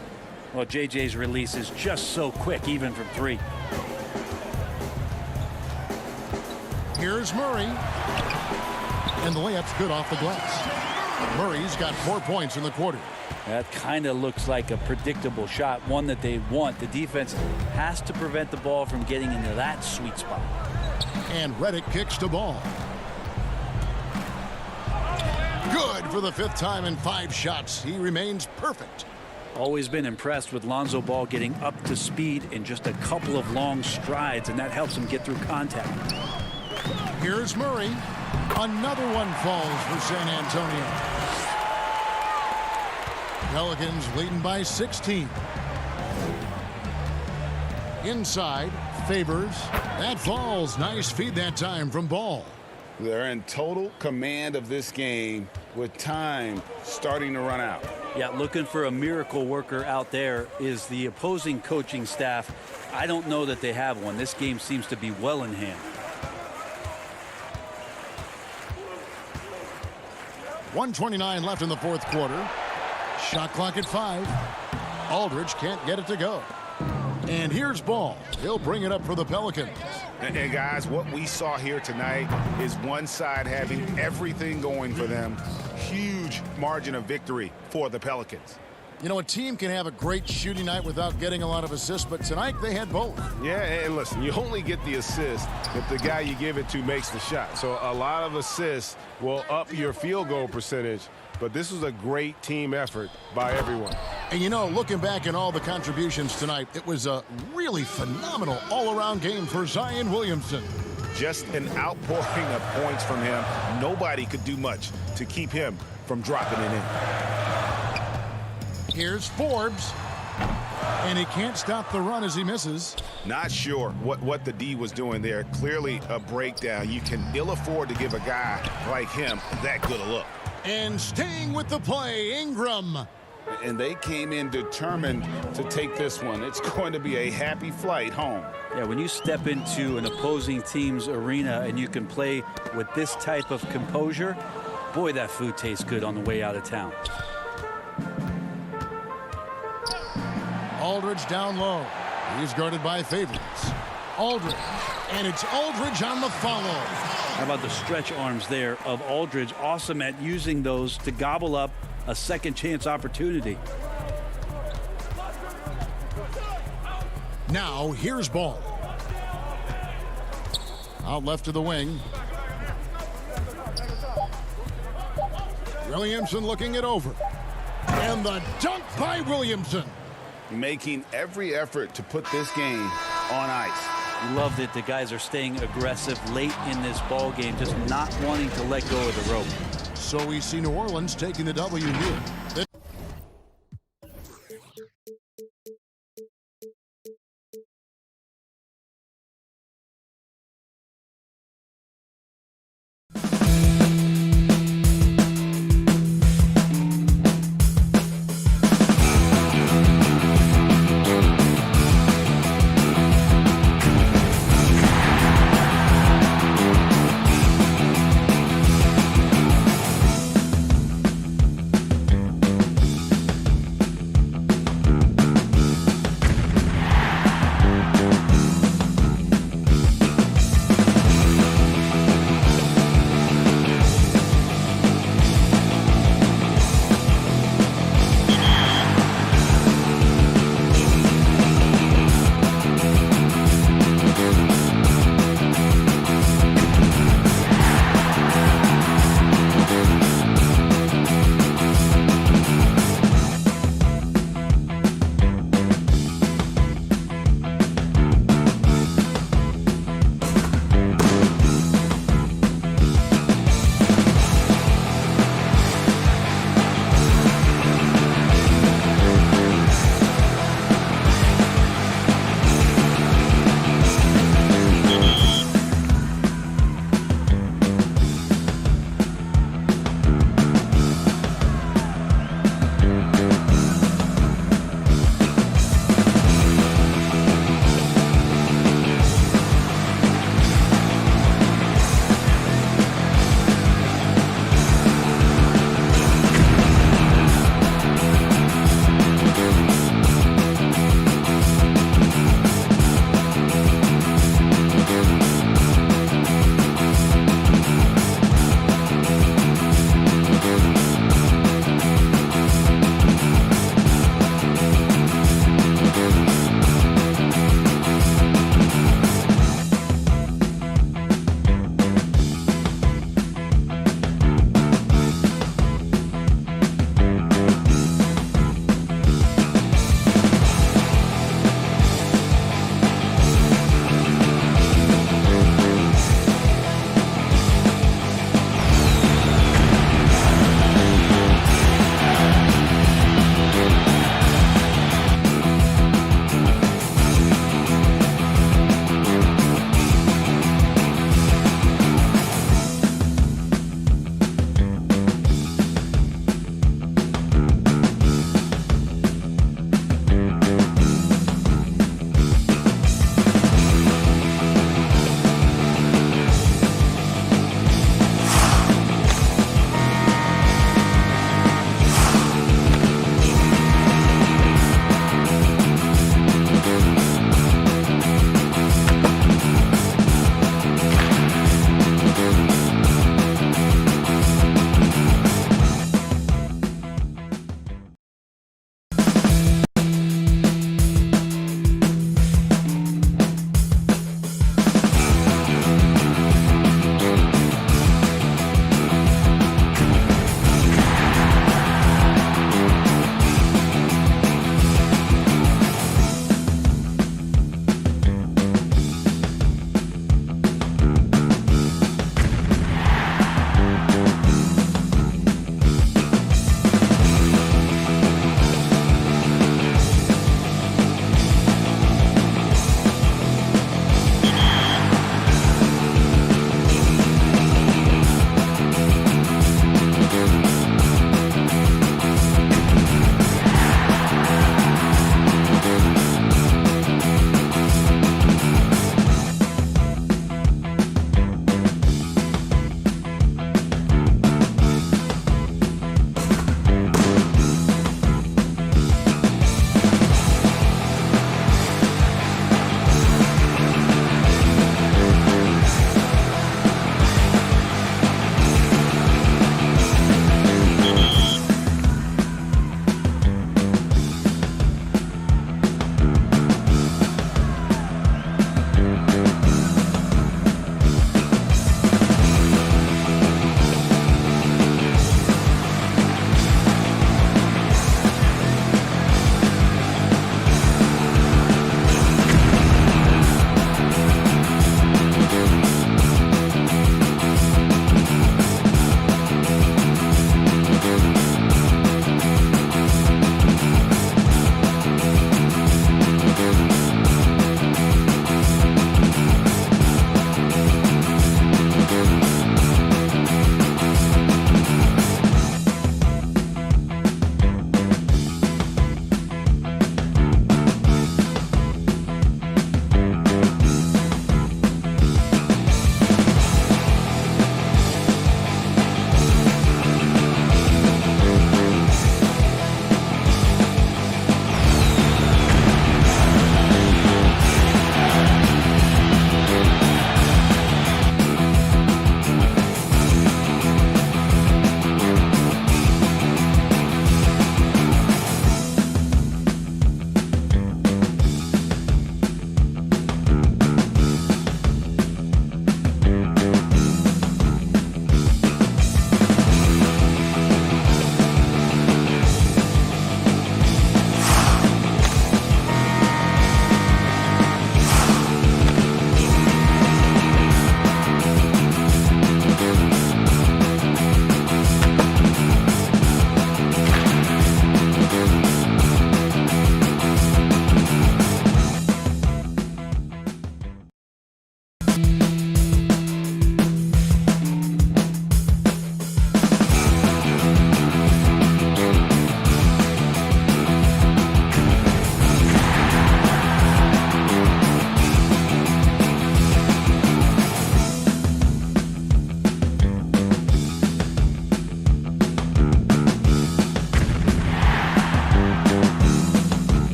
Well, JJ's release is just so quick, even from 3. Here's Murray. And the layup's good off the glass. Murray's got 4 points in the quarter. That kind of looks like a predictable shot, one that they want. The defense has to prevent the ball from getting into that sweet spot. And Redick kicks to Ball. Good for the 5th time in 5 shots. He remains perfect. Always been impressed with Lonzo Ball getting up to speed in just a couple of long strides, and that helps him get through contact. Here's Murray. Another one falls for San Antonio. Pelicans leading by 16. Inside, Favors. That falls. Nice feed that time from Ball. They're in total command of this game with time starting to run out. Yeah, looking for a miracle worker out there is the opposing coaching staff. I don't know that they have one. This game seems to be well in hand. .129 left in the 4th quarter. Shot clock at 5. Aldridge can't get it to go. And here's Ball. He'll bring it up for the Pelicans. And guys, what we saw here tonight is one side having everything going for them. Huge margin of victory for the Pelicans. You know, a team can have a great shooting night without getting a lot of assists, but tonight they had both. Yeah, and listen, you only get the assist if the guy you give it to makes the shot. So a lot of assists will up your field goal percentage, but this was a great team effort by everyone. And you know, looking back at all the contributions tonight, it was a really phenomenal all-around game for Zion Williamson. Just an outpouring of points from him. Nobody could do much to keep him from dropping it in. Here's Forbes. And he can't stop the run as he misses. Not sure what the D was doing there. Clearly a breakdown. You can ill afford to give a guy like him that good a look. And staying with the play, Ingram. And they came in determined to take this one. It's going to be a happy flight home. Yeah, when you step into an opposing team's arena and you can play with this type of composure, boy, that food tastes good on the way out of town. Aldridge down low. He's guarded by Favorites. Aldridge. And it's Aldridge on the follow. How about the stretch arms there of Aldridge? Awesome at using those to gobble up a second chance opportunity. Now here's Ball. Out left to the wing. Williamson looking it over. And the dunk by Williamson. Making every effort to put this game on ice. Love that the guys are staying aggressive late in this ball game, just not wanting to let go of the rope. So we see New Orleans taking the W here.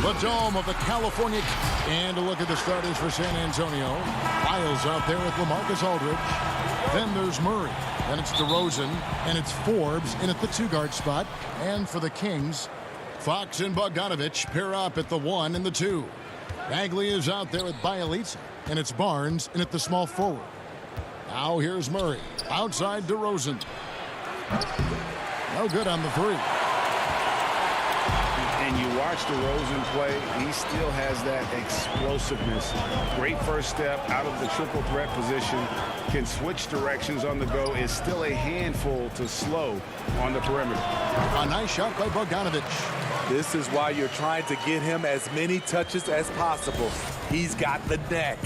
The dome of the California. And a look at the starters for San Antonio. Lyles out there with LaMarcus Aldridge. Then there's Murray. Then it's DeRozan. And it's Forbes in at the 2-guard spot. And for the Kings, Fox and Bogdanovich pair up at the 1 and the 2. Bagley is out there with Bielitsa. And it's Barnes in at the small forward. Now here's Murray. Outside DeRozan. No good on the 3. And you watch DeRozan play, he still has that explosiveness. Great first step out of the triple threat position. Can switch directions on the go. Is still a handful to slow on the perimeter. A nice shot by Bogdanovich. This is why you're trying to get him as many touches as possible. He's got the neck.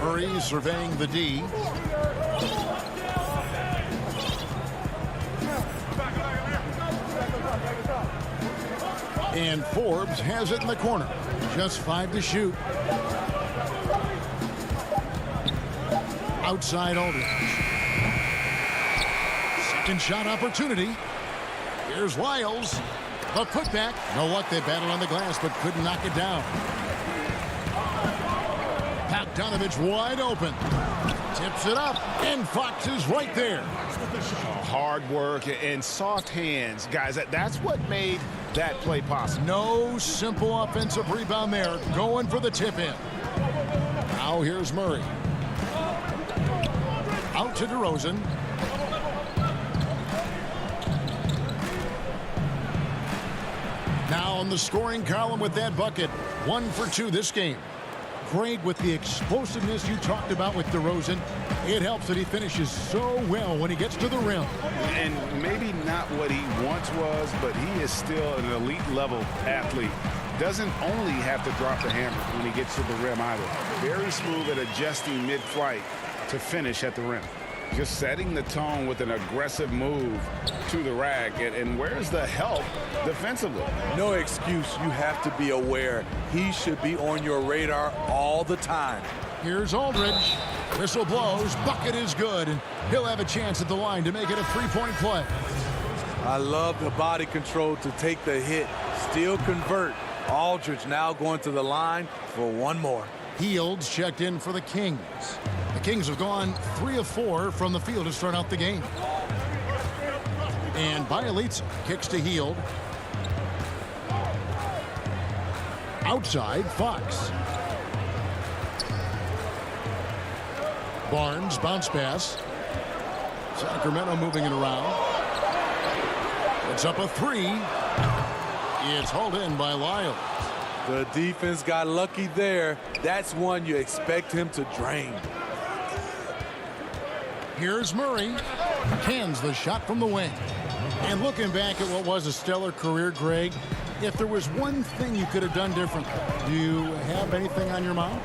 Murray surveying the D. And Forbes has it in the corner. Just 5 to shoot. Outside Aldridge. Second shot opportunity. Here's Lyles. The putback. No luck. They battled on the glass but couldn't knock it down. Bogdanovich wide open. Tips it up. And Fox is right there. Hard work and soft hands. Guys, that's what made that play possible. No simple offensive rebound there. Going for the tip-in. Now here's Murray. Out to DeRozan. Now on the scoring column with that bucket. 1 for 2 this game. Greg, with the explosiveness you talked about with DeRozan, it helps that he finishes so well when he gets to the rim. And maybe not what he once was, but he is still an elite level athlete. Doesn't only have to drop the hammer when he gets to the rim either. Very smooth at adjusting mid-flight to finish at the rim. Just setting the tone with an aggressive move to the rack. And where's the help defensively? No excuse. You have to be aware. He should be on your radar all the time. Here's Aldridge. Whistle blows. Bucket is good. And he'll have a chance at the line to make it a 3-point play. I love the body control to take the hit. Still convert. Aldridge now going to the line for one more. Hields checked in for the Kings. The Kings have gone 3 of 4 from the field to start out the game. And Bielitsa kicks to Hield. Outside, Fox. Barnes, bounce pass. Sacramento moving it around. It's up a 3. It's hauled in by Lyles. The defense got lucky there. That's one you expect him to drain. Here's Murray. Hands the shot from the wing. And looking back at what was a stellar career, Greg, if there was one thing you could have done differently, do you have anything on your mind?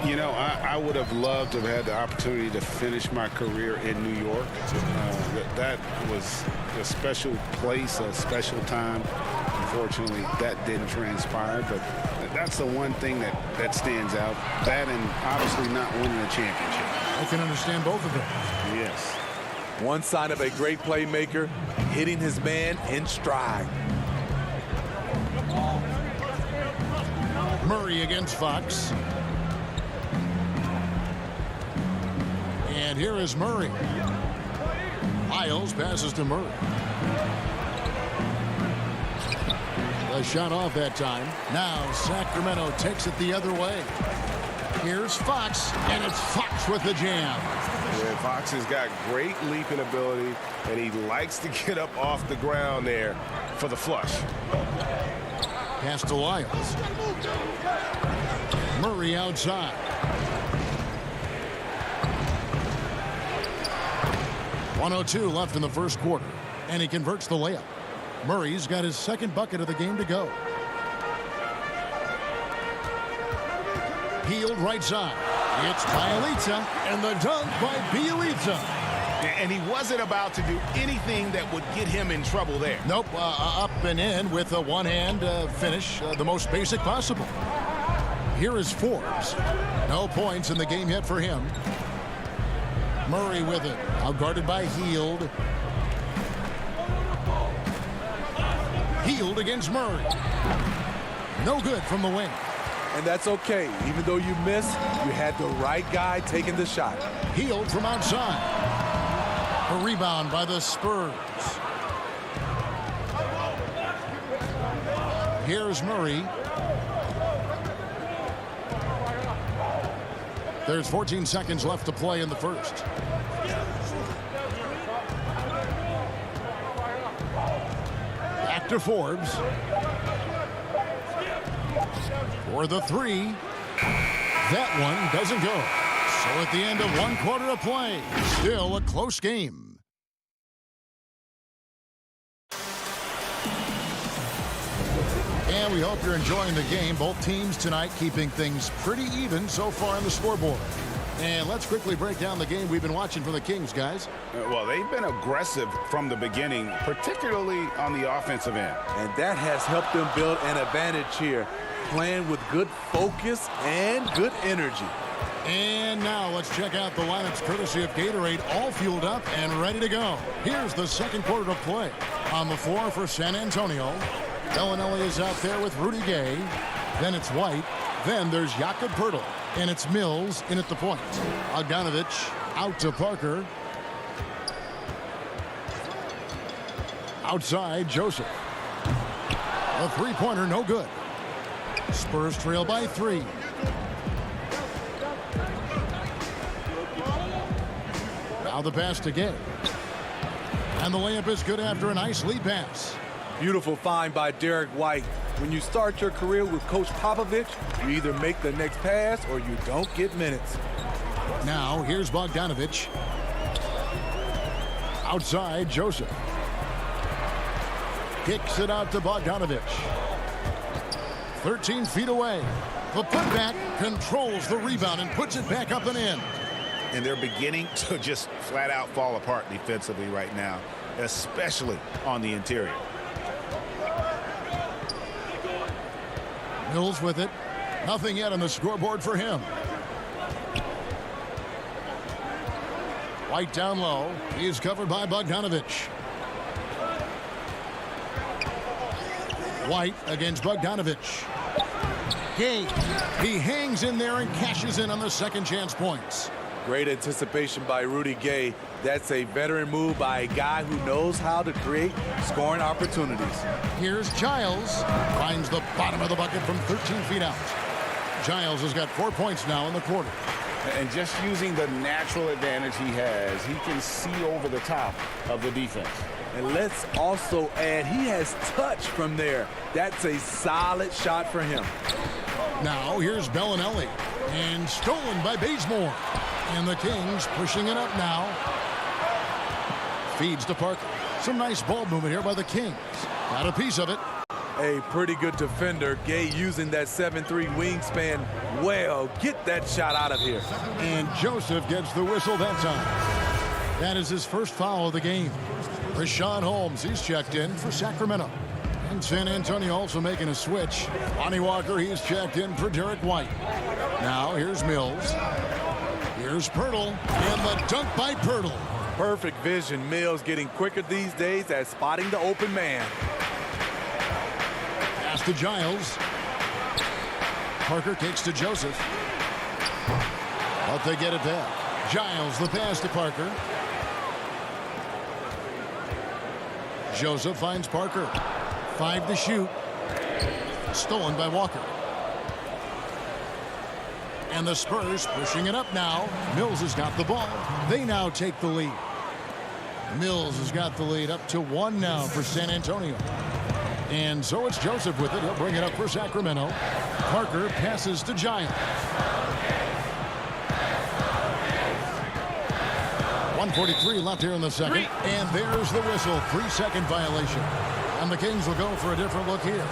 You know, I would have loved to have had the opportunity to finish my career in New York. That was a special place, a special time. Unfortunately, that didn't transpire, but that's the one thing that stands out. That and obviously not winning a championship. I can understand both of them. Yes. One sign of a great playmaker, hitting his man in stride. Murray against Fox. And here is Murray. Lyles passes to Murray. A shot off that time. Now Sacramento takes it the other way. Here's Fox, and it's Fox with the jam. Yeah, Fox has got great leaping ability, and he likes to get up off the ground there for the flush. Pass to Lyles. Murray outside. .102 left in the first quarter, and he converts the layup. Murray's got his second bucket of the game to go. Hield right side. It's Bielitsa, and the dunk by Bielitsa. And he wasn't about to do anything that would get him in trouble there. Nope, up and in with a one-hand finish, the most basic possible. Here is Forbes. No points in the game yet for him. Murray with it, outguarded by Hield. Healed against Murray. No good from the wing. And that's okay. Even though you missed, you had the right guy taking the shot. Healed from outside. A rebound by the Spurs. Here's Murray. There's 14 seconds left to play in the first. Back to Forbes. For the three. That one doesn't go. So at the end of 1 quarter of play, still a close game. And we hope you're enjoying the game. Both teams tonight keeping things pretty even so far on the scoreboard. And let's quickly break down the game we've been watching from the Kings, guys. Well, they've been aggressive from the beginning, particularly on the offensive end. And that has helped them build an advantage here, playing with good focus and good energy. And now let's check out the lineups courtesy of Gatorade, all fueled up and ready to go. Here's the second quarter of play. On the floor for San Antonio, Bellinelli is out there with Rudy Gay. Then it's White. Then there's Jakob Poeltl. And it's Mills in at the point. Bogdanovich out to Parker. Outside, Joseph. A three-pointer, no good. Spurs trail by 3. Now the pass to Gay. And the layup is good after a nice lead pass. Beautiful find by Derek White. When you start your career with Coach Popovich, you either make the next pass or you don't get minutes. Now here's Bogdanovich. Outside, Joseph. Kicks it out to Bogdanovich. 13 feet away. The putback controls the rebound and puts it back up and in. And they're beginning to just flat out fall apart defensively right now, especially on the interior. Mills with it. Nothing yet on the scoreboard for him. White down low. He is covered by Bogdanovich. White against Bogdanovich. Gay. He hangs in there and cashes in on the second chance points. Great anticipation by Rudy Gay. That's a veteran move by a guy who knows how to create scoring opportunities. Here's Giles. Finds the bottom of the bucket from 13 feet out. Giles has got 4 points now in the quarter. And just using the natural advantage he has, he can see over the top of the defense. And let's also add, he has touch from there. That's a solid shot for him. Now here's Bellinelli. And stolen by Bazemore. And the Kings pushing it up now. Feeds to Parker. Some nice ball movement here by the Kings. Got a piece of it. A pretty good defender. Gay using that 7'3" wingspan well. Get that shot out of here. And Joseph gets the whistle that time. That is his first foul of the game. Rashawn Holmes, he's checked in for Sacramento. And San Antonio also making a switch. Lonnie Walker, he's checked in for Derek White. Now here's Mills. Here's Poeltl, and the dunk by Poeltl. Perfect vision. Mills getting quicker these days at spotting the open man. Pass to Giles. Parker takes to Joseph. But they get it back. Giles, the pass to Parker. Joseph finds Parker. 5 to shoot. Stolen by Walker. And the Spurs pushing it up now. Mills has got the ball. They now take the lead. Mills has got the lead up to 1 now for San Antonio. And so it's Joseph with it. He'll bring it up for Sacramento. Parker passes to Giles. 1:43 left here in the second. And there's the whistle. 3-second violation. And the Kings will go for a different look here.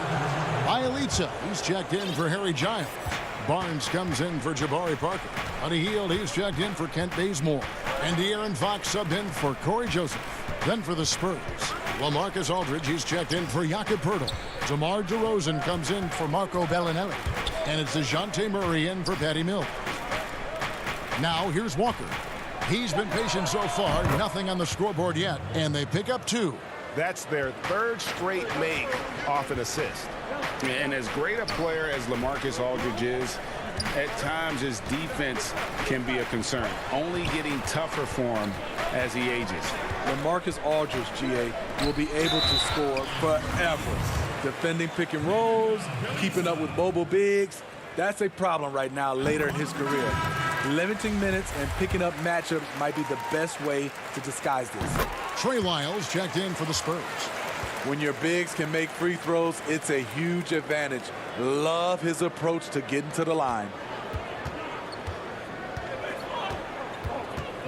Bielitsa, he's checked in for Harry Giles. Barnes comes in for Jabari Parker. Buddy Hield, he's checked in for Kent Bazemore. And De'Aaron Fox subbed in for Corey Joseph. Then for the Spurs, LaMarcus Aldridge, he's checked in for Jakob Poeltl. DeMar DeRozan comes in for Marco Bellinelli. And it's DeJounte Murray in for Patty Mills. Now here's Walker. He's been patient so far. Nothing on the scoreboard yet. And they pick up 2. That's their third straight make off an assist. And as great a player as LaMarcus Aldridge is, at times his defense can be a concern, only getting tougher for him as he ages. LaMarcus Aldridge, GA, will be able to score forever. Defending pick and rolls, keeping up with mobile bigs, that's a problem right now later in his career. Limiting minutes and picking up matchups might be the best way to disguise this. Trey Lyles checked in for the Spurs. When your bigs can make free throws, it's a huge advantage. Love his approach to getting to the line.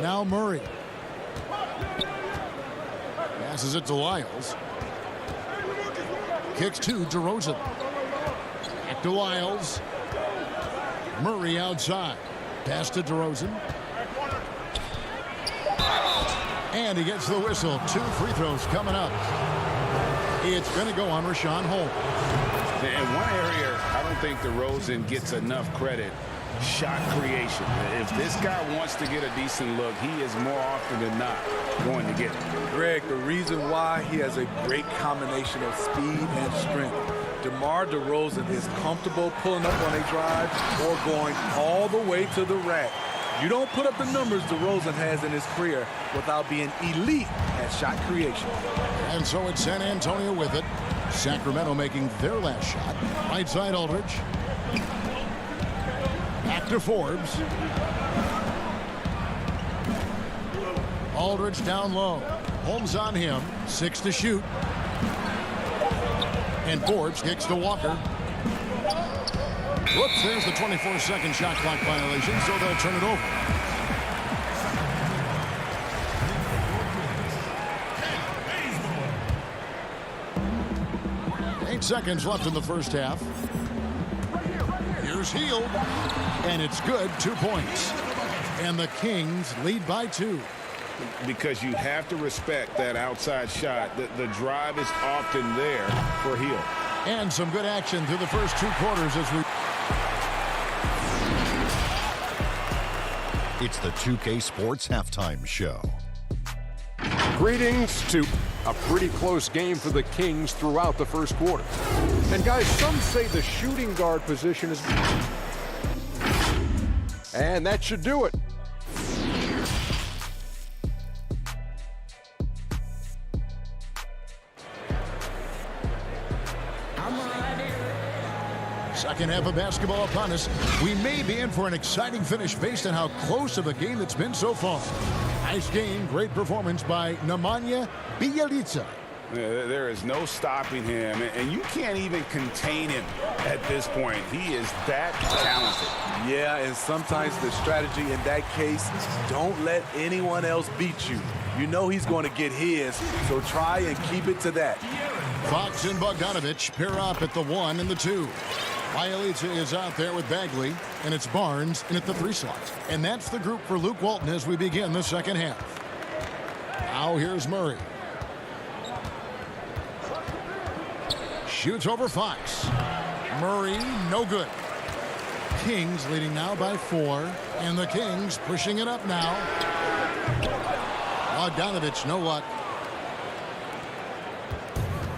Now Murray. Passes it to Lyles. Kicks to DeRozan. Back to Lyles. Murray outside. Pass to DeRozan. And he gets the whistle. 2 free throws coming up. It's going to go on Rashawn Holmes. In one area, I don't think DeRozan gets enough credit. Shot creation. If this guy wants to get a decent look, he is more often than not going to get it. Greg, the reason why he has a great combination of speed and strength. DeMar DeRozan is comfortable pulling up on a drive or going all the way to the rack. You don't put up the numbers DeRozan has in his career without being elite at shot creation. And so it's San Antonio with it. Sacramento making their last shot. Right side Aldridge. Back to Forbes. Aldridge down low. Holmes on him. 6 to shoot. And Forbes kicks to Walker. Whoops, there's the 24-second shot clock violation, so they'll turn it over. Eight seconds left in the first half. Here's Hield, and it's good. 2 points. And the Kings lead by 2. Because you have to respect that outside shot. The drive is often there for Hield. And some good action through the first 2 quarters as we... It's the 2K Sports Halftime Show. Greetings to a pretty close game for the Kings throughout the first quarter. And guys, some say the shooting guard position is... And that should do it. Second half of basketball upon us. We may be in for an exciting finish based on how close of a game it's been so far. Nice game, great performance by Nemanja Bjelica. There is no stopping him, and you can't even contain him at this point. He is that talented. Yeah, and sometimes the strategy in that case, don't let anyone else beat you. You know he's going to get his, so try and keep it to that. Fox and Bogdanovich pair up at the 1 and the 2. Bjelica is out there with Bagley, and it's Barnes in at the 3 slot. And that's the group for Luke Walton as we begin the second half. Now here's Murray. Shoots over Fox. Murray, no good. Kings leading now by 4, and the Kings pushing it up now. Bogdanovich, no luck.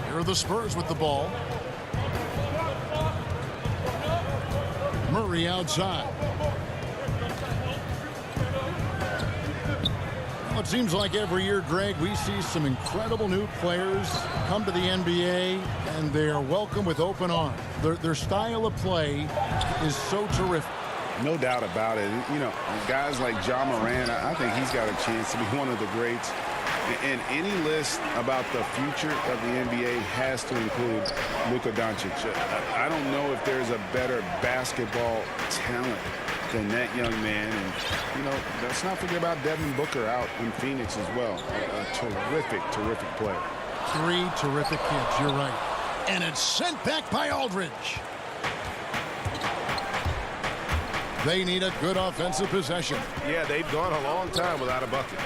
Here are the Spurs with the ball. Murray outside. Well, it seems like every year, Greg, we see some incredible new players come to the NBA, and they are welcome with open arms. Their style of play is so terrific. No doubt about it. You know, guys like Ja Morant, I think he's got a chance to be one of the greats. And any list about the future of the NBA has to include Luka Doncic. I don't know if there's a better basketball talent than that young man. And, you know, let's not forget about Devin Booker out in Phoenix as well. A terrific, terrific player. 3 terrific kids, you're right. And it's sent back by Aldridge. They need a good offensive possession. Yeah, they've gone a long time without a bucket.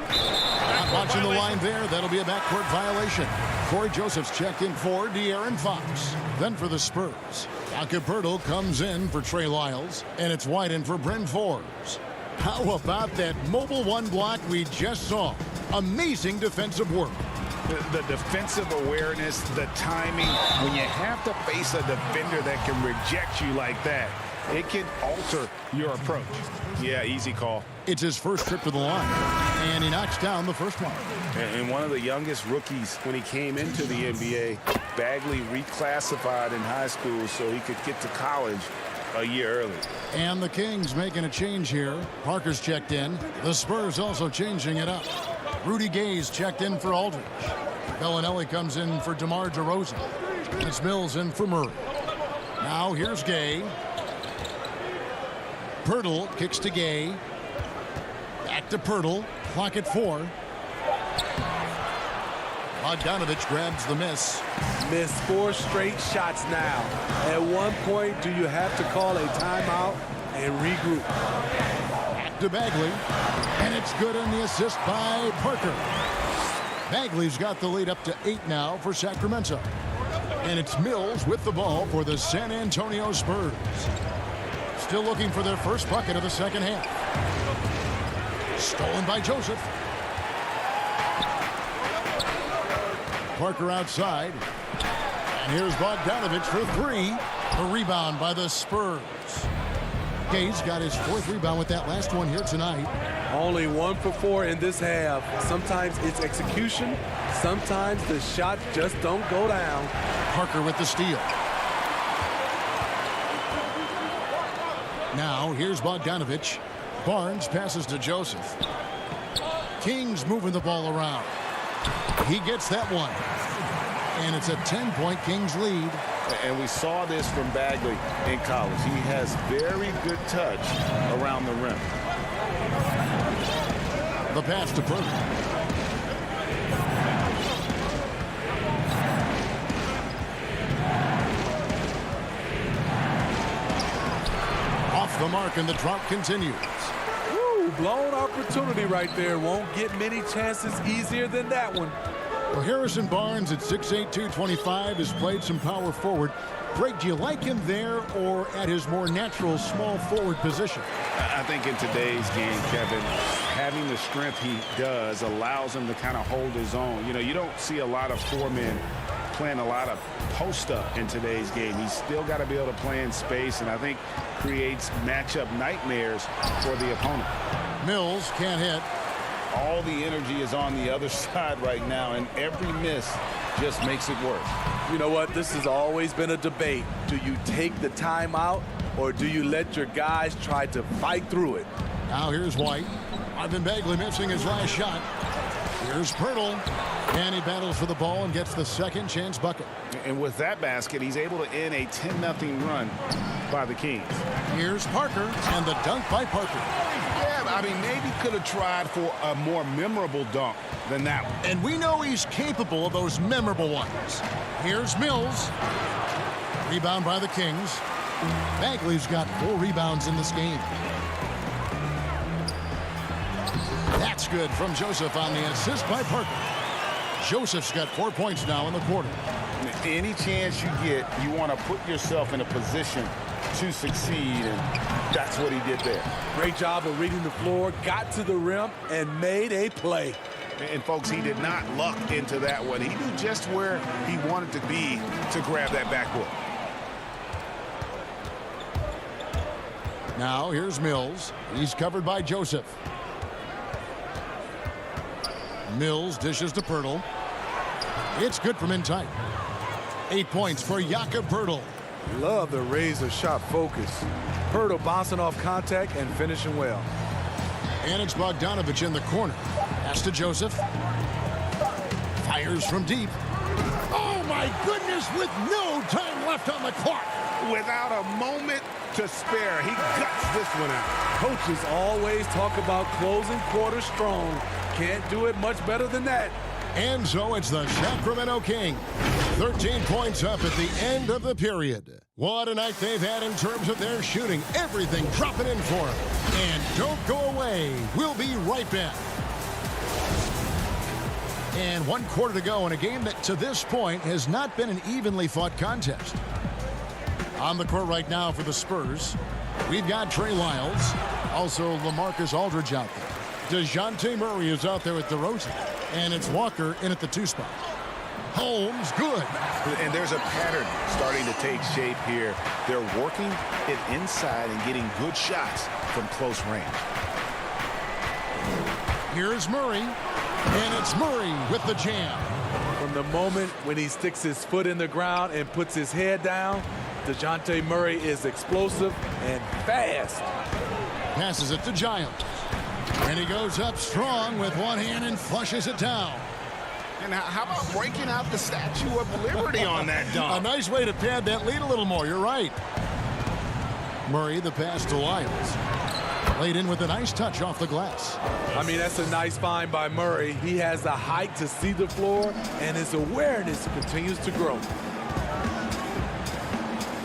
Not watching the line there. That'll be a backcourt violation. Corey Joseph's checked in for De'Aaron Fox. Then for the Spurs, Acapurtle comes in for Trey Lyles, and it's White in for Bryn Forbes. How about that mobile 1 block we just saw? Amazing defensive work. The defensive awareness, the timing. When you have to face a defender that can reject you like that, it can alter your approach. Yeah, easy call. It's his first trip to the line, and he knocks down the first one. And one of the youngest rookies when he came into the NBA, Bagley reclassified in high school so he could get to college a year early. And the Kings making a change here. Parker's checked in. The Spurs also changing it up. Rudy Gay's checked in for Aldridge. Bellinelli comes in for DeMar DeRozan. And it's Mills in for Murray. Now here's Gay. Pirtle kicks to Gay. Back to Pirtle. Clock at 4. Bogdanovich grabs the miss. Missed 4 straight shots now. At one point, do you have to call a timeout and regroup? Back to Bagley. And it's good on the assist by Parker. Bagley's got the lead up to 8 now for Sacramento. And it's Mills with the ball for the San Antonio Spurs. Still looking for their first bucket of the second half. Stolen by Joseph. Parker outside. And here's Bogdanovich for 3. The rebound by the Spurs. Gay's got his 4th rebound with that last one here tonight. Only 1 for 4 in this half. Sometimes it's execution. Sometimes the shots just don't go down. Parker with the steal. Now here's Bogdanovich. Barnes passes to Joseph. Kings moving the ball around. He gets that one. And it's a 10-point Kings lead. And we saw this from Bagley in college. He has very good touch around the rim. The pass to Pirtle. Off the mark, and the drought continues. Woo, blown opportunity right there. Won't get many chances easier than that one. Well, Harrison Barnes at 6'8", 225 has played some power forward. Greg, do you like him there or at his more natural small forward position? I think in today's game, Kevin, having the strength he does allows him to kind of hold his own. You know, you don't see a lot of 4 men playing a lot of post-up in today's game. He's still got to be able to play in space, and I think creates matchup nightmares for the opponent. Mills can't hit. All the energy is on the other side right now, and every miss just makes it worse. You know what? This has always been a debate. Do you take the timeout, or do you let your guys try to fight through it? Now here's White. Marvin Bagley missing his last shot. Here's Pirtle. And he battles for the ball and gets the second chance bucket. And with that basket, he's able to end a 10-0 run by the Kings. Here's Parker, and the dunk by Parker. Yeah, I mean, maybe could have tried for a more memorable dunk than that one. And we know he's capable of those memorable ones. Here's Mills. Rebound by the Kings. Bagley's got 4 rebounds in this game. That's good from Joseph on the assist by Parker. Joseph's got 4 points now in the quarter. Any chance you get, you want to put yourself in a position to succeed, and that's what he did there. Great job of reading the floor, got to the rim, and made a play. And, folks, he did not luck into that one. He knew just where he wanted to be to grab that backboard. Now here's Mills. He's covered by Joseph. Mills dishes to Pirtle. It's good from in tight. 8 points for Jakob Pirtle. Love the razor shot focus. Pirtle bouncing off contact and finishing well. And it's Bogdanovich in the corner. Pass to Joseph. Fires from deep. Oh my goodness, with no time left on the clock. Without a moment to spare, he guts this one out. Coaches always talk about closing quarters strong. Can't do it much better than that. And so it's the Sacramento Kings. 13 points up at the end of the period. What a night they've had in terms of their shooting. Everything dropping in for them. And don't go away. We'll be right back. And 1 quarter to go in a game that to this point has not been an evenly fought contest. On the court right now for the Spurs, we've got Trey Lyles, also LaMarcus Aldridge out there. DeJounte Murray is out there with DeRozan. And it's Walker in at the 2 spot. Holmes, good. And there's a pattern starting to take shape here. They're working it inside and getting good shots from close range. Here's Murray. And it's Murray with the jam. From the moment when he sticks his foot in the ground and puts his head down, DeJounte Murray is explosive and fast. Passes it to Giles. And he goes up strong with one hand and flushes it down. And how about breaking out the Statue of Liberty on that dunk? A nice way to pad that lead a little more. You're right. Murray, the pass to Lyles. Laid in with a nice touch off the glass. I mean, that's a nice find by Murray. He has the height to see the floor, and his awareness continues to grow.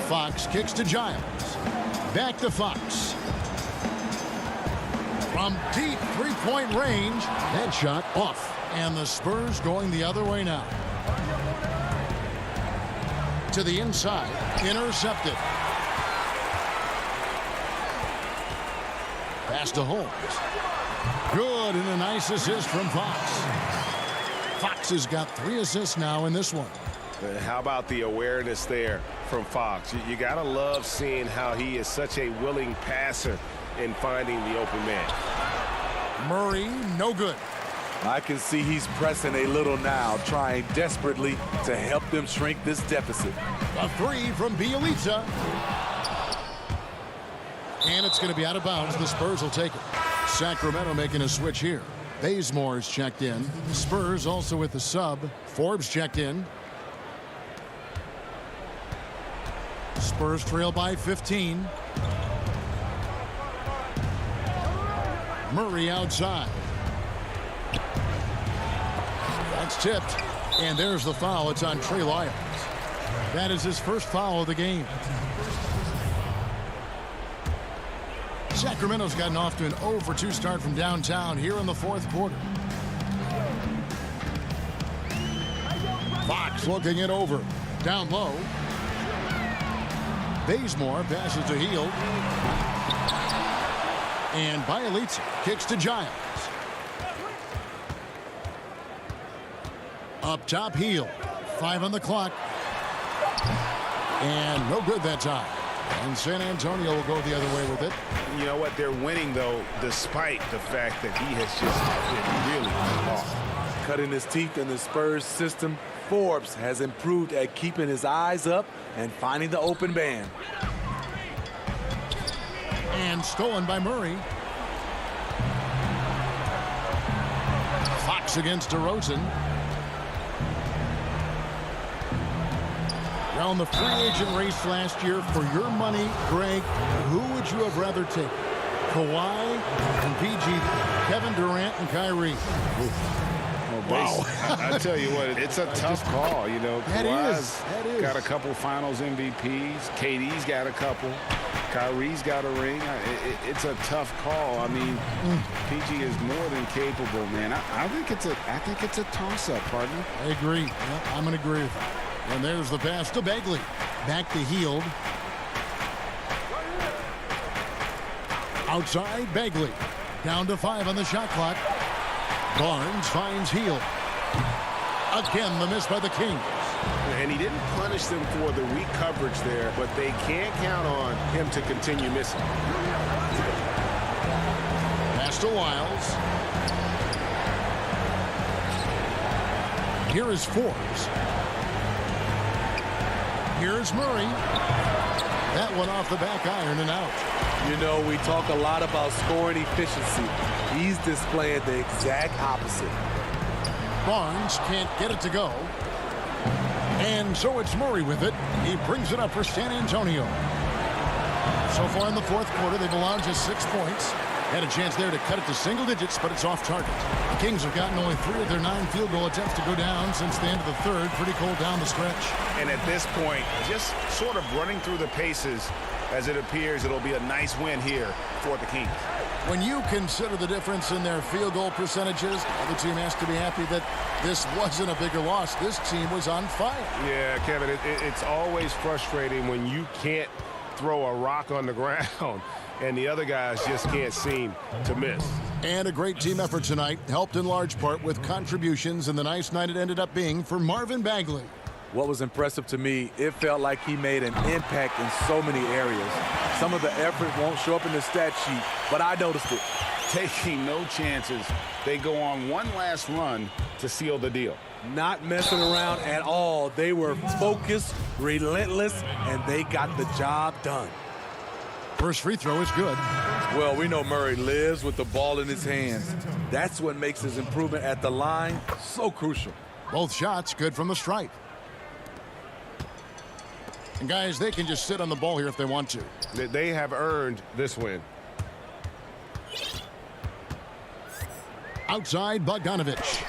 Fox kicks to Giles. Back to Fox. From deep three-point range, that shot off. And the Spurs going the other way now. To the inside, intercepted. Pass to Holmes. Good, and a nice assist from Fox. Fox has got 3 assists now in this one. How about the awareness there from Fox? You got to love seeing how he is such a willing passer in finding the open man. Murray, no good. I can see he's pressing a little now, trying desperately to help them shrink this deficit. A 3 from Bielitsa. And it's going to be out of bounds. The Spurs will take it. Sacramento making a switch here. Bazemore's checked in. Spurs also with the sub. Forbes checked in. Spurs trail by 15. Murray outside. That's tipped. And there's the foul. It's on Trey Lyles. That is his first foul of the game. Sacramento's gotten off to an 0 for 2 start from downtown here in the 4th quarter. Fox looking it over. Down low. Bazemore passes to Hield. And Bielitsa kicks to Giles. Up top, Hield. 5 on the clock. And no good that time. And San Antonio will go the other way with it. You know what? They're winning, though, despite the fact that he has just been really off. Cutting his teeth in the Spurs system, Forbes has improved at keeping his eyes up and finding the open man. And stolen by Murray. Fox against DeRozan. Now in the free agent race last year, for your money, Greg, who would you have rather taken? Kawhi and PG, Kevin Durant and Kyrie. Wow. I tell you what, it's a tough call. You know, Kawhi's got a couple finals MVPs. KD's got a couple. Kyrie's got a ring. It's a tough call. I mean, PG is more than capable, man. I think it's a toss-up, partner. I agree. Yep, I'm going to agree with that. And there's the pass to Bagley. Back to Hield. Outside, Bagley. Down to 5 on the shot clock. Barnes finds Hield. Again, the miss by the Kings. And he didn't punish them for the weak coverage there, but they can't count on him to continue missing. Pass to Lyles. Here is Forbes. Here's Murray. That one off the back iron and out. You know, we talk a lot about scoring efficiency. He's displaying the exact opposite. Barnes can't get it to go. And so it's Murray with it. He brings it up for San Antonio. So far in the 4th quarter, they've allowed just 6 points. Had a chance there to cut it to single digits, but it's off target. The Kings have gotten only 3 of their 9 field goal attempts to go down since the end of the 3rd. Pretty cold down the stretch. And at this point, just sort of running through the paces, as it appears it'll be a nice win here for the Kings. When you consider the difference in their field goal percentages, the team has to be happy that this wasn't a bigger loss. This team was on fire. Yeah, Kevin, it's always frustrating when you can't throw a rock on the ground and the other guys just can't seem to miss. And a great team effort tonight, helped in large part with contributions, and the nice night it ended up being for Marvin Bagley. What was impressive to me, it felt like he made an impact in so many areas. Some of the effort won't show up in the stat sheet, but I noticed it. Taking no chances, they go on one last run to seal the deal. Not messing around at all. They were focused, relentless, and they got the job done. First free throw is good. Well, we know Murray lives with the ball in his hands. That's what makes his improvement at the line so crucial. Both shots good from the stripe. And guys, they can just sit on the ball here if they want to. They have earned this win. Outside, Bogdanovich.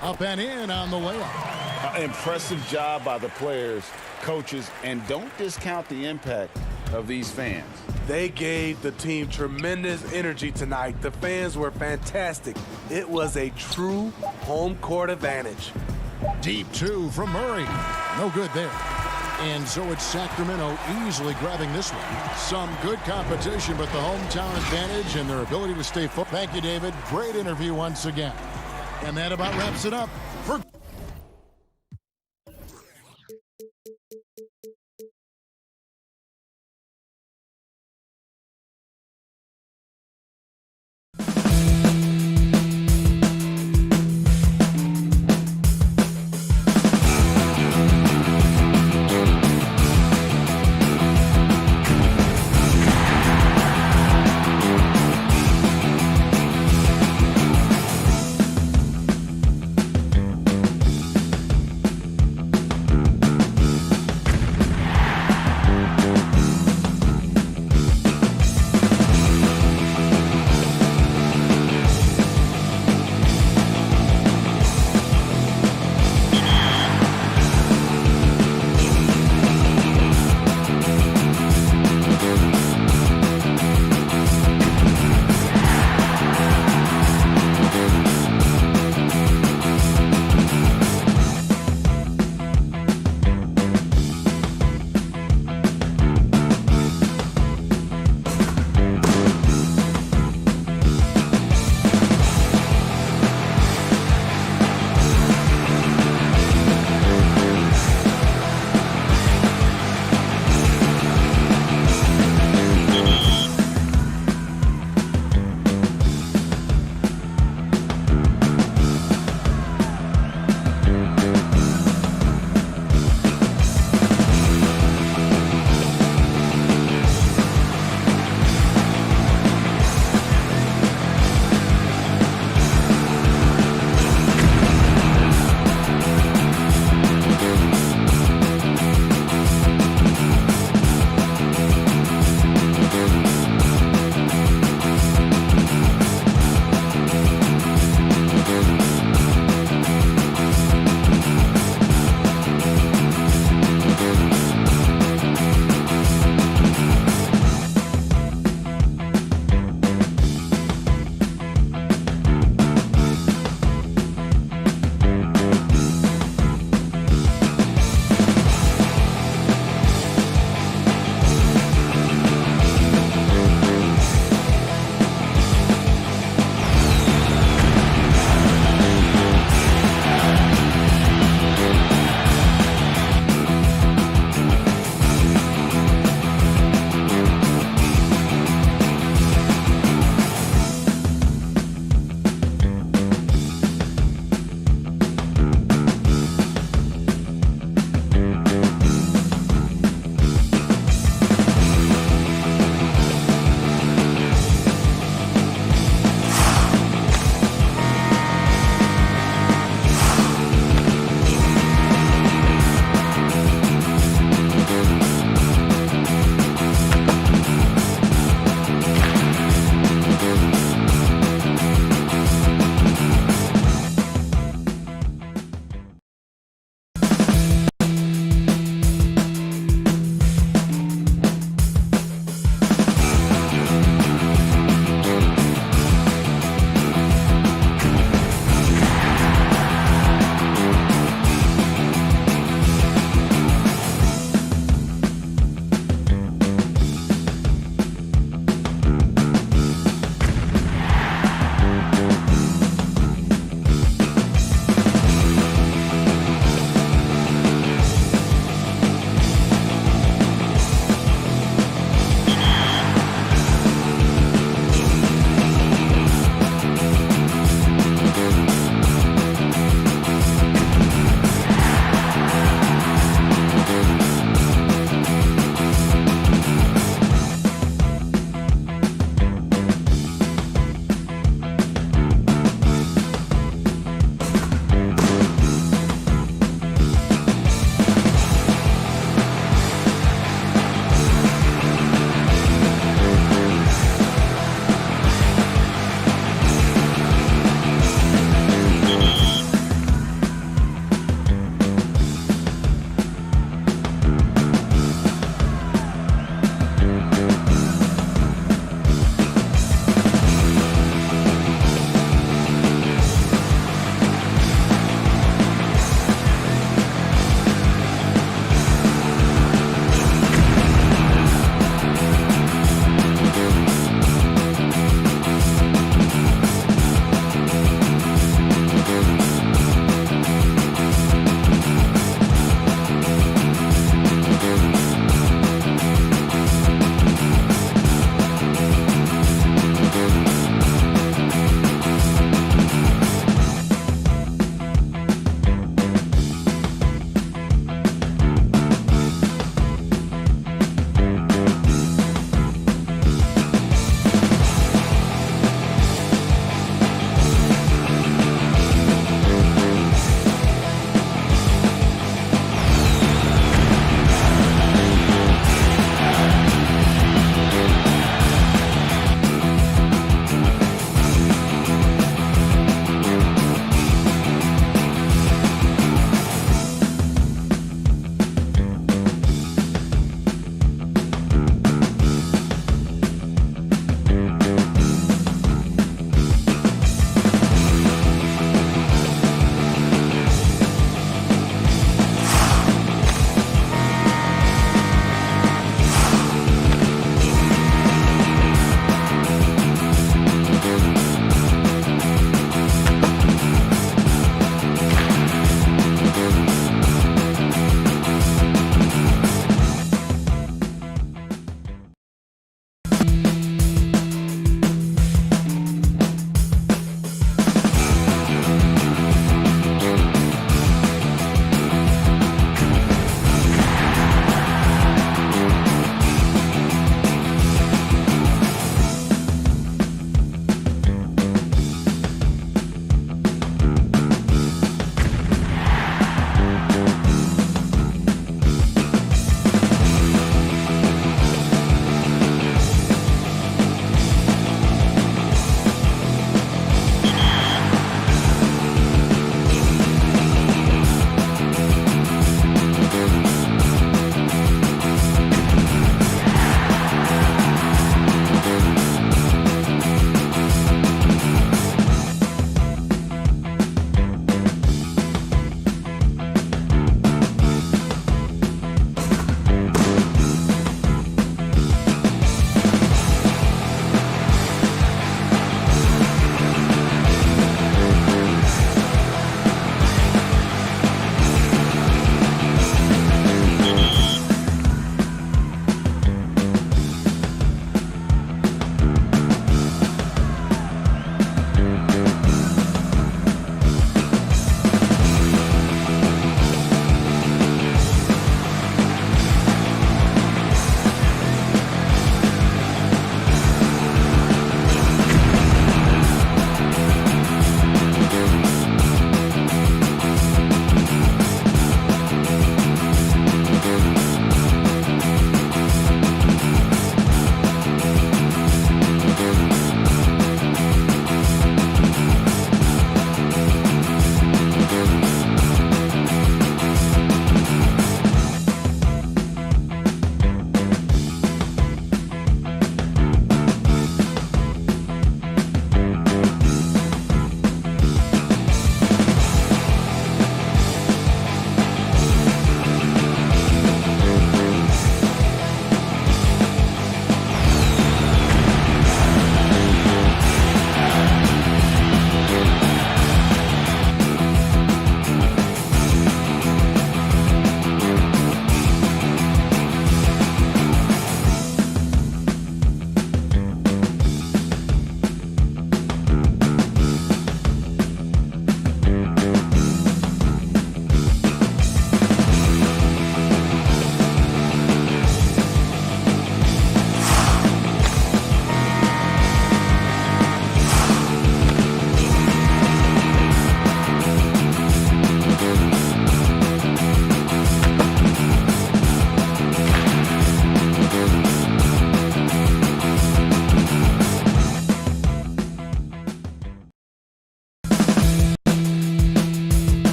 Up and in on the layup. Impressive job by the players, coaches, and don't discount the impact of these fans. They gave the team tremendous energy tonight. The fans were fantastic. It was a true home court advantage. Deep two from Murray. No good there. And so it's Sacramento easily grabbing this one. Some good competition, but the hometown advantage and their ability to stay foot. Thank you, David. Great interview once again. And that about wraps it up for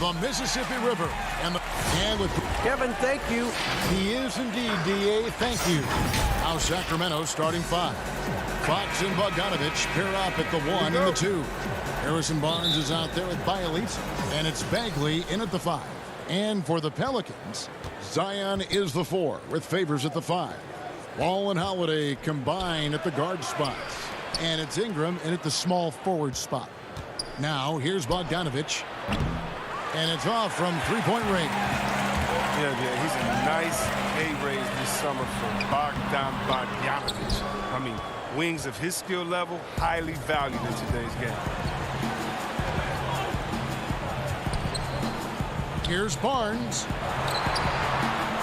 the Mississippi River. And with Kevin, thank you. He is indeed, D.A. Thank you. Now Sacramento starting 5. Fox and Bogdanovich pair up at the 1 and the 2. Harrison Barnes is out there with Bielitsa, and it's Bagley in at the 5. And for the Pelicans, Zion is the 4 with Favors at the 5. Wall and Holiday combine at the guard spots. And it's Ingram in at the small forward spot. Now here's Bogdanovich. And it's off from three-point range. Yeah, he's a nice pay raise this summer for Bogdanovich. I mean, wings of his skill level, highly valued in today's game. Here's Barnes.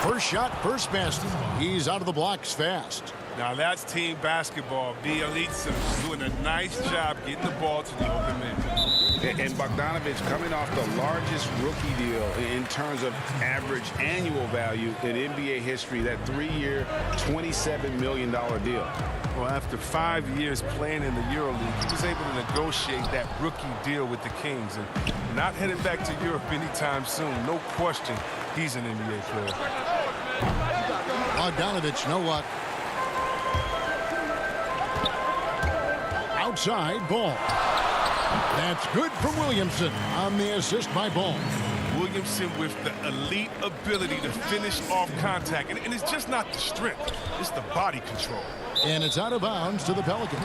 First shot, first basket. He's out of the blocks fast. Now that's team basketball. Bielitsa doing a nice job getting the ball to the open man. And Bogdanovich coming off the largest rookie deal in terms of average annual value in NBA history, that 3-year, $27 million deal. Well, after 5 years playing in the EuroLeague, he was able to negotiate that rookie deal with the Kings. And not heading back to Europe anytime soon. No question, he's an NBA player. Bogdanovich, no luck. Outside, Ball. That's good from Williamson on the assist by Ball. Williamson with the elite ability to finish off contact. And it's just not the strength, it's the body control. And it's out of bounds to the Pelicans.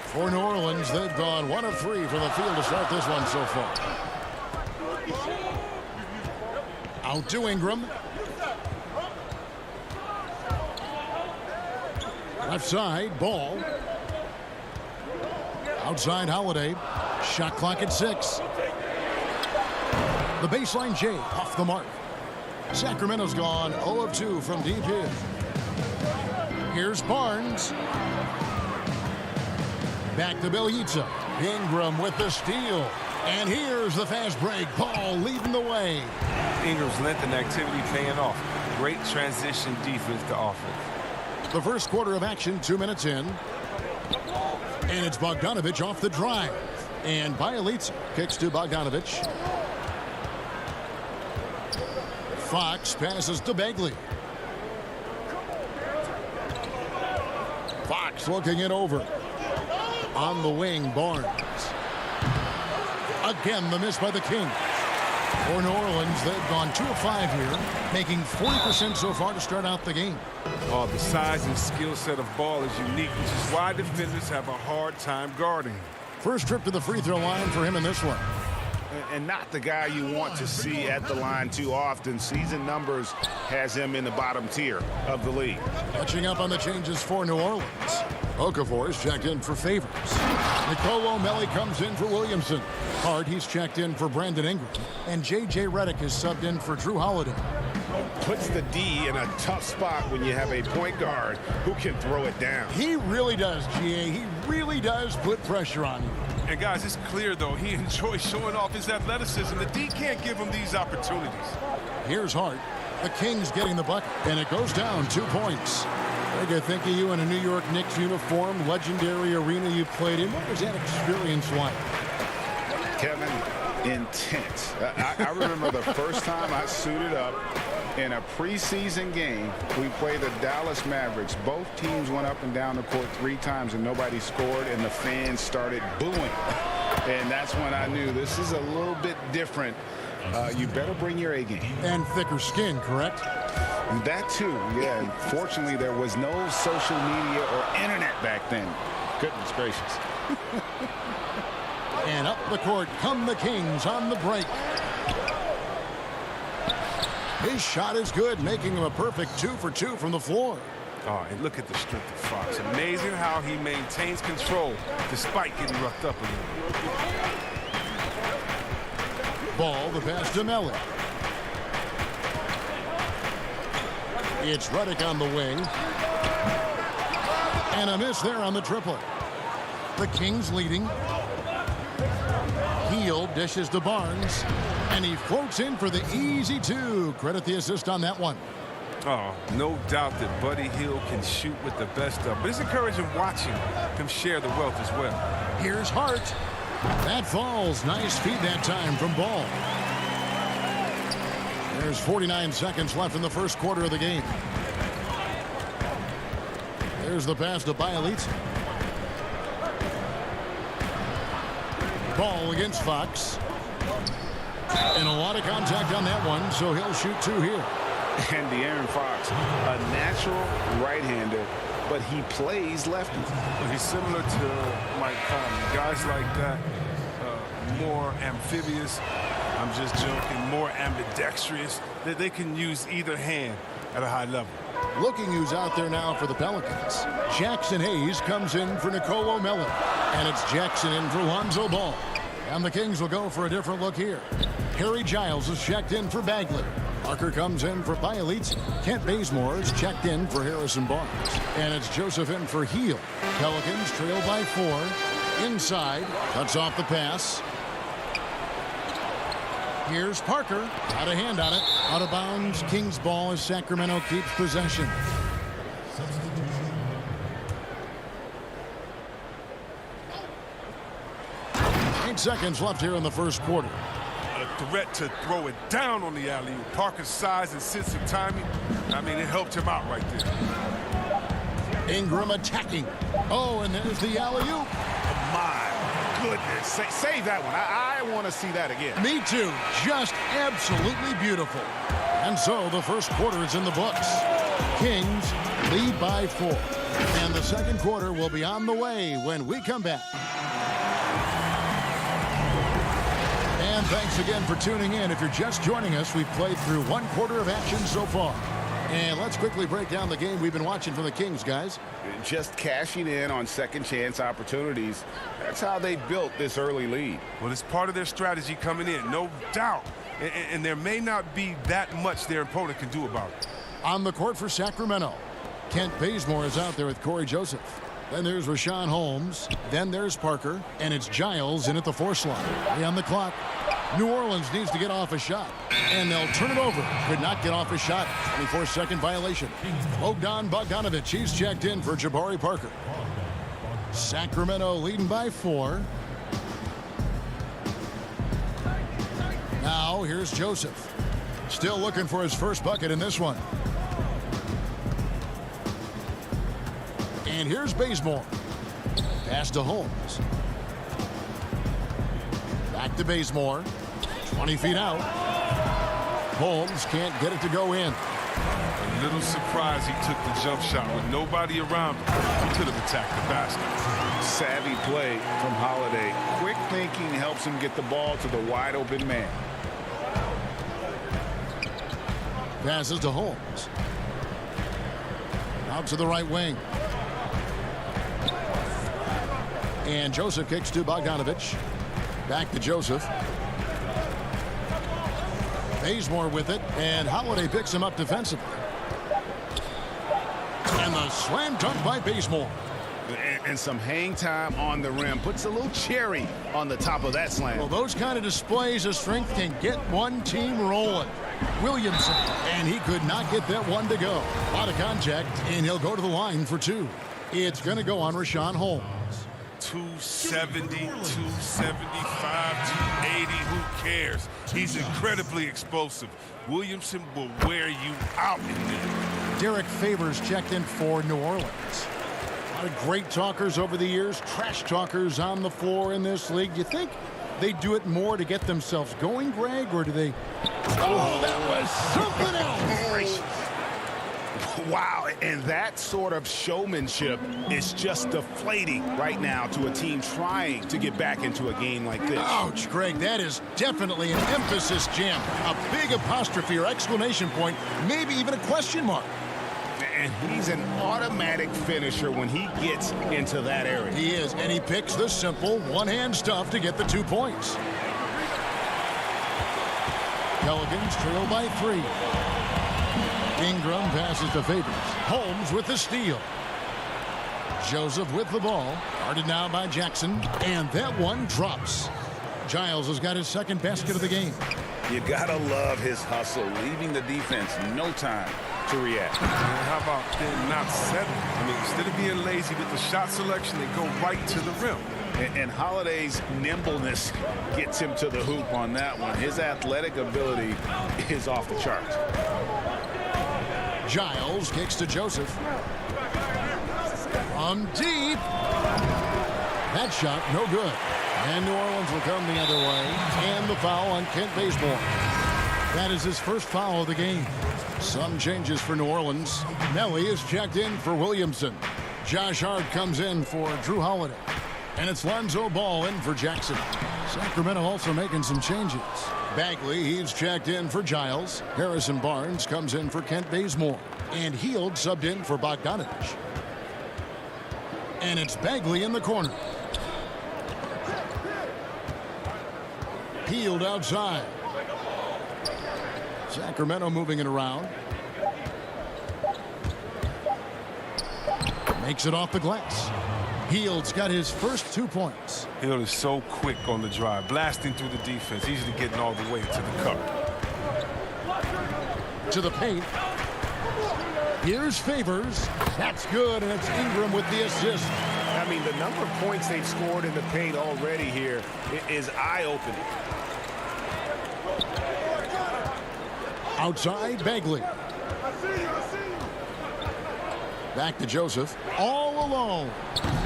For New Orleans, they've gone 1 of 3 from the field to start this one so far. Out to Ingram. Left side, Ball. Outside, Holiday. Shot clock at 6. The baseline J off the mark. Sacramento's gone 0 of 2 from deep here. Here's Barnes. Back to Bielitsa. Ingram with the steal. And here's the fast break. Ball leading the way. Ingram's length and activity paying off. Great transition defense to offense. The first quarter of action, 2 minutes in. And it's Bogdanovich off the drive. And Bielitsa kicks to Bogdanovich. Fox passes to Bagley. Fox looking it over. On the wing, Barnes. Again, the miss by the Kings. For New Orleans, they've gone 2 of 5 here, making 40% so far to start out the game. Oh, the size and skill set of Ball is unique, which is why defenders have a hard time guarding. First trip to the free throw line for him in this one. And not the guy you want to see at the line too often. Season numbers has him in the bottom tier of the league. Catching up on the changes for New Orleans. Okafor is checked in for Favors. Nicolo O'Malley comes in for Williamson. Hart, he's checked in for Brandon Ingram. And J.J. Redick is subbed in for Drew Holiday. Puts the D in a tough spot when you have a point guard who can throw it down. He really does, G.A. He really does put pressure on you. And guys, it's clear, though, he enjoys showing off his athleticism. The D can't give him these opportunities. Here's Hart. The Kings getting the bucket, and it goes down 2 points. Greg, I think of you in a New York Knicks uniform, legendary arena you played in. What was that experience like? Kevin, intense. I remember the first time I suited up in a preseason game. We played the Dallas Mavericks. Both teams went up and down the court 3 times and nobody scored, and the fans started booing. And that's when I knew this is a little bit different. You better bring your A game. And thicker skin, correct? That too, yeah. And fortunately, there was no social media or internet back then. Goodness gracious. And up the court come the Kings on the break. His shot is good, making him a perfect 2 for 2 from the floor. Oh, and look at the strength of Fox. Amazing how he maintains control despite getting roughed up a little. Ball, the pass to Melly. It's Redick on the wing. And a miss there on the triple. The Kings leading. Heel dishes to Barnes. And he floats in for the easy 2. Credit the assist on that one. Oh, no doubt that Buddy Hield can shoot with the best of, but it's encouraging watching him share the wealth as well. Here's Hart. That falls. Nice feed that time from Ball. There's 49 seconds left in the first quarter of the game. There's the pass to Bielitz. Ball against Fox. And a lot of contact on that one, so he'll shoot two here. And De'Aaron Fox, a natural right-hander, but he plays lefty. He's similar to Mike Conley. Guys like that, more amphibious, I'm just joking, more ambidextrous, that they can use either hand at a high level. Looking who's out there now for the Pelicans. Jackson Hayes comes in for Nicolo Melton. And it's Jackson in for Lonzo Ball. And the Kings will go for a different look here. Harry Giles is checked in for Bagley. Parker comes in for Bielitz. Kent Bazemore is checked in for Harrison Barnes. And it's Joseph in for Hield. Pelicans trail by 4. Inside. Cuts off the pass. Here's Parker. Got a hand on it. Out of bounds. Kings ball as Sacramento keeps possession. Seconds left here in the first quarter. A threat to throw it down on the alley-oop. Parker's size and sense of timing, I mean, it helped him out right there. Ingram attacking. Oh, and there's the alley-oop. My goodness. Save that one. I want to see that again. Me too. Just absolutely beautiful. And so the first quarter is in the books. Kings lead by 4. And the second quarter will be on the way when we come back. And thanks again for tuning in. If you're just joining us, we've played through one quarter of action so far. And let's quickly break down the game we've been watching from the Kings, guys. Just cashing in on second chance opportunities. That's how they built this early lead. Well, it's part of their strategy coming in, no doubt. And there may not be that much their opponent can do about it. On the court for Sacramento, Kent Bazemore is out there with Corey Joseph. Then there's Rashawn Holmes. Then there's Parker. And it's Giles in at the 4 slot. On the clock. New Orleans needs to get off a shot. And they'll turn it over. Could not get off a shot. 24-second violation. Bogdanovic, he's checked in for Jabari Parker. Sacramento leading by 4. Now here's Joseph. Still looking for his first bucket in this one. And here's Bazemore. Pass to Holmes. Back to Bazemore. 20 feet out. Holmes can't get it to go in. A little surprised he took the jump shot with nobody around him. He could have attacked the basket. Savvy play from Holiday. Quick thinking helps him get the ball to the wide open man. Passes to Holmes. Out to the right wing. And Joseph kicks to Bogdanovic. Back to Joseph. Bazemore with it, and Holiday picks him up defensively. And the slam dunk by Bazemore. And some hang time on the rim. Puts a little cherry on the top of that slam. Well, those kind of displays of strength can get one team rolling. Williamson, and he could not get that one to go. Out of contact, and he'll go to the line for 2. It's going to go on Rashawn Holmes. 270, 275, 280, who cares? He's incredibly explosive. Williamson will wear you out in there. Derek Favors checked in for New Orleans. A lot of great talkers over the years, trash talkers on the floor in this league. You think they do it more to get themselves going, Greg, or do they? Oh, that was something else. Wow, and that sort of showmanship is just deflating right now to a team trying to get back into a game like this. Ouch, Greg, that is definitely an emphasis jam. A big apostrophe or exclamation point, maybe even a question mark. And he's an automatic finisher when he gets into that area. He is, and he picks the simple one-hand stuff to get the 2 points. Pelicans trail by 3. Ingram passes to Favors. Holmes with the steal. Joseph with the ball. Guarded now by Jackson. And that one drops. Giles has got his second basket of the game. You gotta love his hustle, leaving the defense no time to react. And how about then not settling? I mean, instead of being lazy with the shot selection, they go right to the rim. And Holiday's nimbleness gets him to the hoop on that one. His athletic ability is off the charts. Giles kicks to Joseph. From deep. That shot, no good. And New Orleans will come the other way. And the foul on Kent Bazemore. That is his first foul of the game. Some changes for New Orleans. Nelly is checked in for Williamson. Josh Hart comes in for Drew Holiday. And it's Lonzo Ball in for Jackson. Sacramento also making some changes. Bagley, he's checked in for Giles. Harrison Barnes comes in for Kent Bazemore. And Hield subbed in for Bogdanovich. And it's Bagley in the corner. Hield outside. Sacramento moving it around. Makes it off the glass. Hield's got his first 2 points. Hield is so quick on the drive, blasting through the defense, easily getting all the way to the cup. To the paint. Here's Favors. That's good, and it's Ingram with the assist. I mean, the number of points they've scored in the paint already here is eye-opening. Outside, Bagley. Back to Joseph. All alone.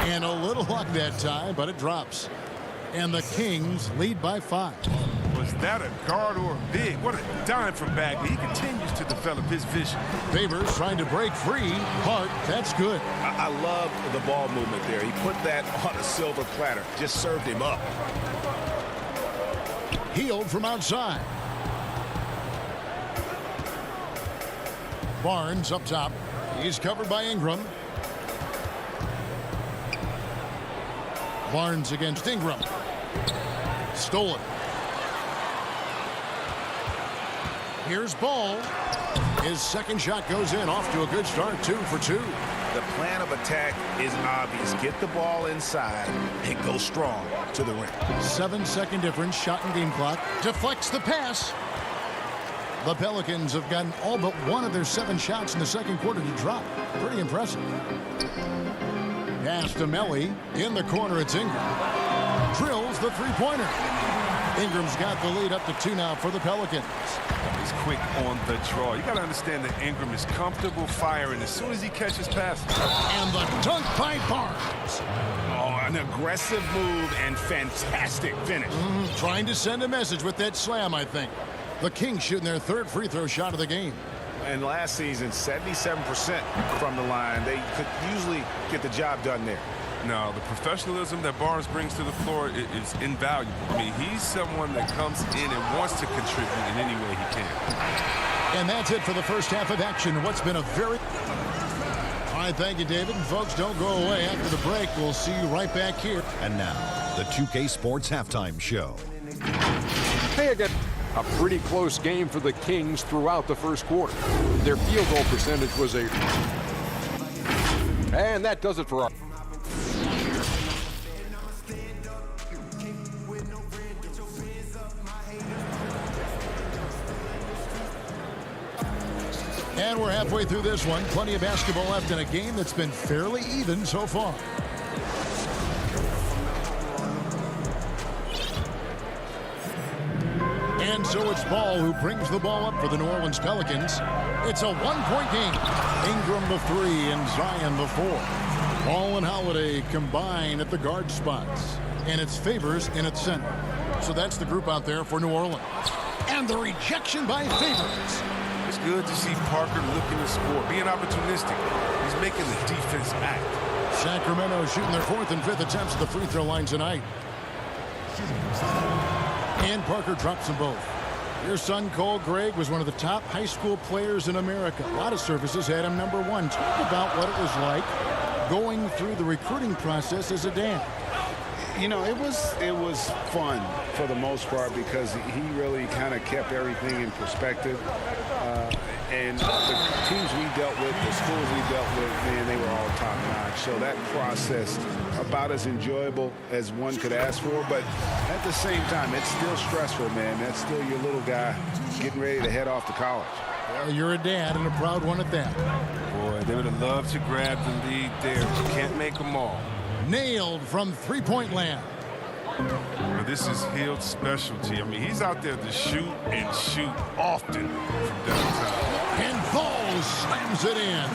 And a little luck that time, but it drops. And the Kings lead by 5. Was that a guard or a big? What a dime from Bagley. He continues to develop his vision. Favors trying to break free. Hart, that's good. I love the ball movement there. He put that on a silver platter. Just served him up. Hield from outside. Barnes up top. He's covered by Ingram. Barnes against Ingram. Stolen. Here's Ball. His second shot goes in. Off to a good start. 2 for 2. The plan of attack is obvious. Get the ball inside and go strong to the rim. 7-second difference. Shot and game clock. Deflects the pass. The Pelicans have gotten all but one of their 7 shots in the second quarter to drop. Pretty impressive. Pass to Melly. In the corner, it's Ingram. Drills the three-pointer. Ingram's got the lead up to 2 now for the Pelicans. He's quick on the draw. You got to understand that Ingram is comfortable firing as soon as he catches passes. And the dunk by Barnes. Oh, an aggressive move and fantastic finish. Trying to send a message with that slam, I think. The Kings shooting their 3rd free throw shot of the game. And last season, 77% from the line. They could usually get the job done there. No, the professionalism that Barnes brings to the floor is invaluable. I mean, he's someone that comes in and wants to contribute in any way he can. And that's it for the first half of action. What's been a very... All right, thank you, David. And folks, don't go away. After the break, we'll see you right back here. And now, the 2K Sports Halftime Show. Hey again. A pretty close game for the Kings throughout the first quarter. Their field goal percentage was a... And that does it for our... And we're halfway through this one. Plenty of basketball left in a game that's been fairly even so far. And so it's Ball who brings the ball up for the New Orleans Pelicans. It's a one-point game. Ingram the 3 and Zion the 4. Ball and Holiday combine at the guard spots. And it's Favors in its center. So that's the group out there for New Orleans. And the rejection by Favors. It's good to see Parker looking to score, being opportunistic. He's making the defense act. Sacramento shooting their 4th and 5th attempts at the free throw line tonight. And Parker drops them both. Your son, Cole Gregg, was one of the top high school players in America. A lot of services had him number 1. Talk about what it was like going through the recruiting process as a dad. You know, it was fun for the most part because he really kind of kept everything in perspective. And the teams we dealt with, the schools we dealt with, man, they were all top-notch. So that process, about as enjoyable as one could ask for. But at the same time, it's still stressful, man. That's still your little guy getting ready to head off to college. Well, you're a dad and a proud one at that. Boy, they would have loved to grab the lead there, but you can't make them all. Nailed from three-point land. But this is Hield's specialty. I mean, he's out there to shoot and shoot often from downtown. And Ball slams it in.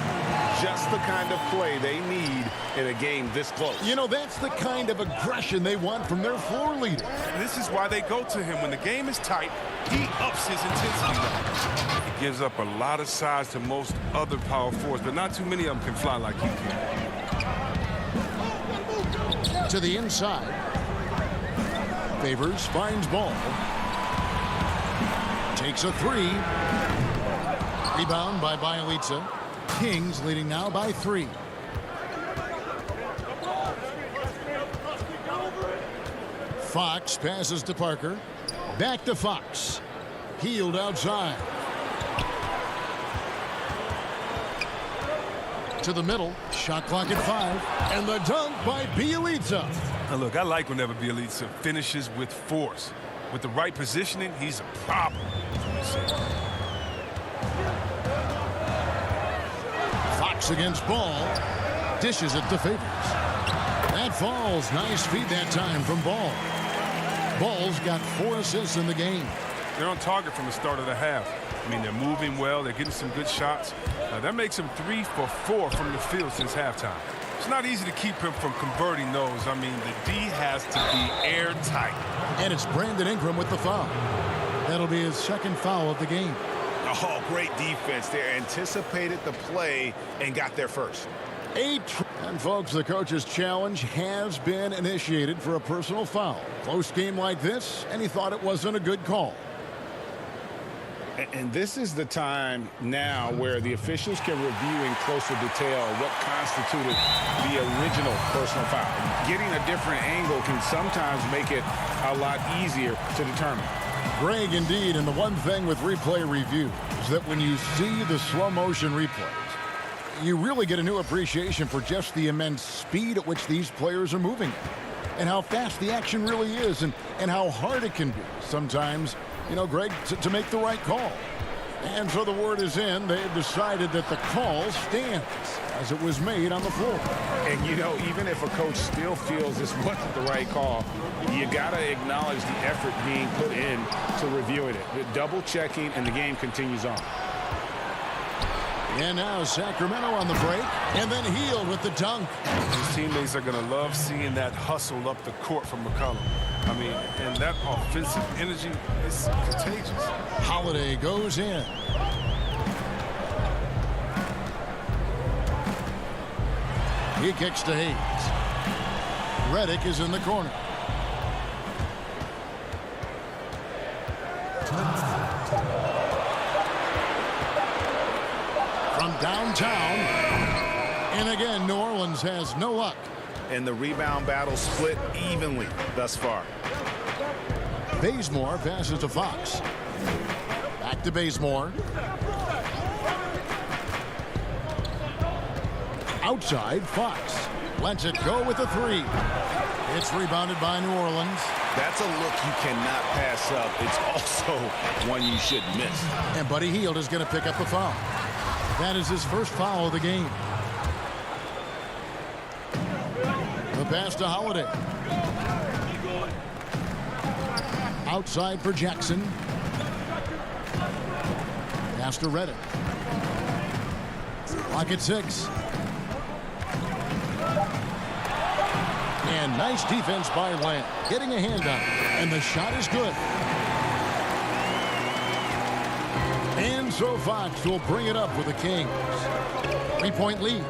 Just the kind of play they need in a game this close. You know, that's the kind of aggression they want from their floor leader. This is why they go to him. When the game is tight, he ups his intensity level. He gives up a lot of size to most other power forwards, but not too many of them can fly like he can. To the inside. Favors, finds Ball. Takes a three. Rebound by Bielitsa. Kings leading now by 3. Fox passes to Parker. Back to Fox. Hield outside. To the middle. Shot clock at 5. And the dunk by Bielitsa. Now look, I like whenever Bielitsa finishes with force. With the right positioning, he's a problem. Fox against Ball. Dishes it to Favors. That falls. Nice feed that time from Ball. Ball's got 4 assists in the game. They're on target from the start of the half. I mean, they're moving well. They're getting some good shots. That makes him 3 for 4 from the field since halftime. It's not easy to keep him from converting those. I mean, the D has to be airtight. And it's Brandon Ingram with the foul. That'll be his second foul of the game. Oh, great defense there. Anticipated the play and got there first. And folks, the coach's challenge has been initiated for a personal foul. Close game like this, and he thought it wasn't a good call. And this is the time now where the officials can review in closer detail what constituted the original personal foul. Getting a different angle can sometimes make it a lot easier to determine. Greg, indeed, and the one thing with replay review is that when you see the slow motion replays, you really get a new appreciation for just the immense speed at which these players are moving and how fast the action really is and how hard it can be sometimes, you know, Greg, to make the right call. And so the word is in. They've decided that the call stands as it was made on the floor. And, you know, even if a coach still feels this wasn't the right call, you got to acknowledge the effort being put in to reviewing it. The double checking, and the game continues on. And now Sacramento on the break, and then Hield with the dunk. His teammates are going to love seeing that hustle up the court from McCollum. I mean, and that offensive energy is contagious. Holiday goes in. He kicks to Hayes. Redick is in the corner. From downtown. And again, New Orleans has no luck. And the rebound battle split evenly thus far. Bazemore passes to Fox. Back to Bazemore. Outside, Fox lets it go with a 3. It's rebounded by New Orleans. That's a look you cannot pass up. It's also one you shouldn't miss. And Buddy Hield is going to pick up the foul. That is his first foul of the game. The pass to Holiday. Outside for Jackson. Pass to Redick. Clock at 6. And nice defense by Lamb. Getting a hand on it. And the shot is good. And so Fox will bring it up with the Kings. 3-point lead.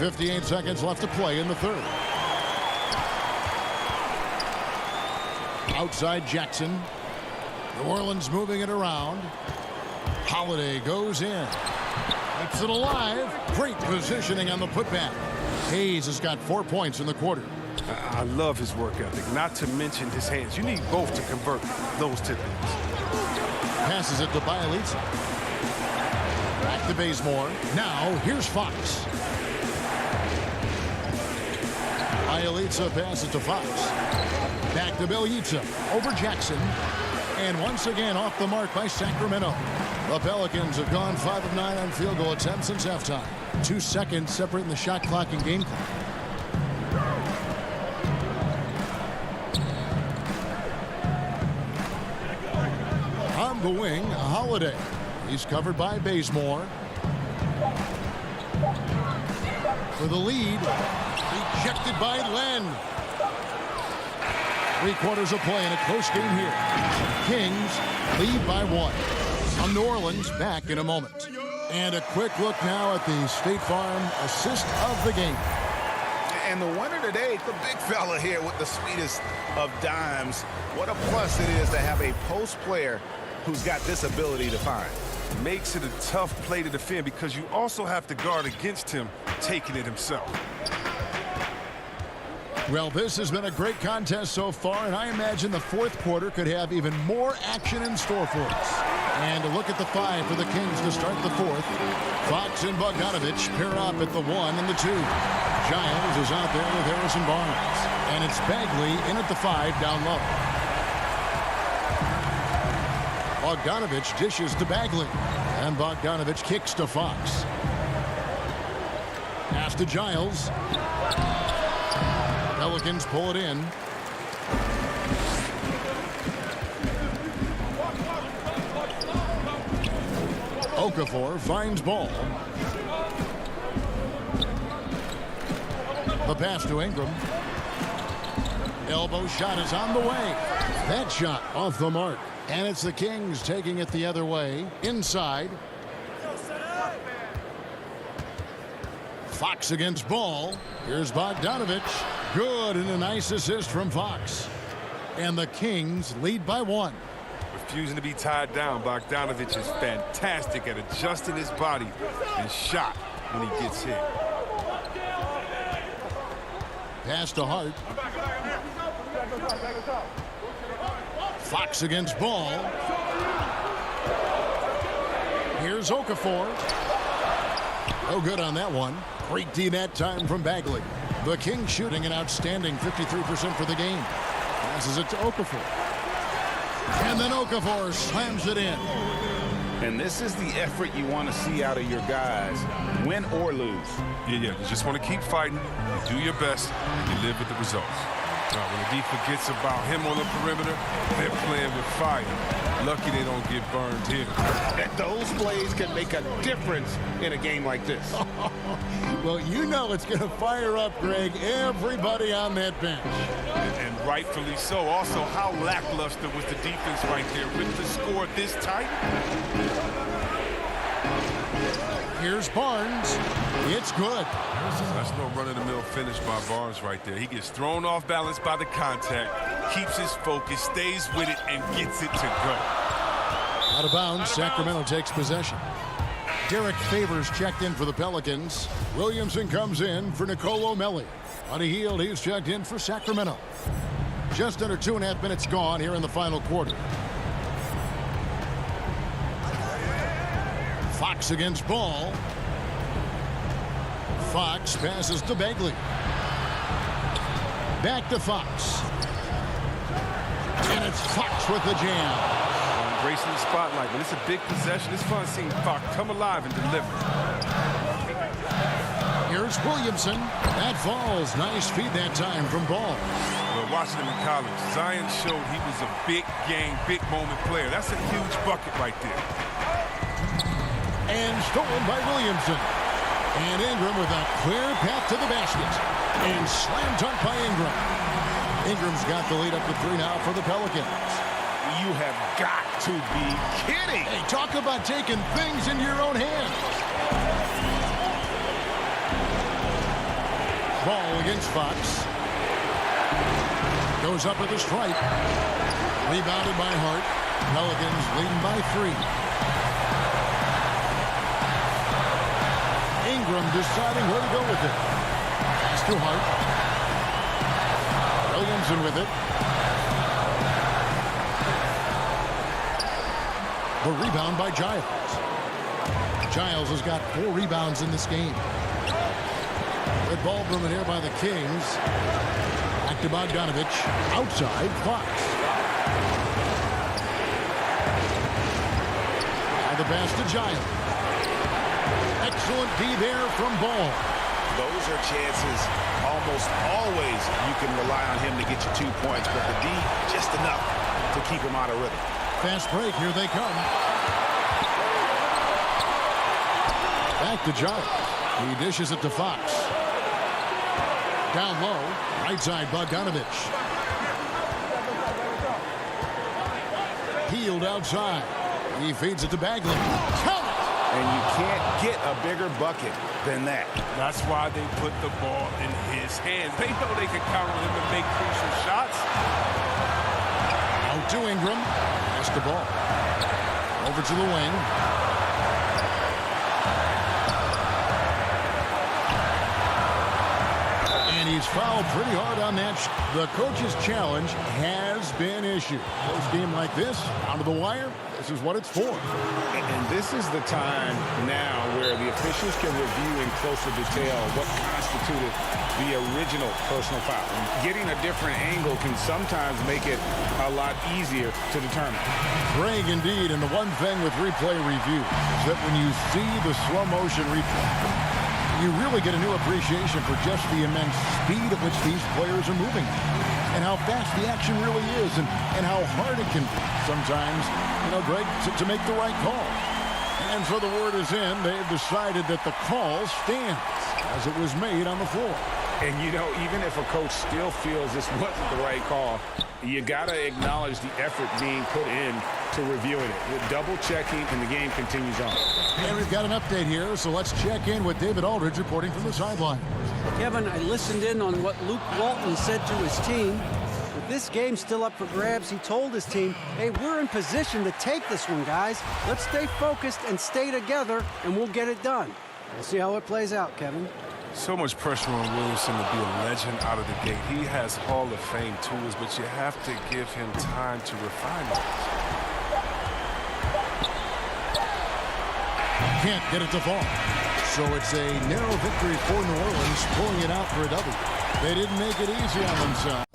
58 seconds left to play in the third. Outside Jackson. New Orleans moving it around. Holiday goes in. Keeps it alive. Great positioning on the putback. Hayes has got 4 points in the quarter. I love his work ethic, not to mention his hands. You need both to convert those two things. Passes it to Bielitsa. Back to Bazemore. Now, here's Fox. Bielitsa passes to Fox. Back to Bielitsa. Over Jackson. And once again off the mark by Sacramento. The Pelicans have gone 5 of 9 on field goal attempts since halftime. 2 seconds separating the shot clock and game clock. On the wing, Holiday. He's covered by Bazemore. For the lead, rejected by Len. 3 quarters of play in a close game here. Kings lead by 1. New Orleans back in a moment. And a quick look now at the State Farm assist of the game. And the winner today, the big fella here with the sweetest of dimes. What a plus it is to have a post player who's got this ability to find. Makes it a tough play to defend because you also have to guard against him taking it himself. Well, this has been a great contest so far, and I imagine the fourth quarter could have even more action in store for us. And a look at the 5 for the Kings to start the fourth. Fox and Bogdanovich pair up at the 1 and the 2. Giles is out there with Harrison Barnes. And it's Bagley in at the 5 down low. Bogdanovich dishes to Bagley. And Bogdanovich kicks to Fox. Pass to Giles. Pelicans pull it in. Okafor finds Ball. The pass to Ingram. Elbow shot is on the way. That shot off the mark. And it's the Kings taking it the other way. Inside. Fox against Ball. Here's Bogdanovich. Good, and a nice assist from Fox. And the Kings lead by 1. Refusing to be tied down, Bogdanovich is fantastic at adjusting his body and shot when he gets hit. Pass to Hart. Fox against Ball. Here's Okafor. No good on that one. Great D that time from Bagley. The Kings shooting an outstanding 53% for the game. Passes it to Okafor. And then Okafor slams it in. And this is the effort you want to see out of your guys, win or lose. Yeah, you just want to keep fighting, you do your best, and you live with the results. Now, when the D forgets about him on the perimeter, they're playing with fire. Lucky they don't get burned here. Those plays can make a difference in a game like this. Well, you know it's going to fire up, Greg, everybody on that bench. And rightfully so. Also, how lackluster was the defense right there with the score this tight? Here's Barnes. It's good. That's no run-of-the-mill finish by Barnes right there. He gets thrown off balance by the contact, keeps his focus, stays with it, and gets it to go. Out of bounds, Sacramento takes possession. Derek Favors checked in for the Pelicans. Williamson comes in for Nicolo Melli. On a heel, he's checked in for Sacramento. Just under 2.5 minutes gone here in the final quarter. Fox against Ball. Fox passes to Bagley. Back to Fox. And it's Fox with the jam. Embracing the spotlight. When it's a big possession, it's fun seeing Fox come alive and deliver. Here's Williamson. That falls. Nice feed that time from Ball. Well, watching him in college, Zion showed he was a big game, big moment player. That's a huge bucket right there. And stolen by Williamson. And Ingram with a clear path to the basket. And slam dunk by Ingram. Ingram's got the lead up to 3 now for the Pelicans. You have got to be kidding. Hey, talk about taking things into your own hands. Ball against Fox. Goes up with a strike. Rebounded by Hart. Pelicans leading by 3. Ingram deciding where to go with it. Pass to Hart. Williamson with it. The rebound by Giles. Giles has got 4 rebounds in this game. Good ball movement here by the Kings. Back to Bogdanovich. Outside, Fox. the pass to Giant. Excellent D there from Ball. Those are chances almost always you can rely on him to get you 2 points, but the D just enough to keep him out of rhythm. Fast break, here they come. Back to Giant. He dishes it to Fox. Down low, right side Bogdanovich. Peeled outside. He feeds it to Bagley. Count it! And you can't get a bigger bucket than that. That's why they put the ball in his hands. They know they can count on him to make crucial shots. Out to Ingram. Pass the ball. Over to the wing. And he's fouled pretty hard on that. The coach's challenge has been issued. Close game like this, down to the wire, this is what it's for. And this is the time now where the officials can review in closer detail what constituted the original personal foul. And getting a different angle can sometimes make it a lot easier to determine. Greg, indeed, and the one thing with replay review is that when you see the slow motion replay, you really get a new appreciation for just the immense speed at which these players are moving and how fast the action really is and how hard it can be sometimes, Greg, to make the right call. And so the word is in. They've decided that the call stands as it was made on the floor. And, even if a coach still feels this wasn't the right call, you got to acknowledge the effort being put in to reviewing it. With double checking, and the game continues on. And we've got an update here, so let's check in with David Aldridge reporting from the sideline. Kevin, I listened in on what Luke Walton said to his team. With this game still up for grabs, he told his team, hey, we're in position to take this one, guys. Let's stay focused and stay together, and we'll get it done. We'll see how it plays out, Kevin. So much pressure on Williamson to be a legend out of the gate. He has Hall of Fame tools, but you have to give him time to refine them. Can't get it to fall. So it's a narrow victory for New Orleans, pulling it out for a W. They didn't make it easy on themselves.